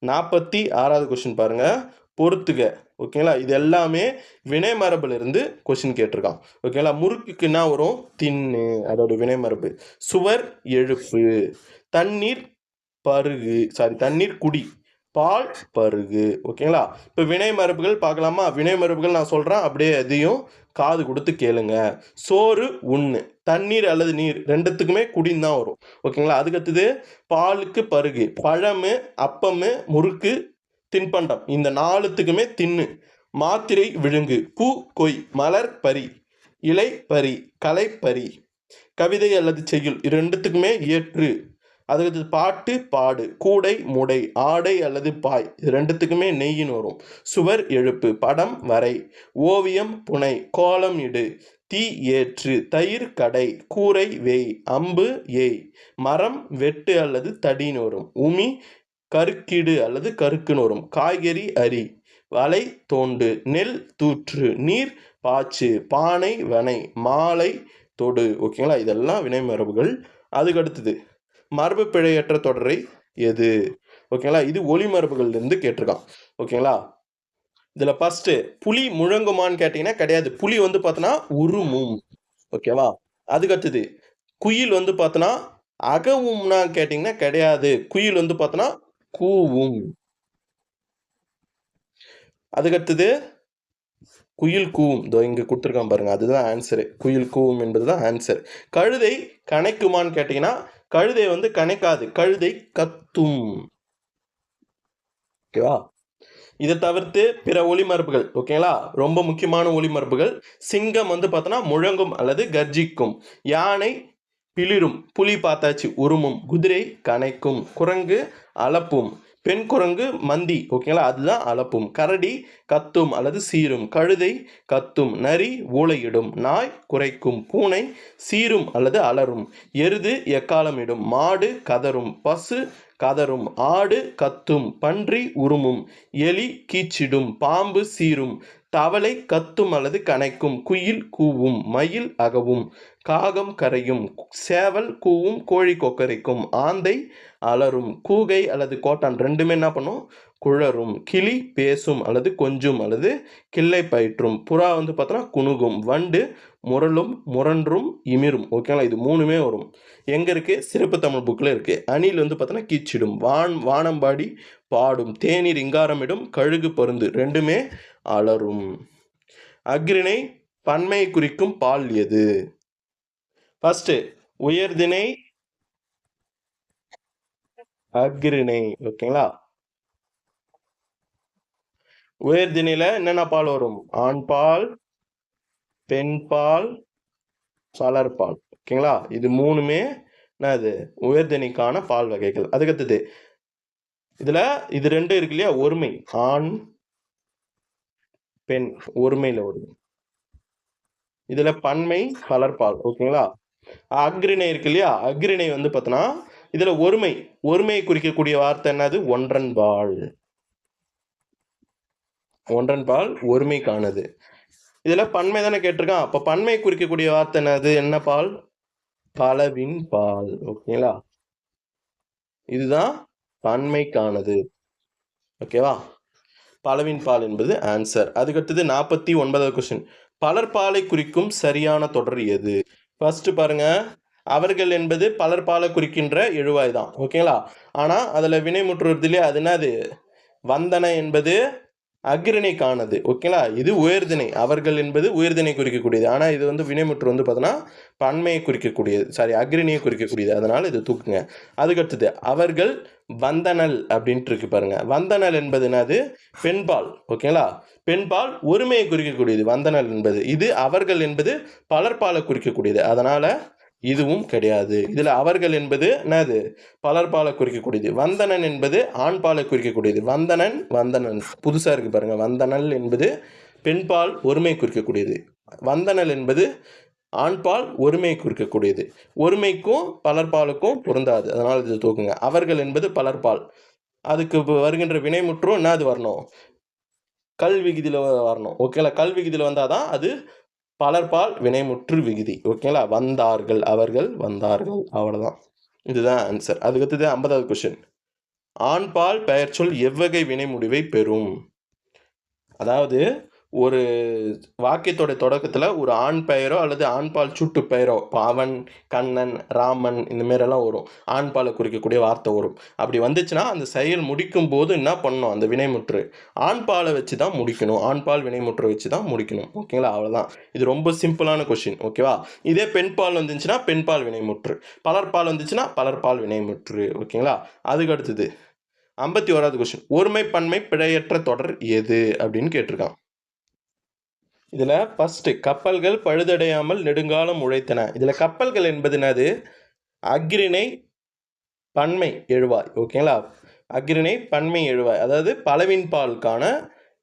46வது கொஸ்டின் பாருங்க, பொறுத்துக. ஓகேங்களா, இது எல்லாமே வினை மரபுல இருந்து கொஸ்டின் கேட்டிருக்கான். ஓகேங்களா, முறுக்குக்கு என்ன வரும்? தின்னு, அதோட வினை மரபு. சுவர், எழுப்பு, தண்ணீர், பருகு, தண்ணீர் குடி, பால், பருகு. ஓகேங்களா, இப்போ வினை மரபுகள் பார்க்கலாமா? வினை மரபுகள் நான் சொல்கிறேன், அப்படியே எதையும் காது கொடுத்து கேளுங்க. சோறு, உண்ணு. தண்ணீர் அல்லது நீர் ரெண்டுத்துக்குமே குடின்னு தான் வரும். ஓகேங்களா, அதுக்கடுத்தது பாலுக்கு பருகு. பழமு, அப்பமு, முறுக்கு, தின்பண்டம். இந்த 4த்துக்குமே தின்னு. மாத்திரை, விழுங்கு. பூ, கொய். மலர், பறி. இலை, பறி. கலை, பறி. கவிதை அல்லது செய்யுள். இது ரெண்டுத்துக்குமே ஏற்று. அதுக்கு பாட்டு, பாடு. கூடை, முடை. ஆடை அல்லது பாய். இது ரெண்டுத்துக்குமே நெய்யின்னு வரும். சுவர், எழுப்பு. படம், வரை. ஓவியம், புனை. கோலம், இடு. தீ, ஏற்று. தயிர், கடை. கூரை, வேய். அம்பு, ஏய். மரம், வெட்டு அல்லது தடின்னு வரும். உமி, கருக்கிடு அல்லது கருக்குன்னு வரும். காய்கறி, அரி. வலை, தோண்டு. நெல், தூற்று. நீர், பாய்ச்சு. பானை, வனை. மாலை, தொடு. ஓகேங்களா, இதெல்லாம் வினை மரபுகள். அதுக்கு அடுத்தது மரபு பிழையற்ற தொடரை எது? ஓகேங்களா, இது ஒளி மரபுகள்லேருந்து கேட்டிருக்கான். ஓகேங்களா, இதில் ஃபஸ்ட்டு புலி முழங்குமான்னு கேட்டிங்கன்னா கிடையாது. புலி வந்து பார்த்தோன்னா உருமும். ஓகேவா, அதுக்கடுத்தது குயில் வந்து பார்த்தோன்னா அகவும்னா கேட்டிங்கன்னா கிடையாது. குயில் வந்து பார்த்தோன்னா கூவும். அதுக்கடுத்தது குயில் கூவும். இதோ இங்கே கொடுத்துருக்கான் பாருங்க, அதுதான் ஆன்சரு. குயில் கூவும் என்பது தான் ஆன்சர். கழுதை கனைக்குமான்னு கேட்டிங்கன்னா கழுதை வந்து கனைக்காது. கழுதை கத்தும். ஓகேவா, இதை தவிர்த்து பிற ஒளிமரபுகள். ஓகேங்களா, ரொம்ப முக்கியமான ஒளிமரபுகள். சிங்கம் வந்து பார்த்தோன்னா முழங்கும் அல்லது கர்ஜிக்கும். யானை பிளிரும். புலி பார்த்தாச்சு, உருமும். குதிரை கனைக்கும். குரங்கு அலப்பும். பெண் குரங்கு மந்தி. ஓகேங்களா, அதுதான் அலப்பும். கரடி கத்தும் அல்லது சீரும். கழுதை கத்தும். நரி ஊளையிடும். நாய் குரைக்கும். பூனை சீரும் அல்லது அலரும். எருது எக்காலமிடும். மாடு கதரும். பசு கதரும். ஆடு கத்தும். பன்றி உருமும். எலி கீச்சிடும். பாம்பு சீரும். தவளை கத்தும் அல்லது கனைக்கும். குயில் கூவும். மயில் அகவும். காகம் கரையும். சேவல் கூவும். கோழி கொக்கரிக்கும். ஆந்தை அலரும். கூகை அல்லது கோட்டான் ரெண்டுமே என்ன பண்ணும்? குழரும். கிளி பேசும் அல்லது கொஞ்சும் அல்லது கிள்ளை பயிற்றும். புறா வந்து பார்த்தோன்னா குணுகும். வண்டு முரளும், முரன்றும், இமிரும். ஓகேங்களா, இது 3மே வரும். எங்கே இருக்குது? சிறப்பு தமிழ் புக்கில் இருக்குது. அணில் வந்து பார்த்தோன்னா கீச்சிடும். வானம்பாடி பாடும். தேநீர் இங்காரமிடும். கழுகு பருந்து ரெண்டுமே அலரும். அக்ரிணை பன்மை குறிக்கும் பால் எது? ஃபர்ஸ்ட் உயர்திணை அக்ரிணை. ஓகேங்களா, உயர்திணையில என்னென்ன பால் வரும்? ஆண் பால், பெண் பால், சலர்பால். ஓகேங்களா, இது 3மே என்னது? உயர்திணைக்கான பால் வகைகள். அதுக்கடுத்தது இதுல இது 2 இருக்கு இல்லையா? ஒருமை. ஆண் பெண் ஒருமையில வரும். இதுல பன்மை பலர்பால். ஓகேங்களா? அஃறிணை இருக்கு இல்லையா? அஃறிணை வந்து பார்த்தோன்னா இதுல ஒருமையை குறிக்கக்கூடிய வார்த்தை என்னது? ஒன்றன்பால். ஒன்றன்பால் ஒருமைக்கானது. இதுல பன்மை தானே கேட்டிருக்கான். அப்ப பன்மை குறிக்கக்கூடிய வார்த்தை என்னது? என்ன பால்? பலவின் பால். ஓகேங்களா? இதுதான் பன்மைக்கானது. ஓகேவா? பலவின் பால் என்பது ஆன்சர். அதுக்கடுத்தது 49வது கொஸ்டின். பலர்பாலை குறிக்கும் சரியான தொடர் எது? ஃபர்ஸ்ட் பாருங்க, அவர்கள் என்பது பலர்பாலை குறிக்கின்ற எழுவாய் தான். ஓகேங்களா? ஆனா அதுல வினைமுற்று வருது இல்லையா? அது என்னது? வந்தன என்பது அஃறிணைக்கானது. ஓகேங்களா? இது உயர்திணை. அவர்கள் என்பது உயர்திணை குறிக்கக்கூடியது. ஆனா இது வந்து வினைமுற்று வந்து பார்த்தோன்னா பன்மையை குறிக்கக்கூடியது. சாரி, அஃறிணையை குறிக்கக்கூடியது. அதனால இது தூக்குங்க. அதுக்கடுத்தது அவர்கள் வந்தனல் அப்படின்ட்டு இருக்கு பாருங்க. வந்தனல் என்பது என்னது? பெண்பால். ஓகேங்களா? பெண்பால் ஒருமையை குறிக்கக்கூடியது வந்தனல் என்பது. இது அவர்கள் என்பது பலர்பாலை குறிக்கக்கூடியது. அதனால இதுவும் கிடையாது. இதுல அவர்கள் என்பது என்னது? பலர்பாலை குறிக்கக்கூடியது. வந்தனன் என்பது ஆண்பாலை குறிக்கக்கூடியது. வந்தனன் புதுசா இருக்கு பாருங்க. வந்தனல் என்பது பெண்பால் ஒருமை குறிக்கக்கூடியது. வந்தனல் என்பது ஆண்பால் ஒருமை குறிக்கக்கூடியது. ஒருமைக்கும் பலர்பாலுக்கும் பொருந்தாது. அதனால இது தூக்குங்க. அவர்கள் என்பது பலர்பால். அதுக்கு வருகின்ற வினைமுற்றும் என்னது வரணும்? கல் விகுதியில வரணும். ஓகேங்களா? கல் விகுதியில வந்தாதான் அது பலர்பால் வினைமுற்று விகுதி. ஓகேங்களா? வந்தார்கள், அவர்கள் வந்தார்கள். அவ்வளவுதான். இதுதான் ஆன்சர். அதுக்கடுத்தது 50வது கொஸ்டின். ஆண்பால் பெயர்ச்சொல் எவ்வகை வினை முடிவை பெறும்? அதாவது ஒரு வாக்கியத்தோட தொடக்கத்தில் ஒரு ஆண் பெயரோ அல்லது ஆண்பால் சுட்டு பெயரோ, அவன், கண்ணன், ராமன், இந்த மாரெல்லாம் வரும். ஆண்பாலை குறிக்கக்கூடிய வார்த்தை வரும். அப்படி வந்துச்சுன்னா அந்த செயல் முடிக்கும் போது என்ன பண்ணணும்? அந்த வினைமுற்று ஆண்பாலை வச்சு தான் முடிக்கணும். ஆண்பால் வினைமுற்று வச்சு தான் முடிக்கணும். ஓகேங்களா? அவ்வளோதான். இது ரொம்ப சிம்பிளான கொஸ்டின். ஓகேவா? இதே பெண்பால் வந்துச்சுன்னா பெண்பால் வினைமுற்று, பலர்பால் வந்துச்சுன்னா பலர்பால் வினைமுற்று. ஓகேங்களா? அதுக்கு அடுத்தது 51வது கொஸ்டின். ஒருமை பன்மை பிழையற்ற தொடர் எது அப்படின்னு கேட்டிருக்கான். இதுல ஃபர்ஸ்ட் கப்பல்கள் பழுதடையாமல் நெடுங்காலம் உழைத்தன. இதுல கப்பல்கள் என்பது என்னது? அஃறிணை பன்மை எழுவாய். ஓகேங்களா? அஃறிணை பன்மை எழுவாய், அதாவது பலவின் பாலுக்கான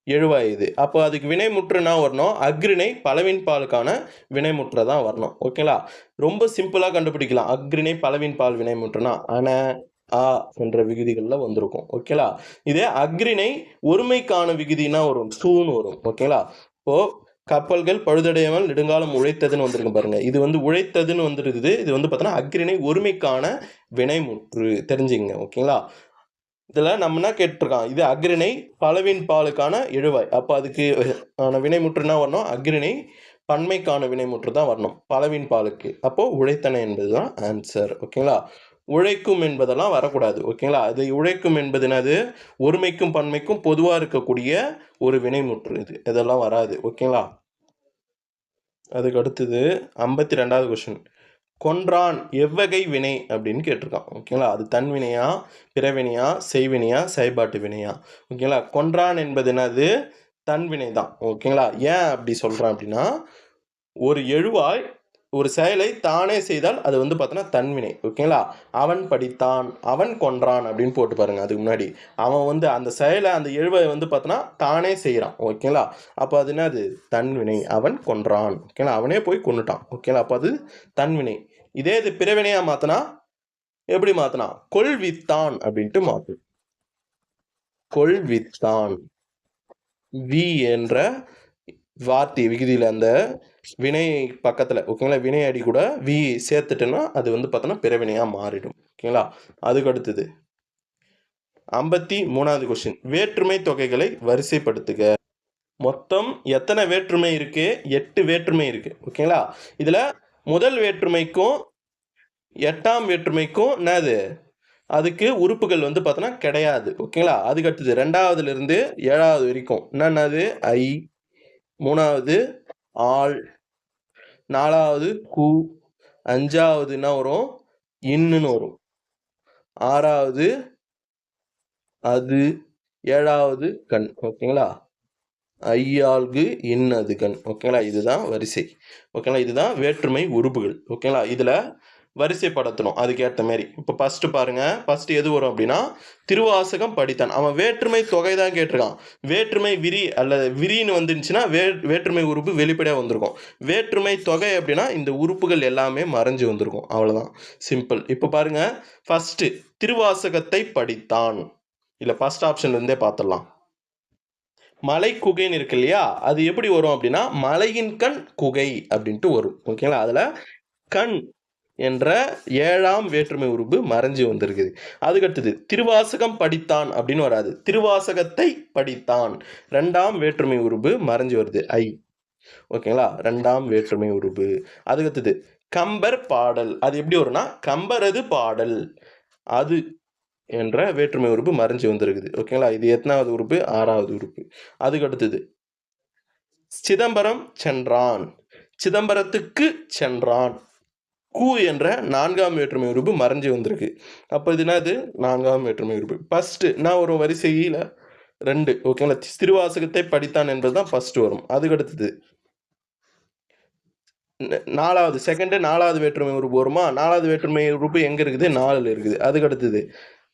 எழுவாய் இது. அப்போ அதுக்கு வினைமுற்றுனா வரணும், அஃறிணை பலவின் பாலுக்கான வினைமுற்று தான் வரணும். ஓகேங்களா? ரொம்ப சிம்பிளா கண்டுபிடிக்கலாம். அஃறிணை பலவின் பால் வினைமுற்றுனா அன ஆ என்ற விகுதிகளில் வந்திருக்கும். ஓகேங்களா? இதே அஃறிணை ஒருமைக்கான விகுதினா வரும், சூன்னு வரும். ஓகேங்களா? இப்போ கப்பல்கள் பழுதடையாமல் நெடுங்காலம் உழைத்ததுன்னு வந்திருக்கு பாருங்க. இது வந்து உழைத்ததுன்னு வந்துருக்குது. இது வந்து பார்த்தோன்னா அஃறிணை ஒருமைக்கான வினைமுற்று. தெரிஞ்சுங்க. ஓகேங்களா? இதில் நம்ம என்ன கேட்டிருக்கான்? இது அஃறிணை பலவின் பாலுக்கான எழுவாய். அப்போ அதுக்கு வினைமுற்றுனா வரணும், அஃறிணை பன்மைக்கான வினைமுற்று தான் வரணும் பலவின் பாலுக்கு. அப்போ உழைத்தன என்பது தான் ஆன்சர். ஓகேங்களா? உழைக்கும் என்பதெல்லாம் வரக்கூடாது. ஓகேங்களா? அது உழைக்கும் என்பது என்னது? ஒருமைக்கும் பன்மைக்கும் பொதுவாக இருக்கக்கூடிய ஒரு வினைமுற்று. இது இதெல்லாம் வராது. ஓகேங்களா? அதுக்கு அடுத்தது 52வது கொஸ்டின். கொன்றான் எவ்வகை வினை அப்படின்னு கேட்டிருக்கான். ஓகேங்களா? அது தன்வினையா, பிறவினையா, செய்வினையா, செயல்பாட்டு வினையா? ஓகேங்களா? கொன்றான் என்பது என்னது? தன்வினை தான். ஓகேங்களா? ஏன் அப்படி சொல்கிறேன் அப்படின்னா, ஒரு எழுவாய் ஒரு செயலை தானே செய்தால் அது வந்து பார்த்தோன்னா தன்வினை. ஓகேங்களா? அவன் படித்தான், அவன் கொன்றான் அப்படின்னு போட்டு பாருங்க. அதுக்கு முன்னாடி அவன் வந்து அந்த செயலை, அந்த எழுவாய் வந்து பார்த்தோன்னா தானே செய்கிறான். ஓகேங்களா? அப்போ அது என்னது? தன்வினை. அவன் கொன்றான். ஓகேங்களா? அவனே போய் கொன்னுட்டான். ஓகேங்களா? அப்போ அது தன்வினை. இதே இது பிறவினையா மாத்தினா எப்படி மாத்தினா? கொள்வித்தான் அப்படின்ட்டு மாத்து. கொள்வித்தான். வி என்ற வார்த்தை விகுதியில் அந்த வினை பக்கத்தில், ஓகேங்களா, வினை அடி கூட வி சேர்த்துட்டோன்னா அது வந்து பார்த்தோன்னா பிறவினையாக மாறிடும். ஓகேங்களா? அதுக்கு அடுத்தது 53வது கொஸ்டின். வேற்றுமை தொகைகளை வரிசைப்படுத்துக. மொத்தம் எத்தனை வேற்றுமை இருக்கு? 8 வேற்றுமை இருக்கு. ஓகேங்களா? இதுல முதல் வேற்றுமைக்கும் 8ஆம் வேற்றுமைக்கும் என்னது? அதுக்கு உறுப்புகள் வந்து பார்த்தோன்னா கிடையாது. ஓகேங்களா? அதுக்கு அடுத்தது 2வதுல இருந்து 7வது வரைக்கும் என்னது? ஐ. 3வது ஆள், 4வது கு, 5வது என்ன வரும்? இன்னுன்னு வரும், 6வது அது, 7வது கண். ஓகேங்களா? ஐயாள்கு இன்னது கண். ஓகேங்களா? இதுதான் வரிசை. ஓகேங்களா? இதுதான் வேற்றுமை உறுப்புகள். ஓகேங்களா? இதுல வரிசைப்படுத்தணும் அதுக்கேற்ற மாதிரி. இப்போ ஃபஸ்ட்டு பாருங்கள், ஃபஸ்ட்டு எது வரும் அப்படின்னா திருவாசகம் படித்தான். அவன் வேற்றுமை தொகை தான் கேட்டிருக்கான். வேற்றுமை விரி அல்லது விரின்னு வந்துருந்துச்சுன்னா வேற்றுமை உறுப்பு வெளிப்படையாக வந்திருக்கும். வேற்றுமை தொகை அப்படின்னா இந்த உறுப்புகள் எல்லாமே மறைஞ்சு வந்திருக்கும். அவ்வளோதான், சிம்பிள். இப்போ பாருங்கள், ஃபஸ்ட்டு திருவாசகத்தை படித்தான். இல்லை ஃபஸ்ட் ஆப்ஷன்லேருந்தே பார்த்துடலாம். மலை குகைன்னு இருக்கு இல்லையா, அது எப்படி வரும் அப்படின்னா மலையின் கண் குகை அப்படின்ட்டு வரும். ஓகேங்களா, அதில் கண் என்ற 7ஆம் வேற்றுமை உறுப்பு மறைஞ்சு வந்திருக்குது. அதுக்கடுத்தது திருவாசகம் படித்தான் அப்படின்னு வராது, திருவாசகத்தை படித்தான். 2ஆம் வேற்றுமை உறுப்பு மறைஞ்சு வருது, ஐ. ஓகேங்களா, 2ஆம் வேற்றுமை உறுப்பு. அதுக்கடுத்தது கம்பர் பாடல், அது எப்படி வரும்னா கம்பரது பாடல், அது என்ற வேற்றுமை உறுப்பு மறைஞ்சு வந்திருக்குது. ஓகேங்களா, இது எத்தனாவது உறுப்பு? 6வது உறுப்பு. அதுக்கு அடுத்தது சிதம்பரம் சென்றான், சிதம்பரத்துக்கு சென்றான். கு என்ற 4ஆம் வேற்றுமை உறுப்பு மறைஞ்சு வந்திருக்கு. அப்போ இது என்னது? 4ஆம் வேற்றுமை உறுப்பு. ஃபஸ்ட்டு நான் ஒரு வரிசையில் 2. ஓகேங்களா, திருவாசகத்தை படித்தான் என்பது தான் ஃபஸ்ட்டு வரும். அதுக்கு அடுத்தது 4வது, செகண்டு 4வது வேற்றுமை உறுப்பு வருமா? 4வது வேற்றுமை உறுப்பு எங்கே இருக்குது? 4ல் இருக்குது. அதுக்கு அடுத்தது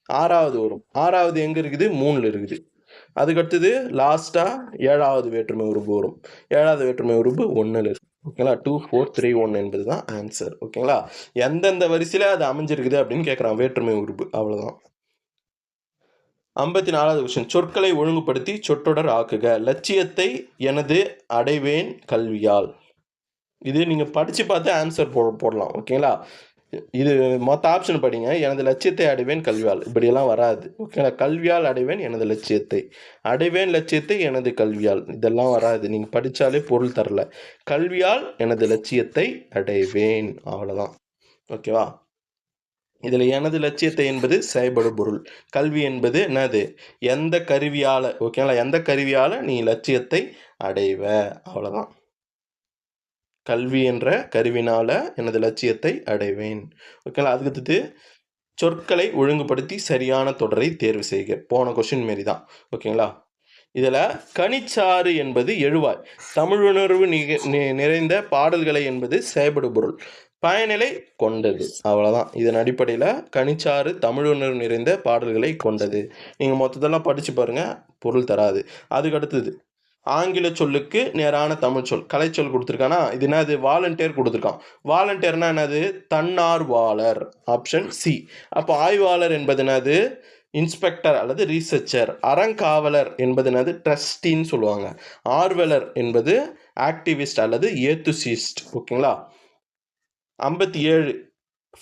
6வது வரும். 6வது எங்கே இருக்குது? 3ல் இருக்குது. அதுக்கடுத்தது லாஸ்ட்டாக 7வது வேற்றுமை உறுப்பு வரும். 7வது வேற்றுமை உறுப்பு 1ல் இருக்குது. ஓகேங்களா, 2 4 3 1 என்பது தான் ஆன்சர். ஓகேங்களா, எந்தெந்த வரிசையில் அது அமைஞ்சிருக்குது அப்படின்னு கேட்குறான் வேற்றுமை உறுப்பு, அவ்வளோதான். 54வது கொஸ்டின், சொற்களை ஒழுங்குபடுத்தி சொற்றொடர் ஆக்குக. லட்சியத்தை எனது அடைவேன் கல்வியால். இது நீங்கள் படித்து பார்த்து ஆன்சர் போடலாம். ஓகேங்களா, இது மொத்த ஆப்ஷன் படிங்க. எனது லட்சியத்தை அடைவேன் கல்வியால், இப்படியெல்லாம் வராது. ஓகேங்களா, கல்வியால் அடைவேன் எனது லட்சியத்தை, அடைவேன் லட்சியத்தை எனது கல்வியால், இதெல்லாம் வராது. நீங்கள் படித்தாலே பொருள் தரல. கல்வியால் எனது லட்சியத்தை அடைவேன், அவ்வளோதான். ஓகேவா, இதில் எனது லட்சியத்தை என்பது செயல்படு பொருள், கல்வி என்பது என்னது? எந்த கருவியால். ஓகேங்களா, எந்த கருவியால் நீ லட்சியத்தை அடைவ, அவ்வளோதான். கல்வி என்ற கருவினால் எனது லட்சியத்தை அடைவேன். ஓகேங்களா, அதுக்கு சொற்களை ஒழுங்குபடுத்தி சரியான தொடரை தேர்வு செய்க. போன கொஸ்டின் மாரி தான். ஓகேங்களா, இதில் கனிச்சாறு என்பது எழுவாய், தமிழுணர்வு நிறைந்த பாடல்களை என்பது செயல்படு பொருள், பயனிலை கொண்டது, அவ்வளோதான். இதன் அடிப்படையில் கனிச்சாறு தமிழுணர்வு நிறைந்த பாடல்களை கொண்டது. நீங்கள் மொத்தத்தெல்லாம் படித்து பாருங்கள், பொருள் தராது. அதுக்கு அடுத்தது ஆங்கில சொல்லுக்கு நேரான தமிழ் சொல், கலைச்சொல் கொடுத்துருக்கானா, இது என்னது? வாலண்டியர் கொடுத்துருக்கான். வாலண்டியர்னா என்னது? தன்னார்வலர், ஆப்ஷன் சி. அப்போ ஆய்வாளர் என்பது என்னது? இன்ஸ்பெக்டர் அல்லது ரீசர்ச்சர். அறங்காவலர் என்பது என்னது? ட்ரஸ்டின்னு சொல்லுவாங்க. ஆர்வலர் என்பது ஆக்டிவிஸ்ட் அல்லது ஏத்துசிஸ்ட். ஓகேங்களா, 57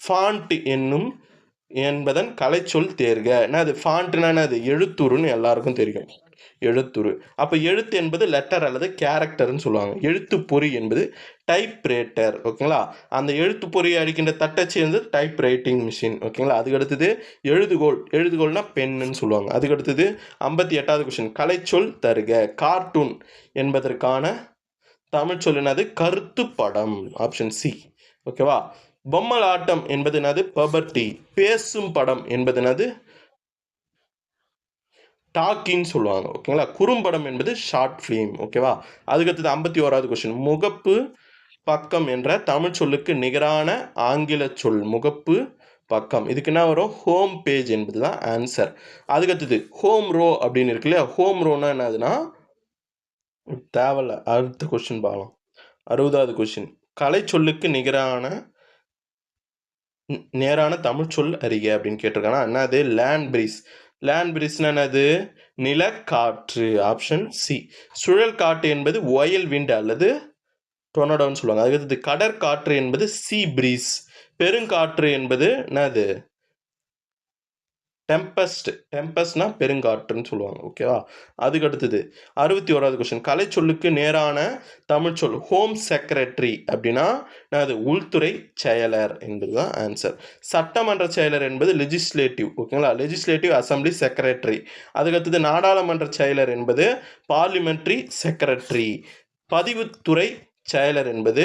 ஃபாண்ட் என்னும் என்பதன் கலைச்சொல் தேர்க. என்னது ஃபாண்ட்னா? என்னது? எழுத்துருன்னு எல்லாருக்கும் தெரியும், எழுத்துரு. அப்போ எழுத்து என்பது லெட்டர் அல்லது கேரக்டர்னு சொல்லுவாங்க. எழுத்து பொறி என்பது டைப் ரைட்டர். ஓகேங்களா, அந்த எழுத்து பொறியை அடிக்கின்ற தட்டச்சு வந்து டைப் ரைட்டிங் மிஷின். ஓகேங்களா, அதுக்கு அடுத்தது எழுதுகோள், எழுதுகோள்னா பெண்ணுன்னு சொல்லுவாங்க. அதுக்கு அடுத்தது 58வது கொஸ்டின், கலைச்சொல் தருக. கார்ட்டூன் என்பதற்கான தமிழ் சொல் என்னது? கருத்து படம், ஆப்ஷன் சி. ஓகேவா, பொம்மலாட்டம் என்பது என்னது? பபர்டி. பேசும் படம் என்பது என்னது? டாக்கின்னு சொல்லுவாங்க. ஓகேங்களா, குறும்படம் என்பது ஷார்ட் ஃபிலிம். ஓகேவா, அதுக்கடுத்தது 51வது கொஸ்டின், முகப்பு பக்கம் என்ற தமிழ் சொல்லுக்கு நிகரான ஆங்கில சொல் முகப்பு பக்கம், இதுக்கு என்ன வரும்? ஹோம் பேஜ் என்பது தான் ஆன்சர். அதுக்கடுத்தது ஹோம் ரோ அப்படின்னு இருக்கு இல்லையா, ஹோம் ரோனா என்னதுன்னா தேவையில்ல, அடுத்த கொஸ்டின் பார்க்கலாம். 60வது கொஸ்டின், கலை சொல்லுக்கு நேரான தமிழ் சொல் அறிக அப்படின்னு கேட்டிருக்காங்கன்னா என்னது? Land breeze. லேண்ட் பிரீஸ்னா என்னது? நிலக்காற்று, ஆப்ஷன் சி. சுழல் காற்று என்பது ஒயல் விண்ட் அல்லது டொர்னடோன்னு சொல்லுவாங்க. அதுக்கு கடற்காற்று என்பது சி பிரீஸ். பெருங்காற்று என்பது என்னது? டெம்பஸ்ட். டெம்பஸ்ட்னா பெருங்காற்றுன்னு சொல்லுவாங்க. ஓகேவா, அதுக்கு அடுத்தது 61வது கொஸ்டின், கலை சொல்லுக்கு நேரான தமிழ் சொல் ஹோம் செக்ரட்டரி அப்படின்னா அது உள்துறை செயலர் என்பது தான் ஆன்சர். சட்டமன்ற செயலர் என்பது லெஜிஸ்லேட்டிவ். ஓகேங்களா, லெஜிஸ்லேட்டிவ் அசம்பிளி செக்ரட்டரி. அதுக்கடுத்தது நாடாளுமன்ற செயலர் என்பது பார்லிமெண்ட்ரி செக்ரட்டரி. பதிவுத்துறை செயலர் என்பது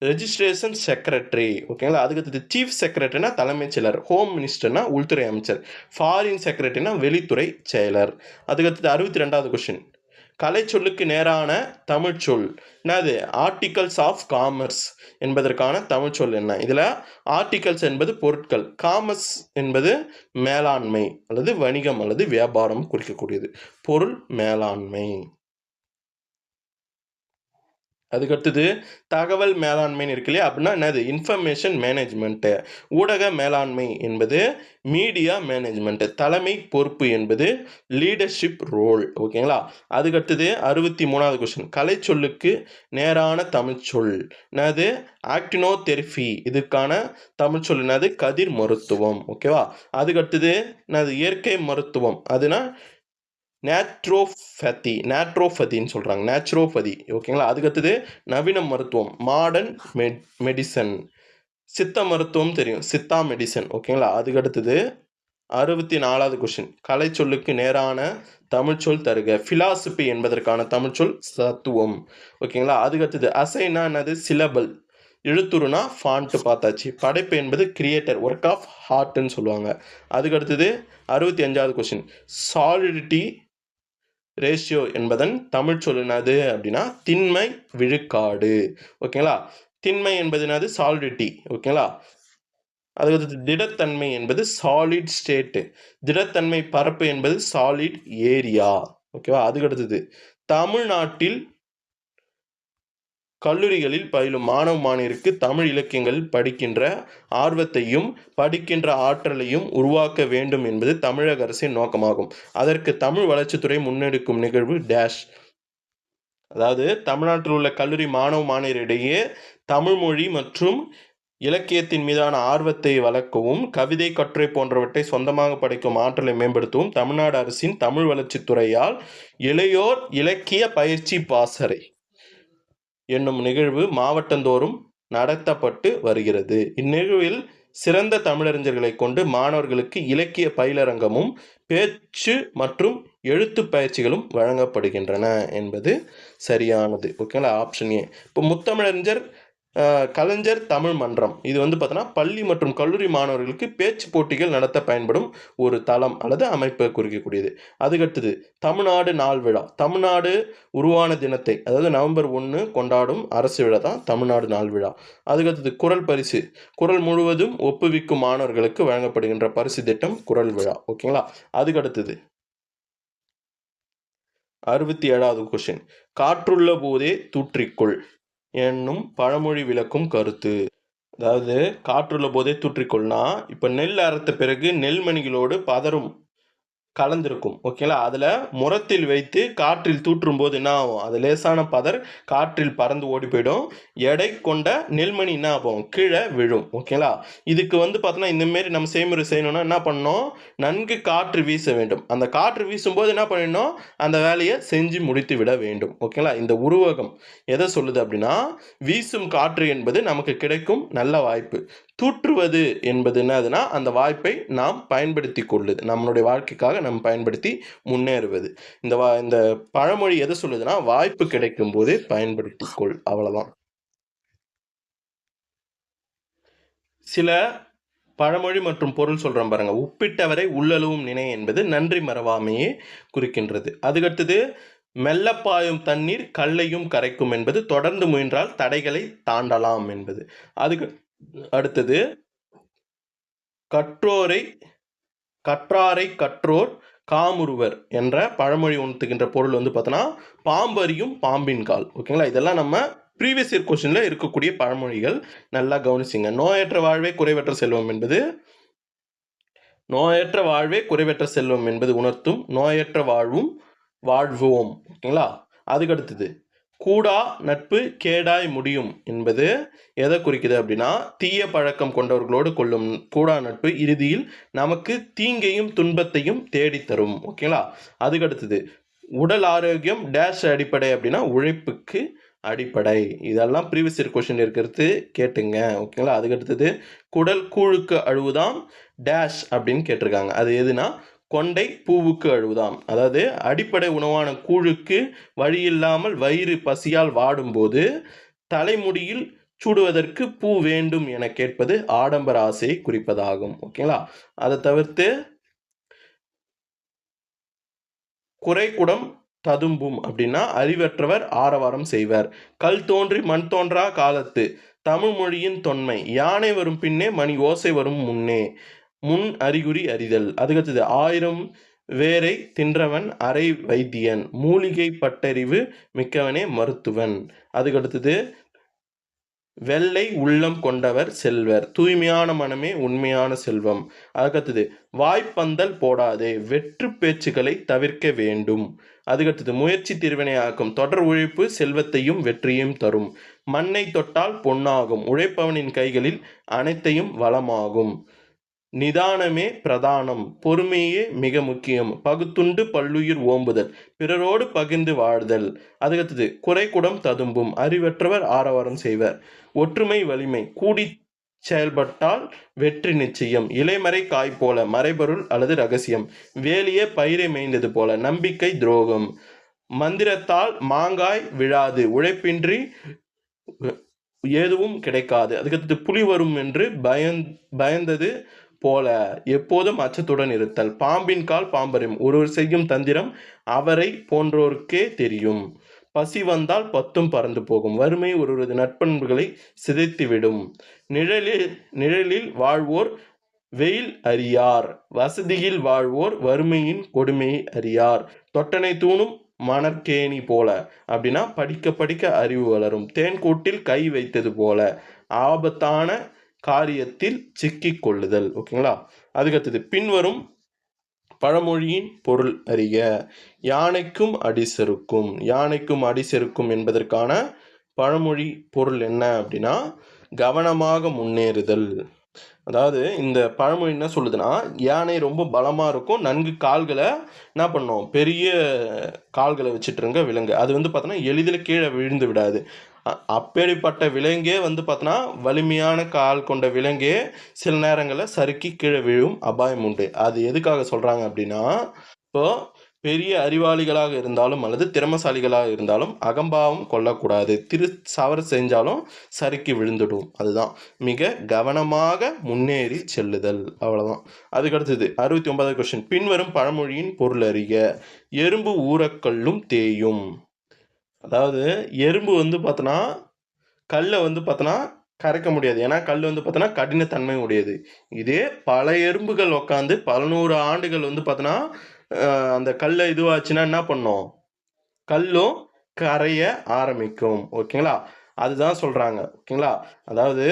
ரெஜிஸ்ட்ரேஷன் செக்ரட்டரி. ஓகேங்களா, அதுக்கு சீஃப் செக்ரட்டரினா தலைமைச் செயலர். ஹோம் மினிஸ்டர்னா உள்துறை அமைச்சர். ஃபாரின் செக்ரட்டரினா வெளித்துறை செயலர். அதுக்கடுத்து 62வது கொஸ்டின், கலை சொல்லுக்கு நேரான தமிழ் சொல் என்னது? ஆர்டிகல்ஸ் ஆஃப் காமர்ஸ் என்பதற்கான தமிழ் சொல் என்ன? இதில் ஆர்டிகல்ஸ் என்பது பொருட்கள், காமர்ஸ் என்பது மேலாண்மை அல்லது வணிகம் அல்லது வியாபாரம் குறிக்கக்கூடியது. பொருள் மேலாண்மை. அதுக்கடுத்தது தகவல் மேலாண்மைன்னு இருக்கு இல்லையா? அப்படின்னா என்னது? Information management. ஊடக மேலாண்மை என்பது மீடியா மேனேஜ்மெண்ட்டு. தலைமை பொறுப்பு என்பது லீடர்ஷிப் ரோல். ஓகேங்களா? அதுக்கடுத்தது 63வது கொஸ்டின். கலை சொல்லுக்கு நேரான தமிழ்ச்சொல் என்னது? ஆக்டினோதெரபி. இதுக்கான தமிழ்ச்சொல் என்னது? கதிர் மருத்துவம். ஓகேவா? அதுக்கடுத்தது என்னது? இயற்கை மருத்துவம். அதுனா நேட்ரோபதின்னு சொல்கிறாங்க. நேச்சுரோபதி. ஓகேங்களா? அதுக்கடுத்தது நவீன மருத்துவம், மாடர்ன் மெடிசன். சித்த மருத்துவம் தெரியும், சித்தா மெடிசன். ஓகேங்களா? அதுக்கடுத்தது 64வது கொஸ்டின். கலை சொல்லுக்கு நேரான தமிழ்ச்சொல் தருக. ஃபிலாசபி என்பதற்கான தமிழ்ச்சொல் தத்துவம். ஓகேங்களா? அதுக்கடுத்தது அசைனா என்னது? சிலபல். எழுத்துருனா ஃபாண்ட் பார்த்தாச்சு. படைப்பு என்பது கிரியேட்டர், ஒர்க் ஆஃப் ஹார்ட்னு சொல்லுவாங்க. அதுக்கடுத்தது 65வது கொஸ்டின். சாலிடிட்டி ரேஷியோ என்பதன் தமிழ் சொல் என்னது அப்படின்னா திண்மை விழுக்காடு. ஓகேங்களா? திண்மை என்பது என்னது? சாலிடிட்டி. ஓகேங்களா? அதுக்கு திடத்தன்மை என்பது சாலிட் ஸ்டேட்டு. திடத்தன்மை பரப்பு என்பது சாலிட் ஏரியா. ஓகேவா? அதுக்கடுத்தது தமிழ்நாட்டில் கல்லூரிகளில் பயிலும் மாணவ மாணவியருக்கு தமிழ் இலக்கியங்களில் படிக்கின்ற ஆர்வத்தையும் படிக்கின்ற ஆற்றலையும் உருவாக்க வேண்டும் என்பது தமிழக அரசின் நோக்கமாகும். அதற்கு தமிழ் வளர்ச்சித்துறை முன்னெடுக்கும் நிகழ்வு டேஷ். அதாவது தமிழ்நாட்டில் உள்ள கல்லூரி மாணவ மாணவியரிடையே தமிழ் மொழி மற்றும் இலக்கியத்தின் மீதான ஆர்வத்தை வளர்க்கவும், கவிதை, கட்டுரை போன்றவற்றை சொந்தமாக படைக்கும் ஆற்றலை மேம்படுத்தவும் தமிழ்நாடு அரசின் தமிழ் வளர்ச்சித்துறையால் இளையோர் இலக்கிய பயிற்சி பாசறை என்னும் நிகழ்வு மாவட்டந்தோறும் நடத்தப்பட்டு வருகிறது. இந்நிகழ்வில் சிறந்த தமிழறிஞர்களை கொண்டு மாணவர்களுக்கு இலக்கிய பயிலரங்கமும் பேச்சு மற்றும் எழுத்து பயிற்சிகளும் வழங்கப்படுகின்றன என்பது சரியானது. ஓகேங்களா? Option A. இப்போ முத்தமிழறிஞர் கலைஞர் தமிழ் மன்றம் இது வந்து பார்த்தோன்னா பள்ளி மற்றும் கல்லூரி மாணவர்களுக்கு பேச்சு போட்டிகள் நடத்த பயன்படும் ஒரு தளம் அல்லது அமைப்பை குறிக்கக்கூடியது. அதுக்கடுத்தது தமிழ்நாடு நாள் விழா. தமிழ்நாடு உருவான தினத்தை, அதாவது நவம்பர் 1 கொண்டாடும் அரசு விழா தான் தமிழ்நாடு நாள் விழா. அதுக்கடுத்தது குறள் பரிசு. குறள் முழுவதும் ஒப்புவிக்கும் மாணவர்களுக்கு வழங்கப்படுகின்ற பரிசு திட்டம் குறள் விழா. ஓகேங்களா? அதுக்கடுத்தது 67வது கொஸ்டின். காற்றுள்ள போதே தூற்றிக்கொள் என்னும் பழமொழி விளக்கும் கருத்து. அதாவது காற்றுள்ள போதே தூற்றிக்கொள்னா, இப்போ நெல் அறுத்த பிறகு நெல்மணிகளோடு பதரும் கலந்திருக்கும். ஓகேங்களா? அதில் முரத்தில் வைத்து காற்றில் தூற்றும் போது என்ன ஆகும்? அது லேசான பதர் காற்றில் பறந்து ஓடி போயிடும். எடை கொண்ட நெல்மணி என்ன ஆகும்? கீழே விழும். ஓகேங்களா? இதுக்கு வந்து பார்த்தோன்னா இந்தமாரி நம்ம செய்முறை செய்யணும்னா என்ன பண்ணணும்? நன்கு காற்று வீச வேண்டும். அந்த காற்று வீசும்போது என்ன பண்ணிடணும்? அந்த வேலையை செஞ்சு முடித்து விட வேண்டும். ஓகேங்களா? இந்த உருவகம் எதை சொல்லுது அப்படின்னா, வீசும் காற்று என்பது நமக்கு கிடைக்கும் நல்ல வாய்ப்பு. தூற்றுவது என்பது என்னதுன்னா அந்த வாய்ப்பை நாம் பயன்படுத்தி கொள்ளுது. நம்மளுடைய வாழ்க்கைக்காக நம்ம பயன்படுத்தி முன்னேறுவது. இந்த பழமொழி எதை சொல்லுதுன்னா, வாய்ப்பு கிடைக்கும் போது பயன்படுத்திக்கொள். அவ்வளவுதான். சில பழமொழி மற்றும் பொருள் சொல்கிறோம் பாருங்க. உப்பிட்டவரை உள்ளளவும் நினை என்பது நன்றி மறவாமையே குறிக்கின்றது. அதுக்கடுத்தது மெல்லப்பாயும் தண்ணீர் கல்லையும் கரைக்கும் என்பது தொடர்ந்து முயன்றால் தடைகளை தாண்டலாம் என்பது. அதுக்கு அடுத்தது கற்றாரை கற்றோர் காமுறுவர் என்ற பழமொழி உணர்த்துகின்ற பொருள் வந்து பார்த்தோன்னா பாம்பறியும் பாம்பின் கால். ஓகேங்களா? இதெல்லாம் நம்ம ப்ரீவியஸ் இயர் கொஸ்டினில் இருக்கக்கூடிய பழமொழிகள். நல்லா கவனிச்சிங்க. நோயற்ற வாழ்வே குறைவற்ற செல்வம் என்பது உணர்த்தும் நோயற்ற வாழ்வோம். ஓகேங்களா? அதுக்கடுத்தது கூடா நட்பு கேடாய் முடியும் என்பது எதை குறிக்குது அப்படின்னா, தீய பழக்கம் கொண்டவர்களோடு கொள்ளும் கூடா நட்பு இறுதியில் நமக்கு தீங்கையும் துன்பத்தையும் தேடித்தரும். ஓகேங்களா? அதுக்கடுத்தது உடல் ஆரோக்கியம் டேஷ் அடிப்படை அப்படின்னா உழைப்புக்கு அடிப்படை. இதெல்லாம் ப்ரீவியஸ் இயர் கொஸ்டின் இருக்கிறது கேட்டுங்க. ஓகேங்களா? அதுக்கடுத்தது குடல் கூழுக்கு அழுவுதாம் டேஷ் அப்படின்னு கேட்டிருக்காங்க. அது எதுனா கொண்டை பூவுக்கு அழுவுதாம். அதாவது அடிப்படை உணவான கூழுக்கு வழியில்லாமல் வயிறு பசியால் வாடும்போது தலைமுடியில் சூடுவதற்கு பூ வேண்டும் என கேட்பது ஆடம்பர ஆசையை குறிப்பதாகும். ஓகேங்களா? அதை தவிர்த்து குறைக்குடம் ததும்பும் அப்படின்னா அறிவற்றவர் ஆரவாரம் செய்வர். கல் தோன்றி மண் தோன்றா காலத்து தமிழ் மொழியின் தொன்மை யானை வரும் பின்னே மணி ஓசை வரும் முன்னே முன் அறிகுறி அறிதல். அதுக்கடுத்தது ஆயிரம் வேரை தின்றவன் அரை வைத்தியன் மூலிகை பட்டறிவு மிக்கவனே மருத்துவன். அதுக்கடுத்தது வெள்ளை உள்ளம் கொண்டவர் செல்வர் தூய்மையான மனமே உண்மையான செல்வம். அதுக்கடுத்தது வாய்ப்பந்தல் போடாதே வெற்று பேச்சுக்களை தவிர்க்க வேண்டும். அதுக்கடுத்தது முயற்சி திருவினையாக்கும் தொடர் உழைப்பு செல்வத்தையும் வெற்றியும் தரும். மண்ணை தொட்டால் பொன்னாகும் உழைப்பவனின் கைகளில் அனைத்தையும் வளமாகும். நிதானமே பிரதானம் பொறுமையே மிக முக்கியம் பகுத்துண்டு பல்லுயிர் ஓம்புதல் பிறரோடு பகிர்ந்து வாழ்தல். அதுக்கடுத்தது குறைகுடம் ததும்பும் அறிவற்றவர் ஆரவாரம் செய்வர். ஒற்றுமை வலிமை கூடி செயல்பட்டால் வெற்றி நிச்சயம். இலைமறை காய் போல மறைபொருள் அல்லது ரகசியம். வேலியே பயிரை மேய்ந்தது போல நம்பிக்கை துரோகம். மந்திரத்தால் மாங்காய் விழாது உழைப்பின்றி எதுவும் கிடைக்காது. அதுக்கடுத்து புலி வரும் என்று பயந்தது போல எப்போதும் அச்சத்துடன் இருத்தல். பாம்பின் கால் பாம்பறியும் ஒருவர் செய்யும் தந்திரம் அவரை போன்றோருக்கே தெரியும். பசி வந்தால் பத்தும் பறந்து போகும் வறுமை ஒருவரது நட்பண்புகளை சிதைத்துவிடும். நிழலில் வாழ்வோர் வெயில் அறியார் வசதியில் வாழ்வோர் வறுமையின் கொடுமையை அறியார். தொட்டனை தூணும் மணற்கேணி போல அப்படின்னா படிக்க படிக்க அறிவு வளரும். தேன்கூட்டில் கை வைத்தது போல ஆபத்தான காரியத்தில் சிக்கிக் கொள்ளுதல். ஓகேங்களா. அதுக்கடுத்தது பின்வரும் பழமொழியின் பொருள் அறிக. யானைக்கும் அடிசெருக்கும் யானைக்கும் அடிசெருக்கும் என்பதற்கான பழமொழி பொருள் என்ன அப்படின்னா கவனமாக முன்னேறுதல். அதாவது இந்த பழமொழி என்ன சொல்லுதுன்னா யானை ரொம்ப பலமாக இருக்கும் நன்கு கால்களை என்ன பண்ணும் பெரிய கால்களை வச்சுட்டுருங்க விலங்கு அது வந்து பார்த்தோன்னா எளிதில் கீழே விழுந்து விடாது. அப்படிப்பட்ட விலங்கே வந்து பார்த்தோன்னா வலிமையான கால் கொண்ட விலங்கே சில நேரங்களில் சறுக்கி கீழே விழும் அபாயம் உண்டு. அது எதுக்காக சொல்கிறாங்க அப்படின்னா இப்போ பெரிய அறிவாளிகளாக இருந்தாலும் அல்லது திறமசாலிகளாக இருந்தாலும் அகம்பாவம் கொள்ளக்கூடாது. சவறு செஞ்சாலும் சறுக்கி விழுந்துடும். அதுதான் மிக கவனமாக முன்னேறி செல்லுதல். அவ்வளோதான். அதுக்கடுத்தது 69வது கொஸ்டின் பின்வரும் பழமொழியின் பொருள் அறிக. எறும்பு ஊறக்கல்லும் தேயும். அதாவது எறும்பு வந்து பார்த்தோன்னா கல்லை வந்து பார்த்தோன்னா கரைக்க முடியாது. ஏன்னா கல் வந்து பார்த்தோன்னா கடினத்தன்மை உடையது. இதே பல எறும்புகள் உட்காந்து பல நூறு ஆண்டுகள் வந்து பார்த்தோன்னா அந்த கல்லை இதுவாச்சுன்னா என்ன பண்ணும் கல்லும் கரைய ஆரம்பிக்கும். ஓகேங்களா. அதுதான் சொல்கிறாங்க. ஓகேங்களா. அதாவது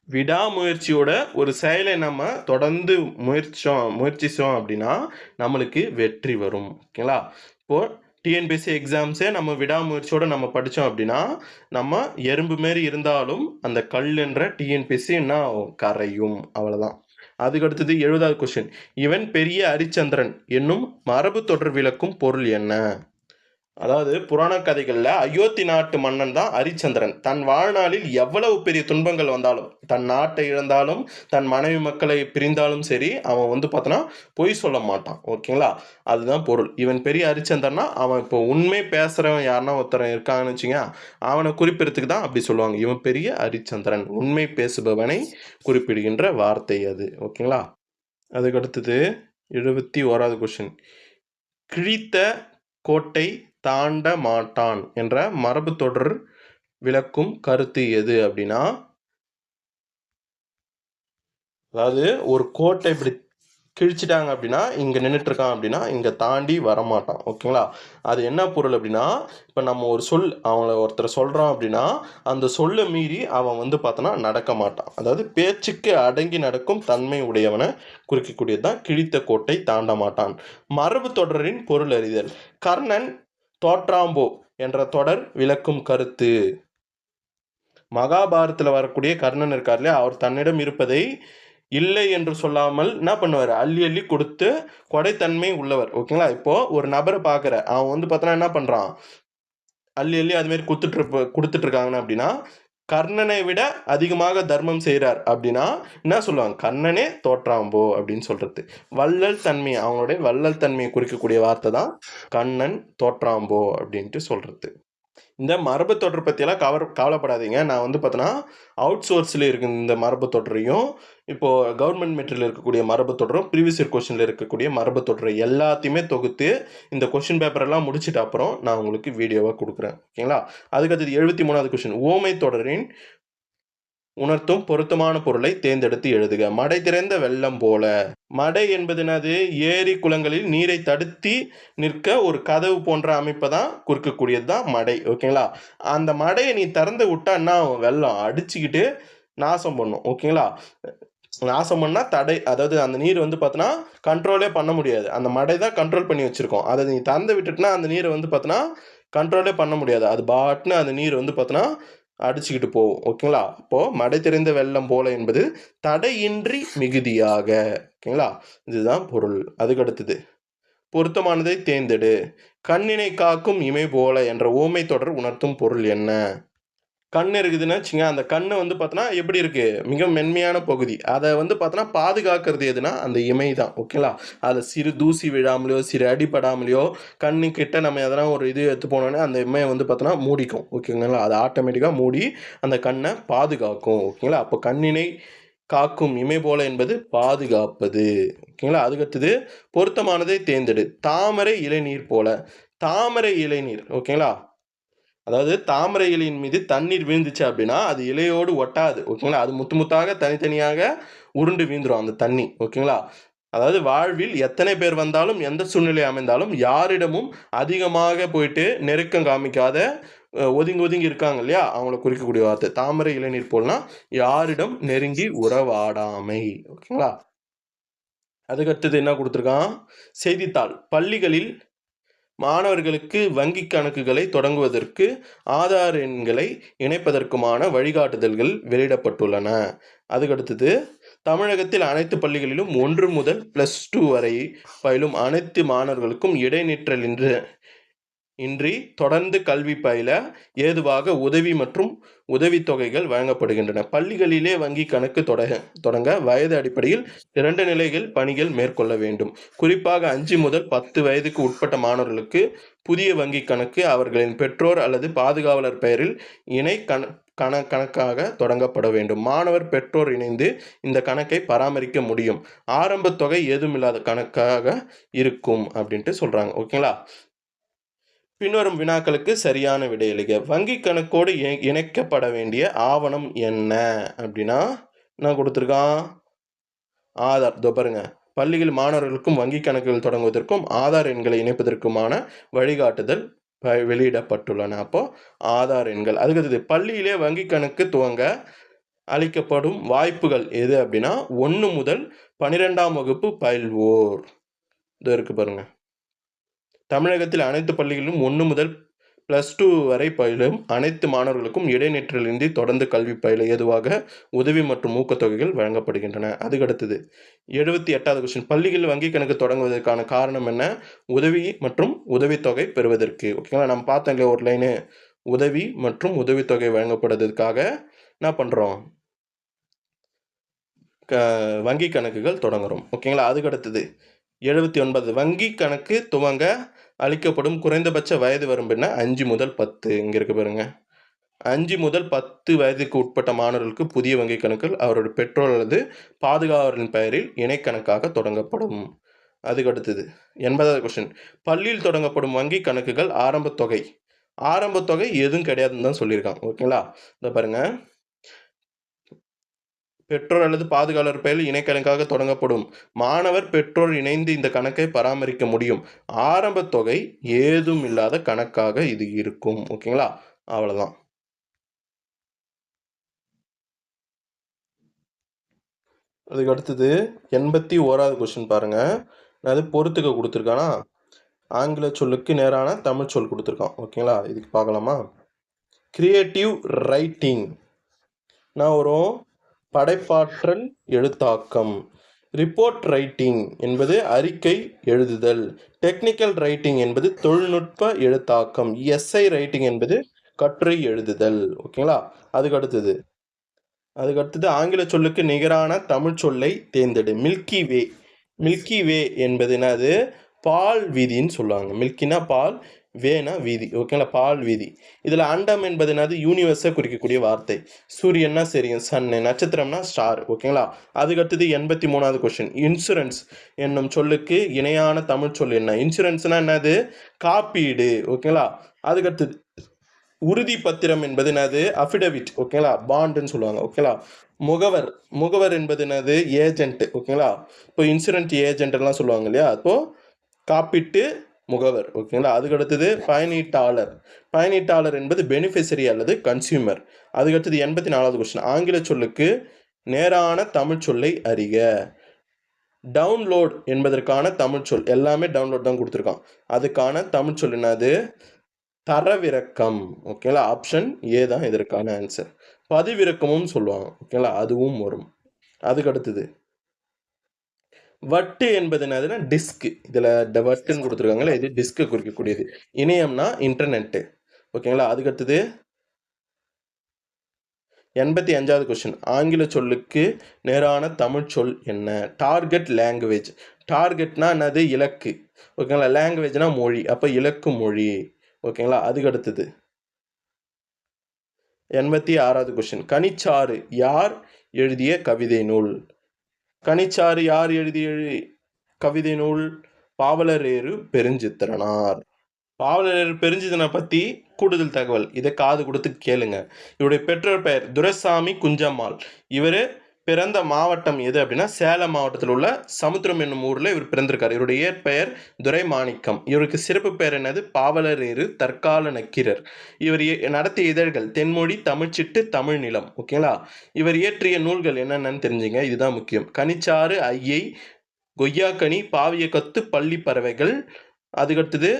விடாமுயற்சியோட ஒரு செயலை நம்ம தொடர்ந்து முயற்சிச்சோம் அப்படின்னா நம்மளுக்கு வெற்றி வரும். ஓகேங்களா. இப்போது டிஎன்பிஎஸ்சி எக்ஸாம்ஸே நம்ம விடாமுயற்சியோடு நம்ம படித்தோம் அப்படின்னா நம்ம எறும்பு மாரி இருந்தாலும் அந்த கல் என்ற டிஎன்பிஎஸ்சி என்ன கரையும். அவ்வளோதான். அதுக்கடுத்தது 70வது கொஸ்டின் இவன் பெரிய அரிச்சந்திரன் என்னும் மரபு தொடர் விளக்கும் பொருள் என்ன? அதாவது புராண கதைகளில் அயோத்தி நாட்டு மன்னன் தான் ஹரிச்சந்திரன். தன் வாழ்நாளில் எவ்வளவு பெரிய துன்பங்கள் வந்தாலும் தன் நாட்டை இழந்தாலும் தன் மனைவி மக்களை பிரிந்தாலும் சரி அவன் வந்து பார்த்தோன்னா பொய் சொல்ல மாட்டான். ஓகேங்களா. அதுதான் பொருள். இவன் பெரிய ஹரிச்சந்திரனா அவன் இப்போ உண்மை பேசுகிறவன் யாருன்னா ஒருத்தர் இருக்காங்கன்னு வச்சுங்க அவனை குறிப்பிடறதுக்கு தான் அப்படி சொல்லுவாங்க. இவன் பெரிய ஹரிச்சந்திரன் உண்மை பேசுபவனை குறிப்பிடுகின்ற வார்த்தை அது. ஓகேங்களா. அதுக்கடுத்தது 71வது கொஸ்டின் கிழித்த கோட்டை தாண்ட மாட்டான் என்ற மரபு தொடர் விளக்கும் கருத்து எது அப்படின்னா அதாவது ஒரு கோட்டை இப்படி கிழிச்சிட்டாங்க அப்படின்னா இங்கே நின்றுட்டுருக்கான் அப்படின்னா இங்கே தாண்டி வரமாட்டான். ஓகேங்களா. அது என்ன பொருள் அப்படின்னா இப்போ நம்ம ஒரு சொல் அவங்கள ஒருத்தர் சொல்கிறோம் அப்படின்னா அந்த சொல்லை மீறி அவன் வந்து பார்த்தோன்னா நடக்க மாட்டான். அதாவது பேச்சுக்கு அடங்கி நடக்கும் தன்மை உடையவனை குறிக்கக்கூடியது தான் கிழித்த கோட்டை தாண்ட மாட்டான். மரபு தொடரின் பொருள் அறிதல். கர்ணன் தோற்றாம்போ என்ற தொடர் விளக்கும் கருத்து. மகாபாரத்தில் வரக்கூடிய கர்ணன் இருக்கார் இல்லையா அவர் தன்னிடம் இருப்பதை இல்லை என்று சொல்லாமல் என்ன பண்ணுவார் அள்ளி அள்ளி கொடுத்து கொடைத்தன்மை உள்ளவர். ஓகேங்களா. இப்போது ஒரு நபரை பார்க்குற அவன் வந்து பார்த்தோன்னா என்ன பண்ணுறான் அள்ளி அள்ளி அதுமாரி கொடுத்துட்டு இருக்காங்கன்னு அப்படின்னா கர்ணனை விட அதிகமாக தர்மம் செய்கிறார் அப்படின்னா என்ன சொல்லுவாங்க கர்ணனே தோற்றாம்போ அப்படின்னு சொல்கிறது. வள்ளல் தன்மை அவங்களுடைய வள்ளல் தன்மையை குறிக்கக்கூடிய வார்த்தை தான் கண்ணன் தோற்றாம்போ அப்படின்ட்டு சொல்கிறது. இந்த மரபு தொடர் பற்றியெல்லாம் கவலைப்படாதீங்க. நான் வந்து பார்த்தோன்னா அவுட் சோர்ஸில் இருக்க இந்த மரபு தொடரையும், இப்போது கவர்மெண்ட் மெட்டீரியல் இருக்கக்கூடிய மரபு தொடரும், ப்ரீவியஸ் இயர் கொஷனில் இருக்கக்கூடிய மரபு தொடரை எல்லாத்தையுமே தொகுத்து இந்த கொஷின் பேப்பரெல்லாம் முடிச்சிட்ட அப்புறம் நான் உங்களுக்கு வீடியோவாக கொடுக்குறேன். ஓகேங்களா? அதுக்கடுத்தது 73வது கொஷின். ஓமை தொடரின் உணர்த்தும் பொருத்தமான பொருளை தேர்ந்தெடுத்து எழுதுக. மடை திறந்த வெள்ளம் போல. மடை என்பது என்னது? ஏரி குளங்களில் நீரை தடுத்தி நிற்க ஒரு கதவு போன்ற அமைப்பை தான் குறிக்கக்கூடியது தான் மடை. ஓகேங்களா? அந்த மடையை நீ திறந்து விட்டா என்ன வெள்ளம் அடிச்சுக்கிட்டு நாசம் பண்ணும். ஓகேங்களா? நாசம் பண்ணால் தடை, அதாவது அந்த நீர் வந்து பார்த்தோன்னா கண்ட்ரோலே பண்ண முடியாது. அந்த மடை தான் கண்ட்ரோல் பண்ணி வச்சுருக்கோம். அதை நீ திறந்து விட்டுட்டுனா அந்த நீரை வந்து பார்த்தோன்னா கண்ட்ரோலே பண்ண முடியாது. அது பாட்டுன்னு அந்த நீர் வந்து பார்த்தோன்னா அடிச்சுக்கிட்டு போகும். ஓகேங்களா? அப்போது மடை திறந்த வெள்ளம் போல என்பது தடையின்றி மிகுதியாக. ஓகேங்களா? இதுதான் பொருள். அதுக்கடுத்தது பொருத்தமானதை தேர்ந்தெடு. கண்ணினை காக்கும் இமை போல என்ற ஓமை தொடர் உணர்த்தும் பொருள் என்ன? கண் இருக்குதுன்னு வச்சுங்க, அந்த கண் வந்து பார்த்தோன்னா எப்படி இருக்குது? மிக மென்மையான பகுதி. அதை வந்து பார்த்தோன்னா பாதுகாக்கிறது எதுனா அந்த இமை தான். ஓகேங்களா? அதில் சிறு தூசி விழாமலையோ சிறு அடிபடாமலையோ கண்ணுக்கிட்ட நம்ம எதனா ஒரு இது எடுத்து போனோன்னே அந்த இமையை வந்து பார்த்தோன்னா மூடிக்கும். ஓகேங்களா? அது ஆட்டோமேட்டிக்காக மூடி அந்த கண்ணை பாதுகாக்கும். ஓகேங்களா? அப்போ கண்ணினை காக்கும் இமை போல என்பது பாதுகாப்பது. ஓகேங்களா? அதுக்கடுத்தது பொருத்தமானதை தேர்ந்தெடு. தாமரை இளநீர் போல. தாமரை இளநீர். ஓகேங்களா? அதாவது தாமரை இலையின் மீது தண்ணீர் வீழ்ந்துச்சு அப்படின்னா அது இலையோடு ஒட்டாது. ஓகேங்களா? அது முத்து முத்தாக தனித்தனியாக உருண்டு வீழ்ந்துடும் அந்த தண்ணி. ஓகேங்களா? அதாவது வாழ்வில் எத்தனை பேர் வந்தாலும் எந்த சூழ்நிலை அமைந்தாலும் யாரிடமும் அதிகமாக போயிட்டு நெருக்கம் காமிக்காத ஒதுங்கி ஒதுங்கி இருக்காங்க இல்லையா, அவங்கள குறிக்கக்கூடிய வார்த்தை தாமரை இளநீர் போல்னா யாரிடம் நெருங்கி உறவாடாமை. ஓகேங்களா? அதுக்கடுத்தது என்ன கொடுத்துருக்கான்? செய்தித்தாள். பள்ளிகளில் மாணவர்களுக்கு வங்கி கணக்குகளை தொடங்குவதற்கு ஆதார் எண்களை இணைப்பதற்குமான வழிகாட்டுதல்கள் வெளியிடப்பட்டுள்ளன. அதுக்கடுத்தது தமிழகத்தில் அனைத்து பள்ளிகளிலும் 1 முதல் +2 வரை பயிலும் அனைத்து மாணவர்களுக்கும் இடைநிற்றல் இன்றி தொடர்ந்து கல்வி பயில ஏதுவாக உதவி மற்றும் உதவித்தொகைகள் வழங்கப்படுகின்றன. பள்ளிகளிலே வங்கி கணக்கு தொடங்க வயது அடிப்படையில் 2 நிலைகள் பணிகள் மேற்கொள்ள வேண்டும். குறிப்பாக 5 முதல் 10 வயதுக்கு உட்பட்ட மாணவர்களுக்கு புதிய வங்கி கணக்கு அவர்களின் பெற்றோர் அல்லது பாதுகாவலர் பெயரில் இணை கணக்காக தொடங்கப்பட வேண்டும். மாணவர் பெற்றோர் இணைந்து இந்த கணக்கை பராமரிக்க முடியும். ஆரம்ப தொகை ஏதுமில்லாத கணக்காக இருக்கும் அப்படின்ட்டு சொல்றாங்க. ஓகேங்களா? பின்வரும் வினாக்களுக்கு சரியான விடை எழுதுக. வங்கி கணக்கோடு இணைக்கப்பட வேண்டிய ஆவணம் என்ன அப்படின்னா நான் கொடுத்துருக்கான் ஆதார். இதோ பாருங்க, பள்ளிகள் மாணவர்களுக்கும் வங்கி கணக்குகள் தொடங்குவதற்கும் ஆதார் எண்களை இணைப்பதற்குமான வழிகாட்டுதல் வெளியிடப்பட்டுள்ளன. அப்போ ஆதார் எண்கள். அதுக்கடுத்தது பள்ளியிலே வங்கி கணக்கு துவங்க அளிக்கப்படும் வாய்ப்புகள் எது அப்படின்னா 1 முதல் 12ஆம் வகுப்பு பயில்வோர். இது இருக்கு பாருங்க. தமிழகத்தில் அனைத்து பள்ளிகளிலும் 1 முதல் +2 வரை பயிலும் அனைத்து மாணவர்களுக்கும் இடைநிற்றலின்றி தொடர்ந்து கல்வி பயில ஏதுவாக உதவி மற்றும் ஊக்கத்தொகைகள் வழங்கப்படுகின்றன. அதுக்கடுத்தது 78வது கொஸ்டின். பள்ளிகளில் வங்கி கணக்கு தொடங்குவதற்கான காரணம் என்ன? உதவி மற்றும் உதவித்தொகை பெறுவதற்கு. ஓகேங்களா? நம்ம பார்த்தோம் இல்லையா ஒரு லைனு, உதவி மற்றும் உதவித்தொகை வழங்கப்படுவதற்காக என்ன பண்ணுறோம்? வங்கி கணக்குகள் தொடங்குறோம். ஓகேங்களா? அதுக்கடுத்தது 79. வங்கி கணக்கு துவங்க அளிக்கப்படும் குறைந்தபட்ச வயது வரம்புன்னா 5 முதல் 10. இங்கே இருக்கு பாருங்க. 5 முதல் 10 வயதுக்கு உட்பட்ட மாணவர்களுக்கு புதிய வங்கி கணக்குகள் அவருடைய பெற்றோர் அல்லது பாதுகாவலரின் பெயரில் இணைக்கணக்காக தொடங்கப்படும். அதுக்கடுத்தது 80வது கொஸ்டின். பள்ளியில் தொடங்கப்படும் வங்கி கணக்குகள் ஆரம்பத்தொகை. ஆரம்பத்தொகை எதுவும் கிடையாதுன்னு தான் சொல்லியிருக்காங்க. ஓகேங்களா? இதை பாருங்க, பெற்றோர் அல்லது பாதுகாவலர் பெயரில் இணைக்கணக்காக தொடங்கப்படும். மாணவர் பெற்றோர் இணைந்து இந்த கணக்கை பராமரிக்க முடியும். ஆரம்ப தொகை ஏதும் இல்லாத கணக்காக இது இருக்கும். ஓகேங்களா? அவ்வளோதான். அதுக்கு அடுத்தது 81வது கொஸ்டின் பாருங்க. அது பொறுத்துக்க கொடுத்துருக்கானா, ஆங்கில சொல்லுக்கு நேரான தமிழ் சொல் கொடுத்துருக்கான். ஓகேங்களா? இதுக்கு பார்க்கலாமா? கிரியேட்டிவ் ரைட்டிங் நான் வரும் படைப்பாற்றல் எழுத்தாக்கம். ரிப்போர்ட் ரைட்டிங் என்பது அறிக்கை எழுதுதல். டெக்னிக்கல் ரைட்டிங் என்பது தொழில்நுட்ப எழுத்தாக்கம். எஸ்ஐ ரைட்டிங் என்பது கட்டுரை எழுதுதல். ஓகேங்களா? அதுக்கடுத்தது ஆங்கில சொல்லுக்கு நிகரான தமிழ் சொல்லை தேர்ந்தெடு. மில்கி வே. மில்கி வே என்பது என்னது? பால் வீதின்னு சொல்லுவாங்க. மில்கினா பால், வேனா வீதி, ஓகேங்களா, பால் வீதி. இதில் அண்டம் என்பது என்னது, யூனிவர்ஸை குறிக்கக்கூடிய வார்த்தை. சூரியன்னா தெரியும், சன்னு. நட்சத்திரம்னா ஸ்டார், ஓகேங்களா. அதுக்கடுத்தது 83வது கொஸ்டின். இன்சூரன்ஸ் என்னும் சொல்லுக்கு இணையான தமிழ் சொல் என்ன? இன்சூரன்ஸ்னா என்னது, காப்பீடு, ஓகேங்களா. அதுக்கடுத்தது உறுதி பத்திரம் என்பது என்னது, அஃபிடவிட், ஓகேங்களா, பாண்டுன்னு சொல்லுவாங்க, ஓகேங்களா. முகவர், முகவர் என்பது என்னது, ஏஜென்ட், ஓகேங்களா. இப்போ இன்சூரன்ஸ் ஏஜென்ட் எல்லாம் சொல்லுவாங்க இல்லையா, அப்போ காப்பீட்டு முகவர், ஓகேங்களா. அதுக்கடுத்தது பயனீட்டாளர், பயனீட்டாளர் என்பது பெனிஃபிஷரி அல்லது கன்சியூமர். அதுக்கடுத்தது 84வது கொஸ்டின். ஆங்கில சொல்லுக்கு நேரான தமிழ் சொல்லை அறிக. டவுன்லோட் என்பதற்கான தமிழ் சொல், எல்லாமே டவுன்லோட் தான் கொடுத்துருக்கான். அதுக்கான தமிழ் சொல் என்னது, தரவிறக்கம், ஓகேங்களா. ஆப்ஷன் ஏ தான் இதற்கான ஆன்சர். பதிவிறக்கமும் சொல்லுவாங்க, ஓகேங்களா, அதுவும் வரும். அதுக்கடுத்தது வட்டு என்பது என்னதுன்னா டிஸ்க். இதில் வட்டுன்னு கொடுத்துருக்காங்களே, இது டிஸ்கை குறிக்கக்கூடியது. இணையம்னா இன்டர்நெட்டு, ஓகேங்களா. அதுக்கடுத்தது 85வது கொஸ்டின். ஆங்கில சொல்லுக்கு நேரான தமிழ் சொல் என்ன? Target language. டார்கெட்னா என்னது, இலக்கு, ஓகேங்களா. லாங்குவேஜ்னா மொழி, அப்போ இலக்கு மொழி, ஓகேங்களா. அதுக்கடுத்தது 86வது கொஸ்டின். கனிச்சாறு யார் எழுதிய கவிதை நூல்? கனிச்சாறு யார் எழுதிய கவிதை நூல்? பாவலரேறு பெருஞ்சித்திரனார். பாவலரேறு பெருஞ்சித்திரனை பற்றி கூடுதல் தகவல், இதை காது கொடுத்து கேளுங்க. இவருடைய பெற்றோர் பெயர் துரைசாமி குஞ்சம்மாள். இவர் பிறந்த மாவட்டம் எது அப்படின்னா சேலம் மாவட்டத்தில் உள்ள சமுத்திரம் என்னும் ஊரில் இவர் பிறந்திருக்கார். இவருடைய இயற்பெயர் துரைமாணிக்கம். இவருக்கு சிறப்பு பெயர் என்னது, பாவலரேறு தற்கால நக்கீரர். இவர் நடத்திய இதழ்கள் தென்மொழி, தமிழ்ச்சிட்டு, தமிழ் நிலம், ஓகேங்களா. இவர் இயற்றிய நூல்கள் என்னென்னு தெரிஞ்சுங்க, இதுதான் முக்கியம். கனிச்சாறு, ஐயை, கொய்யாக்கனி, பாவியக்கத்து, பள்ளி பறவைகள். அதுக்கடுத்தது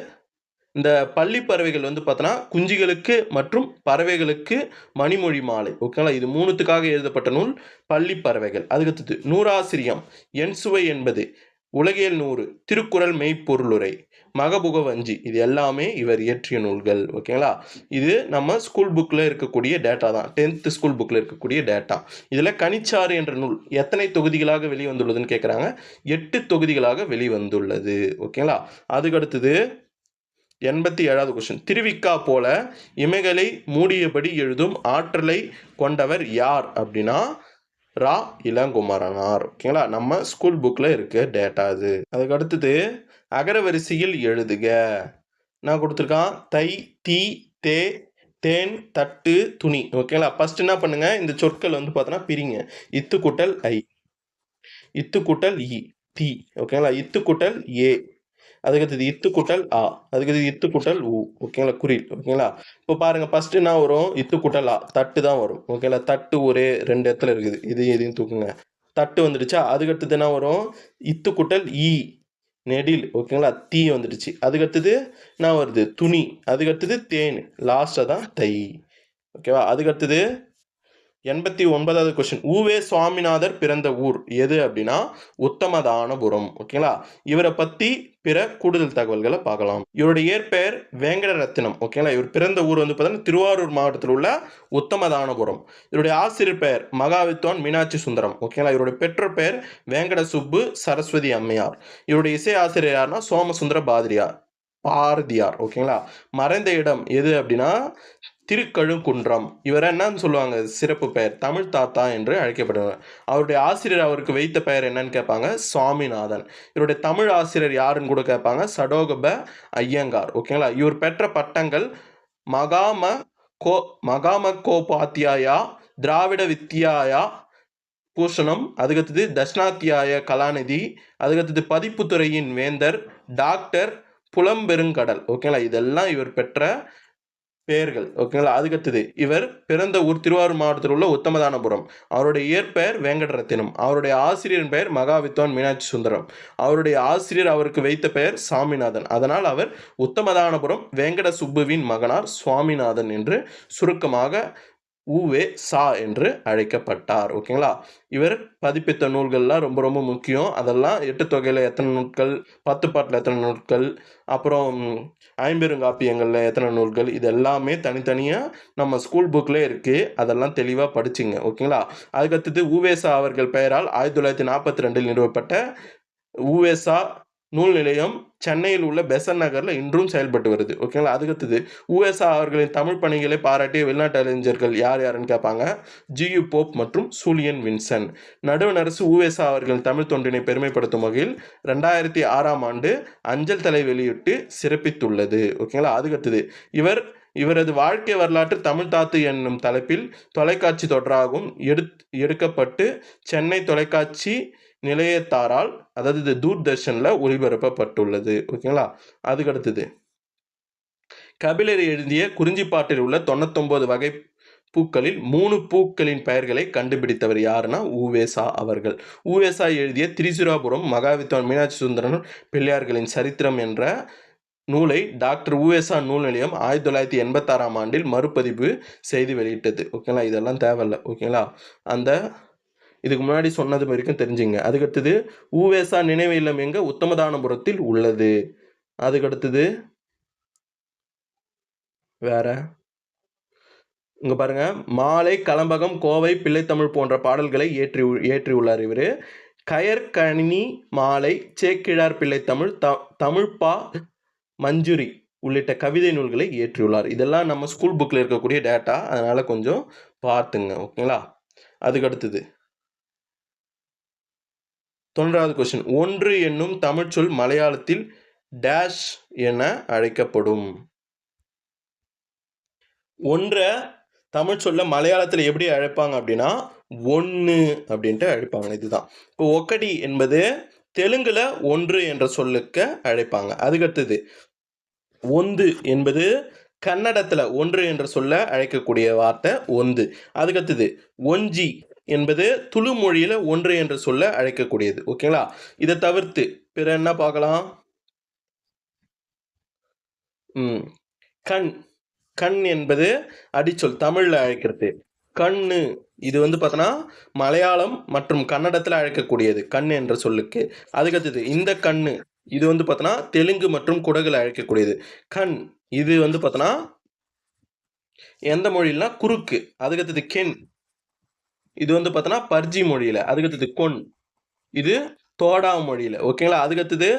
இந்த பள்ளி பறவைகள் வந்து பார்த்தோன்னா குஞ்சுகளுக்கு மற்றும் பறவைகளுக்கு மணிமொழி மாலை, ஓகேங்களா. இது மூணுத்துக்காக எழுதப்பட்ட நூல் பள்ளி பறவைகள். அதுக்கடுத்தது நூறாசிரியம், என் சுவை என்பது, உலகியல் 100, திருக்குறள், மெய்ப்பொருளுரை, மகபுக வஞ்சி, இது எல்லாமே இவர் இயற்றிய நூல்கள், ஓகேங்களா. இது நம்ம ஸ்கூல் புக்கில் இருக்கக்கூடிய டேட்டா தான், 10th ஸ்கூல் புக்கில் இருக்கக்கூடிய டேட்டா. இதில் கனிச்சாறு என்ற நூல் எத்தனை தொகுதிகளாக வெளிவந்துள்ளதுன்னு கேட்குறாங்க. 8 தொகுதிகளாக வெளிவந்துள்ளது, ஓகேங்களா. அதுக்கடுத்தது 87வது கொஸ்டின். திருவிக்கா போல இமைகளை மூடியபடி எழுதும் ஆற்றலை கொண்டவர் யார் அப்படின்னா ரா இளங்குமரனார், ஓகேங்களா. நம்ம ஸ்கூல் புக்கில் இருக்க டேட்டா அது. அதுக்கு அடுத்தது அகரவரிசையில் எழுதுக. நான் கொடுத்துருக்கான் தை, தீ, தே, தேன், தட்டு, துணி, ஓகேங்களா. ஃபர்ஸ்ட் என்ன பண்ணுங்க, இந்த சொற்கள் வந்து பார்த்தோன்னா பிரிங்க. இத்து கூட்டல் ஐ, இத்து கூட்டல் இ, தி, ஓகேங்களா. இத்து கூட்டல் ஏ, அதுக்கடுத்தது இத்து கூட்டல் ஆ, அதுக்கடுத்து இத்து கூட்டல் ஊ, ஓகேங்களா, குறில், ஓகேங்களா. இப்போ பாருங்க, ஃபர்ஸ்ட் என்ன வரும், இத்து கூட்டல் ஆ, தட்டு தான் வரும், ஓகேங்களா. தட்டு ஒரே 2 இடத்துல இருக்குது, இதையும் தூக்குங்க, தட்டு வந்துடுச்சா. அதுக்கடுத்தது என்ன வரும், இத்து கூட்டல் ஈ, நெடில், ஓகேங்களா, தீ வந்துடுச்சு. அதுக்கடுத்தது என்ன வருது, துணி. அதுக்கடுத்தது தேன், லாஸ்ட்டாக தான் தை, ஓகேவா. அதுக்கடுத்தது 89வது கொஸ்டின். உவே சுவாமிநாதர் பிறந்த ஊர் எது அப்படின்னா உத்தமதானபுரம், ஓகேங்களா. இவரை பற்றி பிற கூடுதல் தகவல்களை பார்க்கலாம். இவருடைய இயற்பெயர் வேங்கடரத்தினம், ஓகேங்களா. இவர் பிறந்த ஊர் வந்து பார்த்தீங்கன்னா திருவாரூர் மாவட்டத்தில் உள்ள உத்தமதானபுரம். இவருடைய ஆசிரியர் பெயர் மகாவித்வான் மீனாட்சி சுந்தரம், ஓகேங்களா. இவருடைய பெற்றோர் பெயர் வேங்கட சுப்பு சரஸ்வதி அம்மையார். இவருடைய இசை ஆசிரியர் யாருன்னா சோமசுந்தர பாரதியார், ஓகேங்களா. மறைந்த இடம் எது அப்படின்னா திருக்கழுக்குன்றம். இவர் என்னன்னு சொல்லுவாங்க, சிறப்பு பெயர் தமிழ் தாத்தா என்று அழைக்கப்படுவார். அவருடைய ஆசிரியர் அவருக்கு வைத்த பெயர் என்னன்னு கேட்பாங்க, சுவாமிநாதன். இவருடைய தமிழ் ஆசிரியர் யாருன்னு கூட கேட்பாங்க, சடோகப ஐயங்கார், ஓகேங்களா. இவர் பெற்ற பட்டங்கள் மகாமகோபாத்தியாயா, திராவிட வித்யாயா பூஷணம், அதுக்கடுத்தது தட்சிணாத்தியாய கலாநிதி, அதுக்கடுத்தது பதிப்புத்துறையின் வேந்தர், டாக்டர், புலம்பெருங்கடல், ஓகேங்களா. இதெல்லாம் இவர் பெற்ற பெயர்கள், ஓகேங்களா. அதுக்கடுத்தது இவர் பிறந்த ஊர் திருவாரூர் மாவட்டத்தில் உள்ள உத்தமதானபுரம். அவருடைய இயற்பெயர் வேங்கடரத்தினம். அவருடைய ஆசிரியரின் பெயர் மகாவித்வான் மீனாட்சி சுந்தரம். அவருடைய ஆசிரியர் அவருக்கு வைத்த பெயர் சாமிநாதன். அதனால் அவர் உத்தமதானபுரம் வேங்கட சுப்புவின் மகனார் சுவாமிநாதன் என்று சுருக்கமாக உவே சா என்று அழைக்கப்பட்டார், ஓகேங்களா. இவர் பதிப்பித்த நூல்கள்லாம் ரொம்ப ரொம்ப முக்கியம். அதெல்லாம் 8 தொகையில் எத்தனை நூல்கள், 10 பாட்டில் எத்தனை நூல்கள், அப்புறம் 50 காப்பியங்களில் எத்தனை நூல்கள், இது எல்லாமே தனித்தனியாக நம்ம ஸ்கூல் புக்கில் இருக்குது. அதெல்லாம் தெளிவாக படிச்சுங்க, ஓகேங்களா. அதுக்கடுத்தது உவேசா அவர்கள் பெயரால் 1942 நிறுவப்பட்ட உவேசா நூல் நிலையம் சென்னையில் உள்ள பெசன் நகரில் இன்றும் செயல்பட்டு வருது. ஓகேங்களா. அதுக்கடுத்தது உஎஸ்ஆ அவர்களின் தமிழ் பணிகளை பாராட்டிய வெளிநாட்டு அறிஞர்கள் யார் யாருன்னு கேட்பாங்க. ஜியு போப் மற்றும் சூலியன் வின்சன். நடுவண் அரசு உஎஸ்ஆ அவர்களின் தமிழ் தொண்டினை பெருமைப்படுத்தும் வகையில் 2006ஆம் ஆண்டு அஞ்சல் தலை வெளியிட்டு சிறப்பித்துள்ளது. ஓகேங்களா. அதுக்கடுத்தது இவரது வாழ்க்கை வரலாற்று தமிழ் தாத்து என்னும் தலைப்பில் தொலைக்காட்சி தொடராகவும் எடுக்கப்பட்டு சென்னை தொலைக்காட்சி நிலையத்தாரால், அதாவது தூர்தர்ஷனில் ஒளிபரப்பப்பட்டுள்ளது. ஓகேங்களா. அதுக்கடுத்தது கபிலர் எழுதிய குறிஞ்சிப்பாட்டில் உள்ள 99 வகை பூக்களில் 3 பூக்களின் பெயர்களை கண்டுபிடித்தவர் யாருன்னா உவேசா அவர்கள். உவேசா எழுதிய திரிசுராபுரம் மகாவித்வான் மீனாட்சி சுந்தரன் பிள்ளையார்களின் சரித்திரம் என்ற நூலை டாக்டர் உவேசா நூல் நிலையம் 1986ஆம் ஆண்டில் மறுபதிப்பு செய்து வெளியிட்டது. ஓகேங்களா. இதெல்லாம் தேவையில்லை. ஓகேங்களா. இதுக்கு முன்னாடி சொன்னது வரைக்கும் தெரிஞ்சுங்க. அதுக்கடுத்தது உவேசா நினைவு இல்லம் எங்க உத்தமதானபுரத்தில் உள்ளது. அதுக்கடுத்தது வேற இங்க பாருங்க, மாலை, கலம்பகம், கோவை, பிள்ளைத்தமிழ் போன்ற பாடல்களை ஏற்றியுள்ளார் இவர். கயற்கனி மாலை, சேக்கிழார் பிள்ளைத்தமிழ், தமிழ்ப்பா, மஞ்சுரி உள்ளிட்ட கவிதை நூல்களை ஏற்றியுள்ளார். இதெல்லாம் நம்ம ஸ்கூல் புக்கில் இருக்கக்கூடிய டேட்டா, அதனால கொஞ்சம் பார்த்துங்க. ஓகேங்களா. அதுக்கடுத்தது 9வது கொஸ்டின். ஒன்று என்னும் தமிழ்ச்சொல் மலையாளத்தில் டேஷ் என அழைக்கப்படும். ஒன்றை தமிழ்ச்சொல்ல மலையாளத்தில் எப்படி அழைப்பாங்க அப்படின்னா ஒன்று அப்படின்ட்டு அழைப்பாங்க. இதுதான். இப்போ ஒக்கடி என்பது தெலுங்குல ஒன்று என்ற சொல்லுக்கு அழைப்பாங்க. அதுக்கடுத்தது ஒந்து என்பது கன்னடத்தில் ஒன்று என்ற சொல்ல அழைக்கக்கூடிய வார்த்தை ஒந்து. அதுக்கடுத்தது ஒஞ்சி என்பது துளு மொழியில் ஒன்று என்று சொல்ல அழைக்கக்கூடியது. ஓகேங்களா. இதை தவிர்த்து பிற என்ன பார்க்கலாம். கண் கண் என்பது அடிச்சொல், தமிழில் அழைக்கிறது. கண்ணு இது பார்த்தோன்னா மலையாளம் மற்றும் கன்னடத்தில் அழைக்கக்கூடியது கண் என்ற சொல்லுக்கு. அதுக்கடுத்தது இந்த கண்ணு இது பார்த்தோன்னா தெலுங்கு மற்றும் குடகுல அழைக்கக்கூடியது. கண் இது பார்த்தோன்னா எந்த மொழியில்னா குறுக்கு. அதுக்கடுத்தது கென் இது பார்த்தோன்னா பர்ஜி மொழியில். அதுக்கடுத்தது கொன் இது தோடா மொழியில். ஓகேங்களா. அதுக்கடுத்தது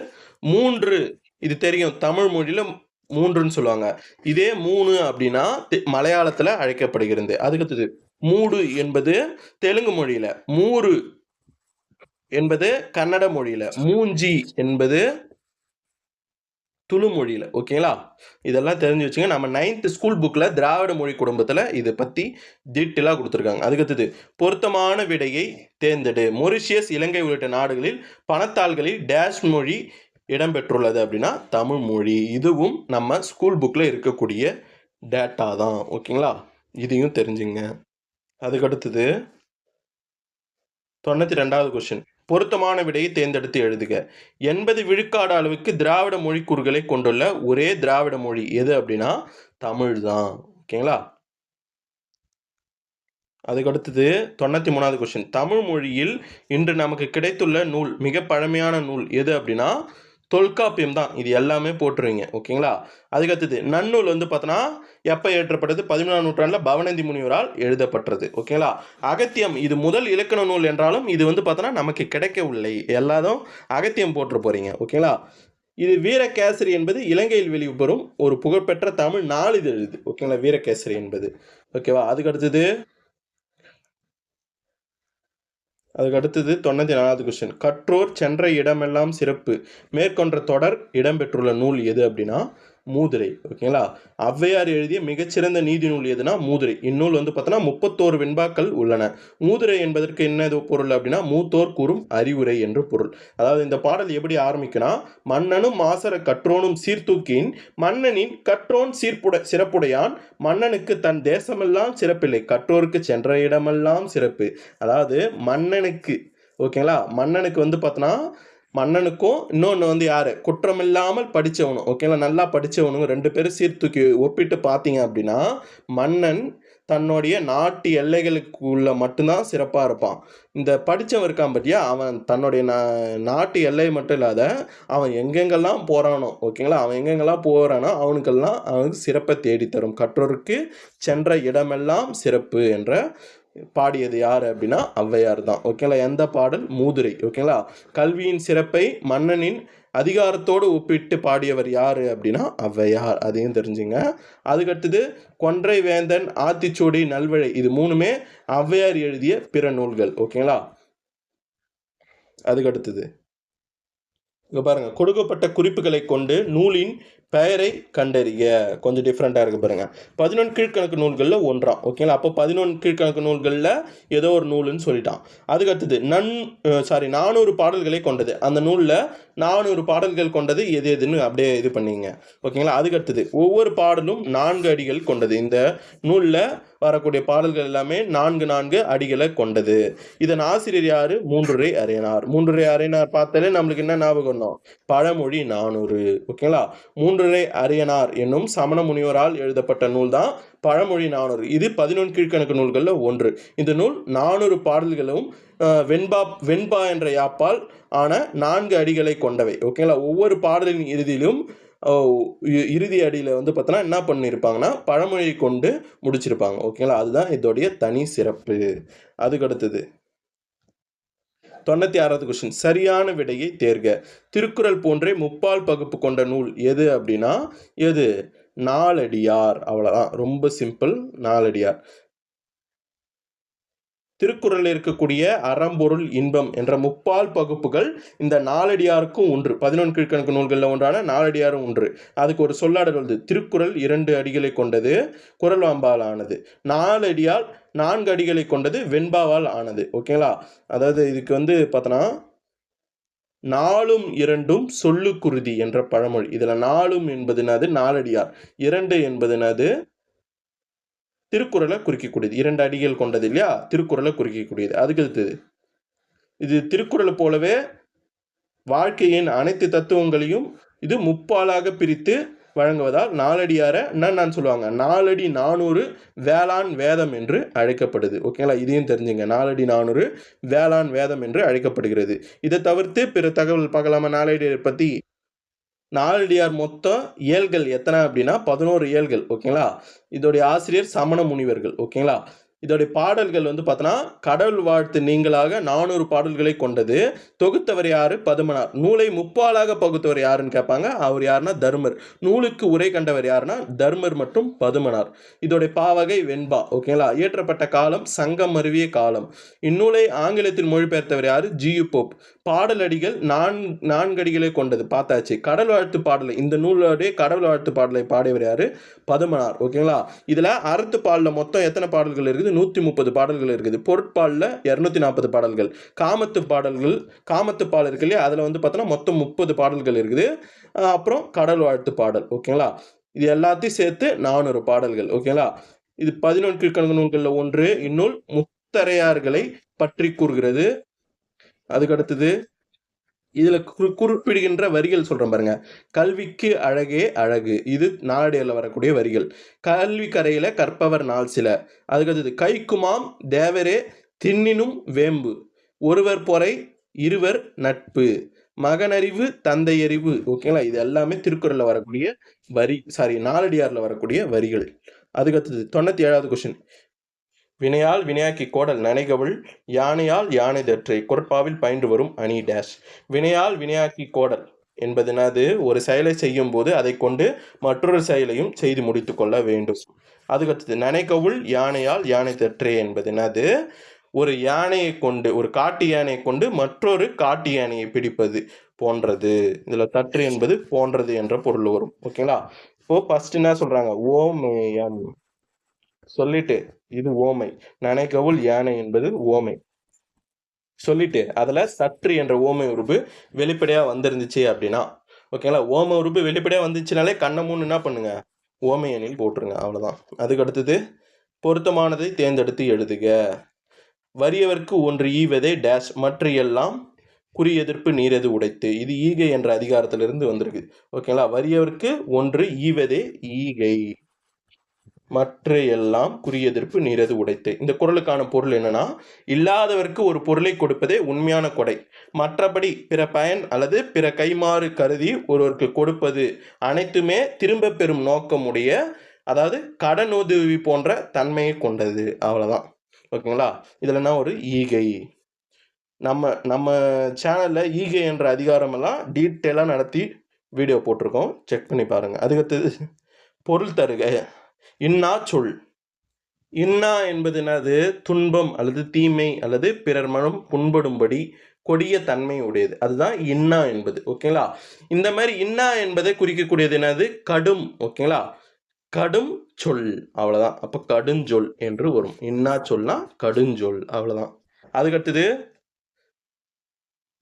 மூன்று இது தெரியும், தமிழ் மொழியில் மூன்றுன்னு சொல்லுவாங்க. இதே மூணு அப்படின்னா மலையாளத்தில் அழைக்கப்படுகிறது. அதுக்கடுத்தது மூடு என்பது தெலுங்கு மொழியில், மூறு என்பது கன்னட மொழியில், மூஞ்சி என்பது துளு மொழியில். ஓகேங்களா. இதெல்லாம் தெரிஞ்சு வச்சுங்க. நம்ம 9th ஸ்கூல் புக்கில் திராவிட மொழி குடும்பத்தில் இதை பற்றி டீட்டெயிலாக கொடுத்துருக்காங்க. அதுக்கடுத்தது பொருத்தமான விடையை தேர்ந்தெடு. மொரிஷியஸ், இலங்கை உள்ளிட்ட நாடுகளில் பணத்தாள்களில் டேஷ் மொழி இடம்பெற்றுள்ளது அப்படின்னா தமிழ் மொழி. இதுவும் நம்ம ஸ்கூல் புக்கில் இருக்கக்கூடிய டேட்டா தான். ஓகேங்களா. இதையும் தெரிஞ்சுங்க. அதுக்கடுத்தது 92வது கொஸ்டின். பொருத்தமான விடையை தேர்ந்தெடுத்து எழுதுக. 80 விழுக்காடு அளவுக்கு திராவிட மொழி கூறுகளை கொண்டுள்ள ஒரே திராவிட மொழி எது அப்படின்னா தமிழ் தான். ஓகேங்களா. அதுக்கடுத்தது 93வது கொஸ்டின். தமிழ் மொழியில் இன்று நமக்கு கிடைத்துள்ள நூல் மிக பழமையான நூல் எது அப்படின்னா தொல்காப்பியம் தான். இது எல்லாமே போட்டுருவீங்க. ஓகேங்களா. அதுக்கடுத்தது நன்னூல் பார்த்தோன்னா எப்போ ஏற்றப்பட்டது? 14ஆம் நூற்றாண்டில் பவனந்தி முனிவரால் எழுதப்பட்டது. ஓகேங்களா. அகத்தியம் இது முதல் இலக்கண நூல் என்றாலும் இது பார்த்தோன்னா நமக்கு கிடைக்கவில்லை. எல்லாரும் அகத்தியம் போட்டு போறீங்க. ஓகேங்களா. இது வீரகேசரி என்பது இலங்கையில் வெளிவரும் ஒரு புகழ்பெற்ற தமிழ் நாளிதழ் இது. ஓகேங்களா. வீரகேசரி என்பது. ஓகேவா. அதுக்கடுத்தது 94வது கொஸ்டின். கற்றோர் சென்ற இடமெல்லாம் சிறப்பு மேற்கொண்ட தொடர் இடம்பெற்றுள்ள நூல் எது அப்படின்னா மூதுரை. ஓகேங்களா. ஔவையார் எழுதிய மிகச்சிறந்த நீதி நூல் எதுனா மூதுரை. இந்நூல் பார்த்தோன்னா 31 வெண்பாக்கள் உள்ளன. மூதுரை என்பதற்கு என்ன பொருள் அப்படின்னா மூத்தோர் கூறும் அறிவுரை என்று பொருள். அதாவது இந்த பாடல் எப்படி ஆரம்பிக்குன்னா மன்னனும் மாசர கற்றோனும் சீர்தூக்கின் மன்னனின் கற்றோன் சிறப்புடையான் மன்னனுக்கு தன் தேசமெல்லாம் சிறப்பில்லை கற்றோருக்கு சென்ற இடமெல்லாம் சிறப்பு. அதாவது மன்னனுக்கு ஓகேங்களா மன்னனுக்கு பார்த்தோன்னா மன்னனுக்கும் இன்னொன்று யார் குற்றமில்லாமல் படித்தவனும் ஓகேங்களா நல்லா படித்தவனுங்க 2 பேரும் சீர்தூக்கி ஒப்பிட்டு பார்த்தீங்க அப்படின்னா மன்னன் தன்னுடைய நாட்டு எல்லைகளுக்குள்ள மட்டும்தான் சிறப்பாக இருப்பான். இந்த படித்தவன் இருக்கான் பற்றியா அவன் தன்னுடைய நாட்டு எல்லை மட்டும் இல்லாத அவன் எங்கெங்கெல்லாம் போகிறானோ ஓகேங்களா அவன் எங்கெங்கெல்லாம் போகிறானோ அவனுக்கு சிறப்பை தேடித்தரும். கற்றோருக்கு சென்ற இடமெல்லாம் சிறப்பு என்ற பாடியது யார் அப்படின்னா ஔவையார் தான். ஓகேங்களா. எந்த பாடல்? மூதுரை. ஓகேங்களா. கல்வியின் சிறப்பை மன்னனின் அதிகாரத்தோடு ஒப்பிட்டு பாடியவர் யார் அப்படின்னா ஔவையார், அதையும் தெரிஞ்சுங்க. அதுக்கடுத்தது கொன்றை வேந்தன், ஆத்திச்சூடி, நல்வழி, இது மூணுமே ஔவையார் எழுதிய பிற நூல்கள். ஓகேங்களா. அதுக்கடுத்தது இங்க பாருங்க, கொடுக்கப்பட்ட குறிப்புகளை கொண்டு நூலின் பெயரை கண்டறிய. கொஞ்சம் டிஃப்ரெண்ட்டாக இருக்குது பாருங்க. 11 கீழ்கணக்கு நூல்களில் ஒன்றாம். ஓகேங்களா. அப்போ 11 கீழ்கணக்கு நூல்களில் ஏதோ ஒரு நூல்னு சொல்லிட்டான். அதுக்கடுத்தது 400 பாடல்களை கொண்டது. அந்த நூலில் 400 பாடல்கள் கொண்டது எது எதுன்னு அப்படியே இது பண்ணிங்க. ஓகேங்களா. அதுக்கடுத்தது ஒவ்வொரு பாடலும் 4 அடிகள் கொண்டது. இந்த நூலில் வரக்கூடிய பாடல்கள் எல்லாமே 4 அடிகளை கொண்டது. இதன் ஆசிரியர் யாரு? மூன்றுரை அரையனார். மூன்றுரை அரையனார் பார்த்தாலே நம்மளுக்கு என்ன ஞாபகம் வரணும்? பழமொழி 400. ஓகேங்களா. மூன்றுரை அரையனார் என்னும் சமண முனிவரால் எழுதப்பட்ட நூல் தான் பழமொழி 400. இது 11 கீழ்கணக்கு நூல்களில் ஒன்று. இந்த நூல் 400 பாடல்களும் வெண்பா என்ற யாப்பால் ஆன 4 அடிகளை கொண்டவை. ஓகேங்களா. ஒவ்வொரு பாடலின் இறுதியிலும் இறுதி அடியில் வந்து பார்த்தோன்னா என்ன பண்ணியிருப்பாங்கன்னா பழமொழி கொண்டு முடிச்சிருப்பாங்க. ஓகேங்களா. அதுதான் இதோடைய தனி சிறப்பு. அதுக்கடுத்தது 96வது கொஸ்டின், சரியான விடையை தேர்க. திருக்குறள் போன்றே முப்பால் பகுப்பு கொண்ட நூல் எது அப்படின்னா எது? நாலடியார். அவ்வளோதான், ரொம்ப சிம்பிள். நாலடியார். திருக்குறளில் இருக்கக்கூடிய அறம்பொருள் இன்பம் என்ற முப்பால் பகுப்புகள் இந்த நாலடியாருக்கும் ஒன்று. 11 கீழ்கணக்கு நூல்களில் ஒன்றான நாலடியாரும் ஒன்று. அதுக்கு ஒரு சொல்லாடல் வருது. திருக்குறள் 2 அடிகளை கொண்டது, குறள்வெம்பால் ஆனது. நாலடியால் 4 அடிகளை கொண்டது, வெண்பாவால் ஆனது. ஓகேங்களா. அதாவது இதுக்கு வந்து பார்த்தோன்னா 4ம் 2ம் சொல்லுக்குருதி என்ற பழமொழி. இதில் 4ம் என்பதுனது நாலடியார், 2 என்பதுனது திருக்குறளை குறிக்கக்கூடியது. 2 அடிகள் கொண்டது இல்லையா, திருக்குறளை குறிக்கக்கூடியது. அதுக்கு அடுத்தது இது திருக்குறளை போலவே வாழ்க்கையின் அனைத்து தத்துவங்களையும் இது முப்பாலாக பிரித்து வழங்குவதால் நாலடியாரை என்னன்னு சொல்லுவாங்க? 4 அடி 400 வேளாண் வேதம் என்று அழைக்கப்படுது. ஓகேங்களா. இதையும் தெரிஞ்சுங்க. 4 அடி 400 வேளாண் வேதம் என்று அழைக்கப்படுகிறது. இதை தவிர்த்து பிற தகவல் பார்க்கலாமா நாலடியாரை பற்றி? நாலடியார் மொத்தம் இயல்கள் எத்தனை அப்படின்னா 11 இயல்கள். ஓகேங்களா. இதோடைய ஆசிரியர் சமண முனிவர்கள். ஓகேங்களா. இதோடைய பாடல்கள் வந்து பார்த்தோன்னா கடவுள் வாழ்த்து நீங்களாக 400 பாடல்களை கொண்டது. தொகுத்தவர் யாரு? பதுமனார். நூலை முப்பாலாக பகுத்தவர் யாருன்னு கேட்பாங்க. அவர் யாருன்னா தர்மர். நூலுக்கு உரை கண்டவர் யாருன்னா தர்மர் மற்றும் பதுமனார். இதோடைய பாவகை வெண்பா. ஓகேங்களா. இயற்றப்பட்ட காலம் சங்கம் மருவிய காலம். இந்நூலை ஆங்கிலத்தில் மொழிபெயர்த்தவர் யாரு? G U Pope. பாடல் அடிகள் 4 அடிகளை கொண்டது. பார்த்தாச்சு. கடல் வாழ்த்து பாடலை, இந்த நூலோடைய கடவுள் வாழ்த்து பாடலை பாடியவர் யாரு? பதுமனார். ஓகேங்களா. இதில் அறத்து பாடலில் மொத்தம் எத்தனை பாடல்கள் இருக்குது? 130 பாடல்கள் இருக்குது. பொருட்பாலில் 240 பாடல்கள். காமத்து பாடல் இருக்கு இல்லையா, அதில் வந்து பார்த்தோன்னா மொத்தம் 30 பாடல்கள் இருக்குது. அப்புறம் கடல் வாழ்த்து பாடல். ஓகேங்களா. இது எல்லாத்தையும் சேர்த்து 400 பாடல்கள். ஓகேங்களா. இது 11 கீழ்கணக்கு நூல்களில் ஒன்று. இந்நூல் முத்தரையார்களை பற்றி கூறுகிறது. அதுக்கடுத்தது இதில் குறிப்பிடுகின்ற வரிகள் சொல்கிறேன் பாருங்க. கல்விக்கு அழகே அழகு, இது நாலடியாரில் வரக்கூடிய வரிகள். கல்வி கரையில் கற்பவர் நாள் சில. அதுக்கடுத்தது கைக்குமாம் தேவரே தின்னினும் வேம்பு, ஒருவர் பொறை இருவர் நட்பு, மகனறிவு தந்தையறிவு. ஓகேங்களா. இது எல்லாமே திருக்குறளில் வரக்கூடிய நாலடியாரில் வரக்கூடிய வரிகள். அதுக்கடுத்தது 97வது கொஸ்டின், வினையால் வினையாக்கி கோடல் நனைகவுள், யானையால் யானை தற்றை குரட்பாவில் பயின்று வரும் அணி டேஷ். வினையால் வினையாக்கி கோடல் என்பதுனது ஒரு செயலை செய்யும் போது அதை கொண்டு மற்றொரு செயலையும் செய்து முடித்து கொள்ள வேண்டும். அதுக்கடுத்தது நனைகவுள் யானையால் யானை தற்றை என்பதுனது ஒரு யானையை கொண்டு, ஒரு காட்டு யானையை கொண்டு மற்றொரு காட்டு யானையை பிடிப்பது போன்றது. இதில் தற்று என்பது போன்றது என்ற பொருள் வரும். ஓகேங்களா. இப்போ ஃபர்ஸ்ட் என்ன சொல்றாங்க? ஓமேயம் சொல்லிட்டு இது ஓமை. நனைகவுள் யானை என்பது ஓமை சொல்லிட்டு அதுல சற்று என்ற ஓமை உருபு வெளிப்படையா வந்திருந்துச்சு அப்படின்னா, ஓகேங்களா. ஓமை உருபு வெளிப்படையா வந்துச்சுனாலே கண்ணமுன்னு என்ன பண்ணுங்க? ஓமை அணில் போட்டுருங்க. அவ்வளவுதான். அதுக்கு அடுத்தது பொருத்தமானதை தேர்ந்தெடுத்து எழுதுக. வறியவர்க்கு ஒன்று ஈவதே டேஷ், மற்ற எல்லாம் குறி எதிர்ப்பு நீரெது உடைத்து. இது ஈகை என்ற அதிகாரத்திலிருந்து வந்திருக்கு. ஓகேங்களா. வறியவர்க்கு ஒன்று ஈவதே ஈகை, மற்ற எல்லாம் குறியெதிர்ப்பு நீரது உடைத்து. இந்த குறளுக்கான பொருள் என்னன்னா, இல்லாதவருக்கு ஒரு பொருளை கொடுப்பதே உண்மையான கொடை. மற்றபடி பிற பயன் அல்லது பிற கைமாறு கருதி ஒருவருக்கு கொடுப்பது அனைத்துமே திரும்ப பெறும் நோக்கமுடைய, அதாவது கடனுதவி போன்ற தன்மையை கொண்டது. அவ்வளவுதான். ஓகேங்களா. இதுலனா ஒரு ஈகை. நம்ம நம்ம சேனலில் ஈகை என்ற அதிகாரமெல்லாம் டீட்டெயிலாக நடத்தி வீடியோ போட்டிருக்கோம், செக் பண்ணி பாருங்கள். அதுக்கடுத்தது பொருள் தருக. இன்னா சொல். இன்னா என்பது என்னது? துன்பம் அல்லது தீமை அல்லது பிறர் மனம் புண்படும்படி கொடிய தன்மை உடையது, அதுதான் இன்னா என்பது. ஓகேங்களா? இந்த மாதிரி இன்னா என்பதை குறிக்கக்கூடியது என்னது? கடும். ஓகேங்களா? கடும் சொல், அவ்வளோதான். அப்போ கடுஞ்சொல் என்று வரும். இன்னா சொல்னா கடுஞ்சொல், அவ்வளோதான். அதுக்கடுத்தது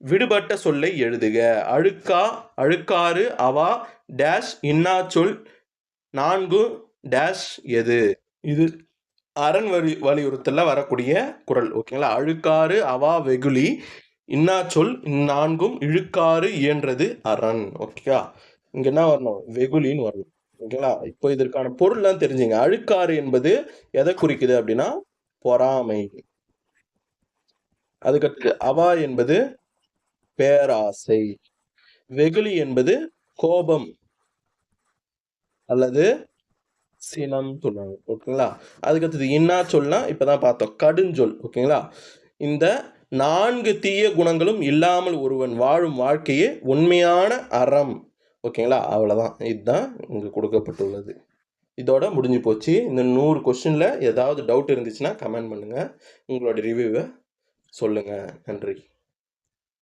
விடுபட்ட சொல்லை எழுதுக. அழுக்காறு அவா டேஷ் இன்னா சொல் 4 டேஷ் எது? இது அரண் வலியுறுத்தல வரக்கூடிய குறள். ஓகேங்களா? அழுக்காறு அவா வெகுளி இன்னா சொல் 4 இழுக்காறு இயன்றது அரண். ஓகேவா? இங்க என்ன வரணும்? வெகுளின்னு வரணும். ஓகேங்களா? இப்போ இதற்கான பொருள்லாம் தெரிஞ்சுங்க. அழுக்காறு என்பது எதை குறிக்குது அப்படின்னா பொறாமை. அதுக்கடுத்து அவா என்பது பேராசை. வெகுளி என்பது கோபம் அல்லது சினம் சொல்லுவாங்க. ஓகேங்களா? அதுக்கடுத்தது இன்னா சொல்னா இப்பதான் பார்த்தோம், கடுஞ்சொல். ஓகேங்களா? இந்த 4 தீய குணங்களும் இல்லாமல் ஒருவன் வாழும் வாழ்க்கையே உண்மையான அறம். ஓகேங்களா? அவ்வளோதான். இதுதான் இங்கே கொடுக்கப்பட்டுள்ளது. இதோட முடிஞ்சு போச்சு. இந்த 100 கொஸ்டினில் ஏதாவது டவுட் இருந்துச்சுன்னா கமெண்ட் பண்ணுங்கள், உங்களோட ரிவ்யூவை சொல்லுங்கள். நன்றி.